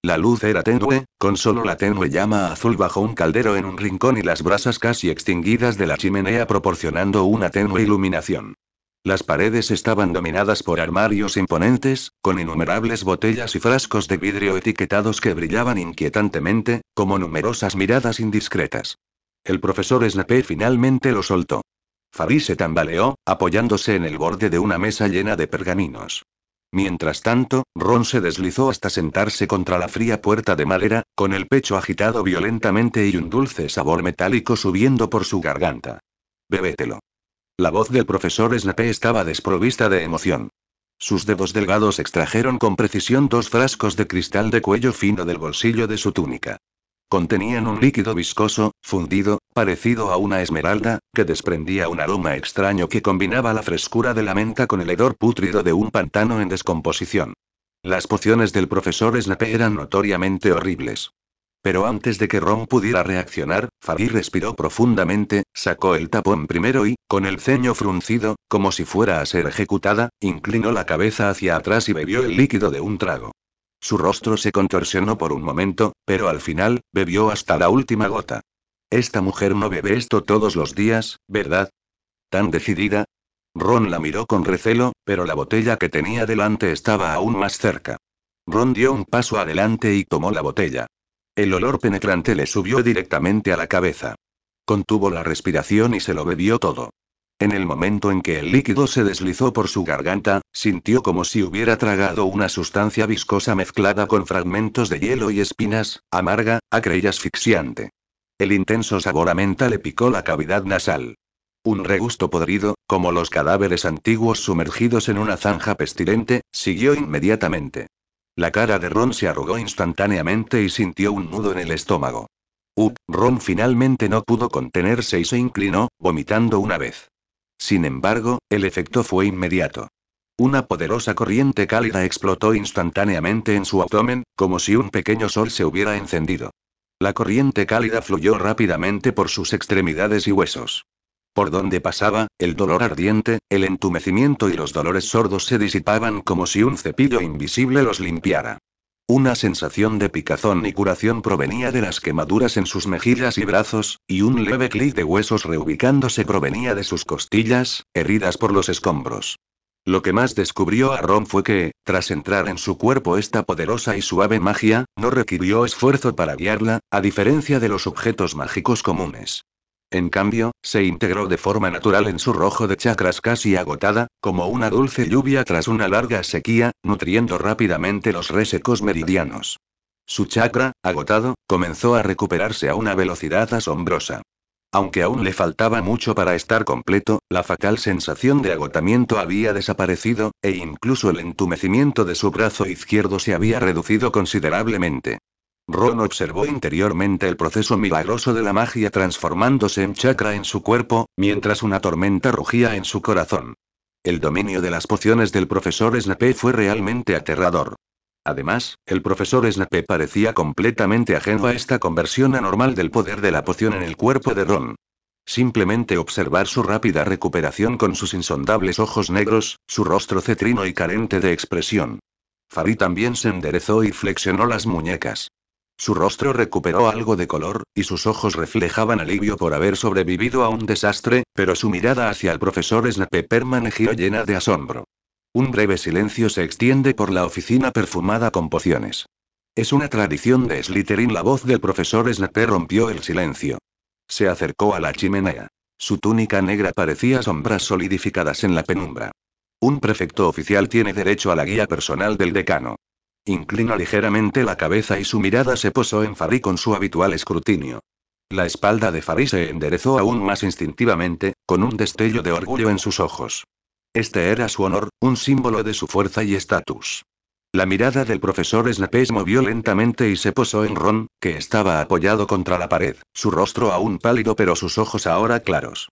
La luz era tenue, con solo la tenue llama azul bajo un caldero en un rincón y las brasas casi extinguidas de la chimenea proporcionando una tenue iluminación. Las paredes estaban dominadas por armarios imponentes, con innumerables botellas y frascos de vidrio etiquetados que brillaban inquietantemente, como numerosas miradas indiscretas. El profesor Snape finalmente lo soltó. Fari se tambaleó, apoyándose en el borde de una mesa llena de pergaminos. Mientras tanto, Ron se deslizó hasta sentarse contra la fría puerta de madera, con el pecho agitado violentamente y un dulce sabor metálico subiendo por su garganta. Bébetelo. La voz del profesor Snape estaba desprovista de emoción. Sus dedos delgados extrajeron con precisión 2 frascos de cristal de cuello fino del bolsillo de su túnica. Contenían un líquido viscoso, fundido, parecido a una esmeralda, que desprendía un aroma extraño que combinaba la frescura de la menta con el hedor pútrido de un pantano en descomposición. Las pociones del profesor Snape eran notoriamente horribles. Pero antes de que Ron pudiera reaccionar, Fari respiró profundamente, sacó el tapón primero y, con el ceño fruncido, como si fuera a ser ejecutada, inclinó la cabeza hacia atrás y bebió el líquido de un trago. Su rostro se contorsionó por un momento, pero al final, bebió hasta la última gota. Esta mujer no bebe esto todos los días, ¿verdad? ¿Tan decidida? Ron la miró con recelo, pero la botella que tenía delante estaba aún más cerca. Ron dio un paso adelante y tomó la botella. El olor penetrante le subió directamente a la cabeza. Contuvo la respiración y se lo bebió todo. En el momento en que el líquido se deslizó por su garganta, sintió como si hubiera tragado una sustancia viscosa mezclada con fragmentos de hielo y espinas, amarga, acre y asfixiante. El intenso sabor a menta le picó la cavidad nasal. Un regusto podrido, como los cadáveres antiguos sumergidos en una zanja pestilente, siguió inmediatamente. La cara de Ron se arrugó instantáneamente y sintió un nudo en el estómago. Ron finalmente no pudo contenerse y se inclinó, vomitando una vez. Sin embargo, el efecto fue inmediato. Una poderosa corriente cálida explotó instantáneamente en su abdomen, como si un pequeño sol se hubiera encendido. La corriente cálida fluyó rápidamente por sus extremidades y huesos. Por donde pasaba, el dolor ardiente, el entumecimiento y los dolores sordos se disipaban como si un cepillo invisible los limpiara. Una sensación de picazón y curación provenía de las quemaduras en sus mejillas y brazos, y un leve clic de huesos reubicándose provenía de sus costillas, heridas por los escombros. Lo que más descubrió a Ron fue que, tras entrar en su cuerpo esta poderosa y suave magia, no requirió esfuerzo para guiarla, a diferencia de los objetos mágicos comunes. En cambio, se integró de forma natural en su rojo de chakras casi agotada, como una dulce lluvia tras una larga sequía, nutriendo rápidamente los resecos meridianos. Su chakra, agotado, comenzó a recuperarse a una velocidad asombrosa. Aunque aún le faltaba mucho para estar completo, la fatal sensación de agotamiento había desaparecido, e incluso el entumecimiento de su brazo izquierdo se había reducido considerablemente. Ron observó interiormente el proceso milagroso de la magia transformándose en chakra en su cuerpo, mientras una tormenta rugía en su corazón. El dominio de las pociones del profesor Snape fue realmente aterrador. Además, el profesor Snape parecía completamente ajeno a esta conversión anormal del poder de la poción en el cuerpo de Ron. Simplemente observar su rápida recuperación con sus insondables ojos negros, su rostro cetrino y carente de expresión. Fari también se enderezó y flexionó las muñecas. Su rostro recuperó algo de color, y sus ojos reflejaban alivio por haber sobrevivido a un desastre, pero su mirada hacia el profesor Snape permaneció llena de asombro. Un breve silencio se extiende por la oficina perfumada con pociones. Es una tradición de Slytherin. La voz del profesor Snape rompió el silencio. Se acercó a la chimenea. Su túnica negra parecía sombras solidificadas en la penumbra. Un prefecto oficial tiene derecho a la guía personal del decano. Inclinó ligeramente la cabeza y su mirada se posó en Fari con su habitual escrutinio. La espalda de Fari se enderezó aún más instintivamente, con un destello de orgullo en sus ojos. Este era su honor, un símbolo de su fuerza y estatus. La mirada del profesor Snape se movió lentamente y se posó en Ron, que estaba apoyado contra la pared, su rostro aún pálido pero sus ojos ahora claros.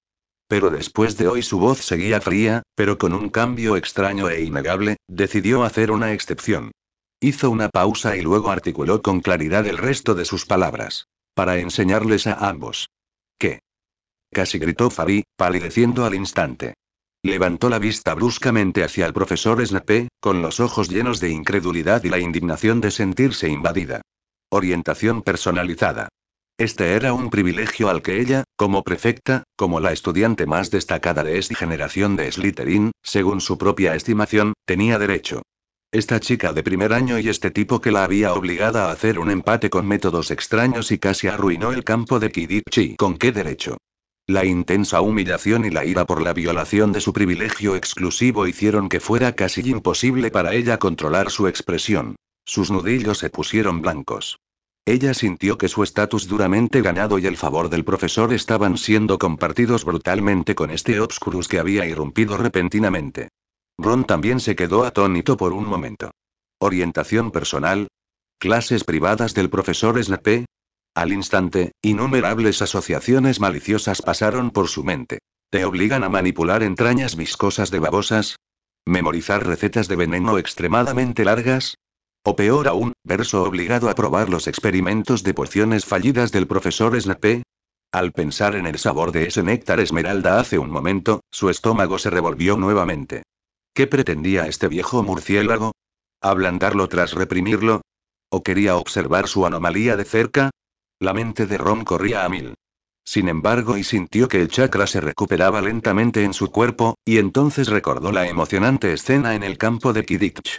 Pero después de hoy su voz seguía fría, pero con un cambio extraño e innegable, decidió hacer una excepción. Hizo una pausa y luego articuló con claridad el resto de sus palabras. Para enseñarles a ambos. ¿Qué? Casi gritó Fari, palideciendo al instante. Levantó la vista bruscamente hacia el profesor Snape, con los ojos llenos de incredulidad y la indignación de sentirse invadida. Orientación personalizada. Este era un privilegio al que ella, como prefecta, como la estudiante más destacada de esta generación de Slytherin, según su propia estimación, tenía derecho. Esta chica de primer año y este tipo que la había obligada a hacer un empate con métodos extraños y casi arruinó el campo de Quidditch. ¿Con qué derecho? La intensa humillación y la ira por la violación de su privilegio exclusivo hicieron que fuera casi imposible para ella controlar su expresión. Sus nudillos se pusieron blancos. Ella sintió que su estatus duramente ganado y el favor del profesor estaban siendo compartidos brutalmente con este obscurus que había irrumpido repentinamente. Ron también se quedó atónito por un momento. ¿Orientación personal? ¿Clases privadas del profesor Snape? Al instante, innumerables asociaciones maliciosas pasaron por su mente. ¿Te obligan a manipular entrañas viscosas de babosas? ¿Memorizar recetas de veneno extremadamente largas? O peor aún, verso obligado a probar los experimentos de pociones fallidas del profesor Snape. Al pensar en el sabor de ese néctar esmeralda hace un momento, su estómago se revolvió nuevamente. ¿Qué pretendía este viejo murciélago? ¿Ablandarlo tras reprimirlo? ¿O quería observar su anomalía de cerca? La mente de Ron corría a mil. Sin embargo, y sintió que el chakra se recuperaba lentamente en su cuerpo, y entonces recordó la emocionante escena en el campo de Quidditch.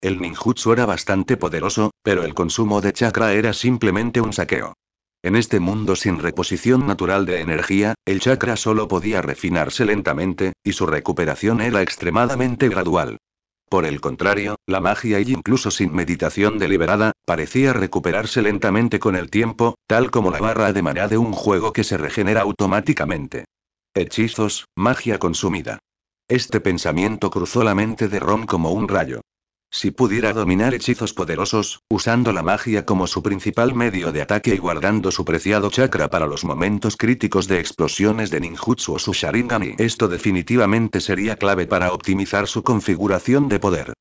El ninjutsu era bastante poderoso, pero el consumo de chakra era simplemente un saqueo. En este mundo sin reposición natural de energía, el chakra solo podía refinarse lentamente, y su recuperación era extremadamente gradual. Por el contrario, la magia y incluso sin meditación deliberada, parecía recuperarse lentamente con el tiempo, tal como la barra de maná de un juego que se regenera automáticamente. Hechizos, magia consumida. Este pensamiento cruzó la mente de Ron como un rayo. Si pudiera dominar hechizos poderosos, usando la magia como su principal medio de ataque y guardando su preciado chakra para los momentos críticos de explosiones de ninjutsu o su sharingan, esto definitivamente sería clave para optimizar su configuración de poder.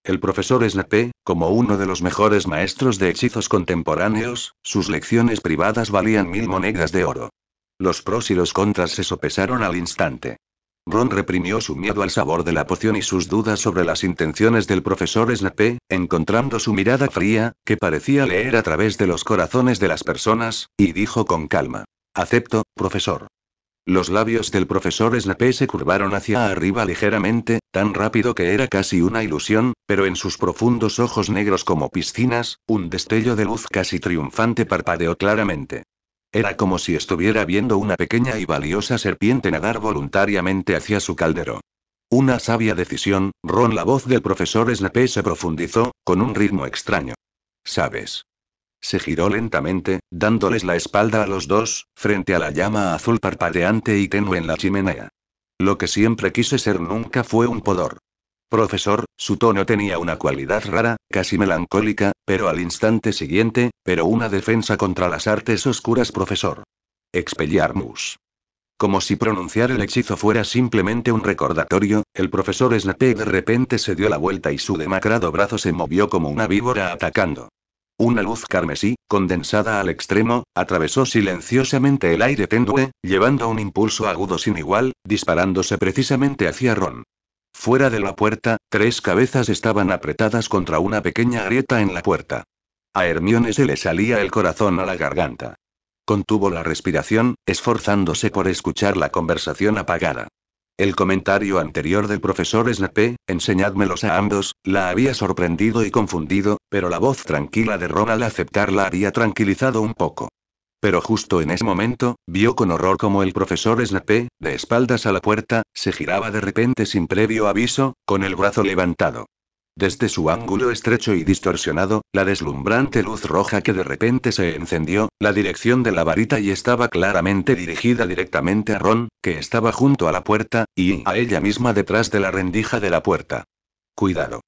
El profesor Snape, como uno de los mejores maestros de hechizos contemporáneos, sus lecciones privadas valían 1000 monedas de oro. Los pros y los contras se sopesaron al instante. Ron reprimió su miedo al sabor de la poción y sus dudas sobre las intenciones del profesor Snape, encontrando su mirada fría, que parecía leer a través de los corazones de las personas, y dijo con calma: Acepto, profesor. Los labios del profesor Snape se curvaron hacia arriba ligeramente, tan rápido que era casi una ilusión, pero en sus profundos ojos negros como piscinas, un destello de luz casi triunfante parpadeó claramente. Era como si estuviera viendo una pequeña y valiosa serpiente nadar voluntariamente hacia su caldero. Una sabia decisión, Ron. La voz del profesor Snape se profundizó, con un ritmo extraño. ¿Sabes? Se giró lentamente, dándoles la espalda a los dos, frente a la llama azul parpadeante y tenue en la chimenea. Lo que siempre quise ser nunca fue un podor. Profesor, su tono tenía una cualidad rara, casi melancólica, pero al instante siguiente, pero una defensa contra las artes oscuras, profesor. Expelliarmus. Como si pronunciar el hechizo fuera simplemente un recordatorio, el profesor Snape de repente se dio la vuelta y su demacrado brazo se movió como una víbora atacando. Una luz carmesí, condensada al extremo, atravesó silenciosamente el aire tenue, llevando un impulso agudo sin igual, disparándose precisamente hacia Ron. Fuera de la puerta, 3 cabezas estaban apretadas contra una pequeña grieta en la puerta. A Hermione se le salía el corazón a la garganta. Contuvo la respiración, esforzándose por escuchar la conversación apagada. El comentario anterior del profesor Snape, enseñádmelos a ambos, la había sorprendido y confundido, pero la voz tranquila de Ron al aceptarla había tranquilizado un poco. Pero justo en ese momento, vio con horror como el profesor Snape, de espaldas a la puerta, se giraba de repente sin previo aviso, con el brazo levantado. Desde su ángulo estrecho y distorsionado, la deslumbrante luz roja que de repente se encendió, la dirección de la varita y estaba claramente dirigida directamente a Ron, que estaba junto a la puerta, y a ella misma detrás de la rendija de la puerta. Cuidado.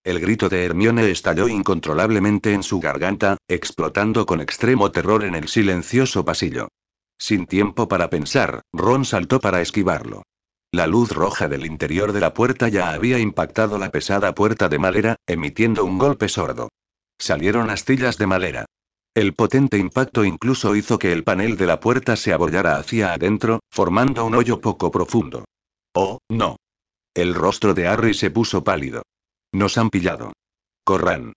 El grito de Hermione estalló incontrolablemente en su garganta, explotando con extremo terror en el silencioso pasillo. Sin tiempo para pensar, Ron saltó para esquivarlo. La luz roja del interior de la puerta ya había impactado la pesada puerta de madera, emitiendo un golpe sordo. Salieron astillas de madera. El potente impacto incluso hizo que el panel de la puerta se abollara hacia adentro, formando un hoyo poco profundo. ¡Oh, no! El rostro de Harry se puso pálido. Nos han pillado. Corran.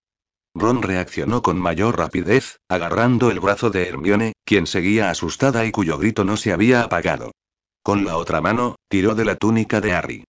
Ron reaccionó con mayor rapidez, agarrando el brazo de Hermione, quien seguía asustada y cuyo grito no se había apagado. Con la otra mano, tiró de la túnica de Harry.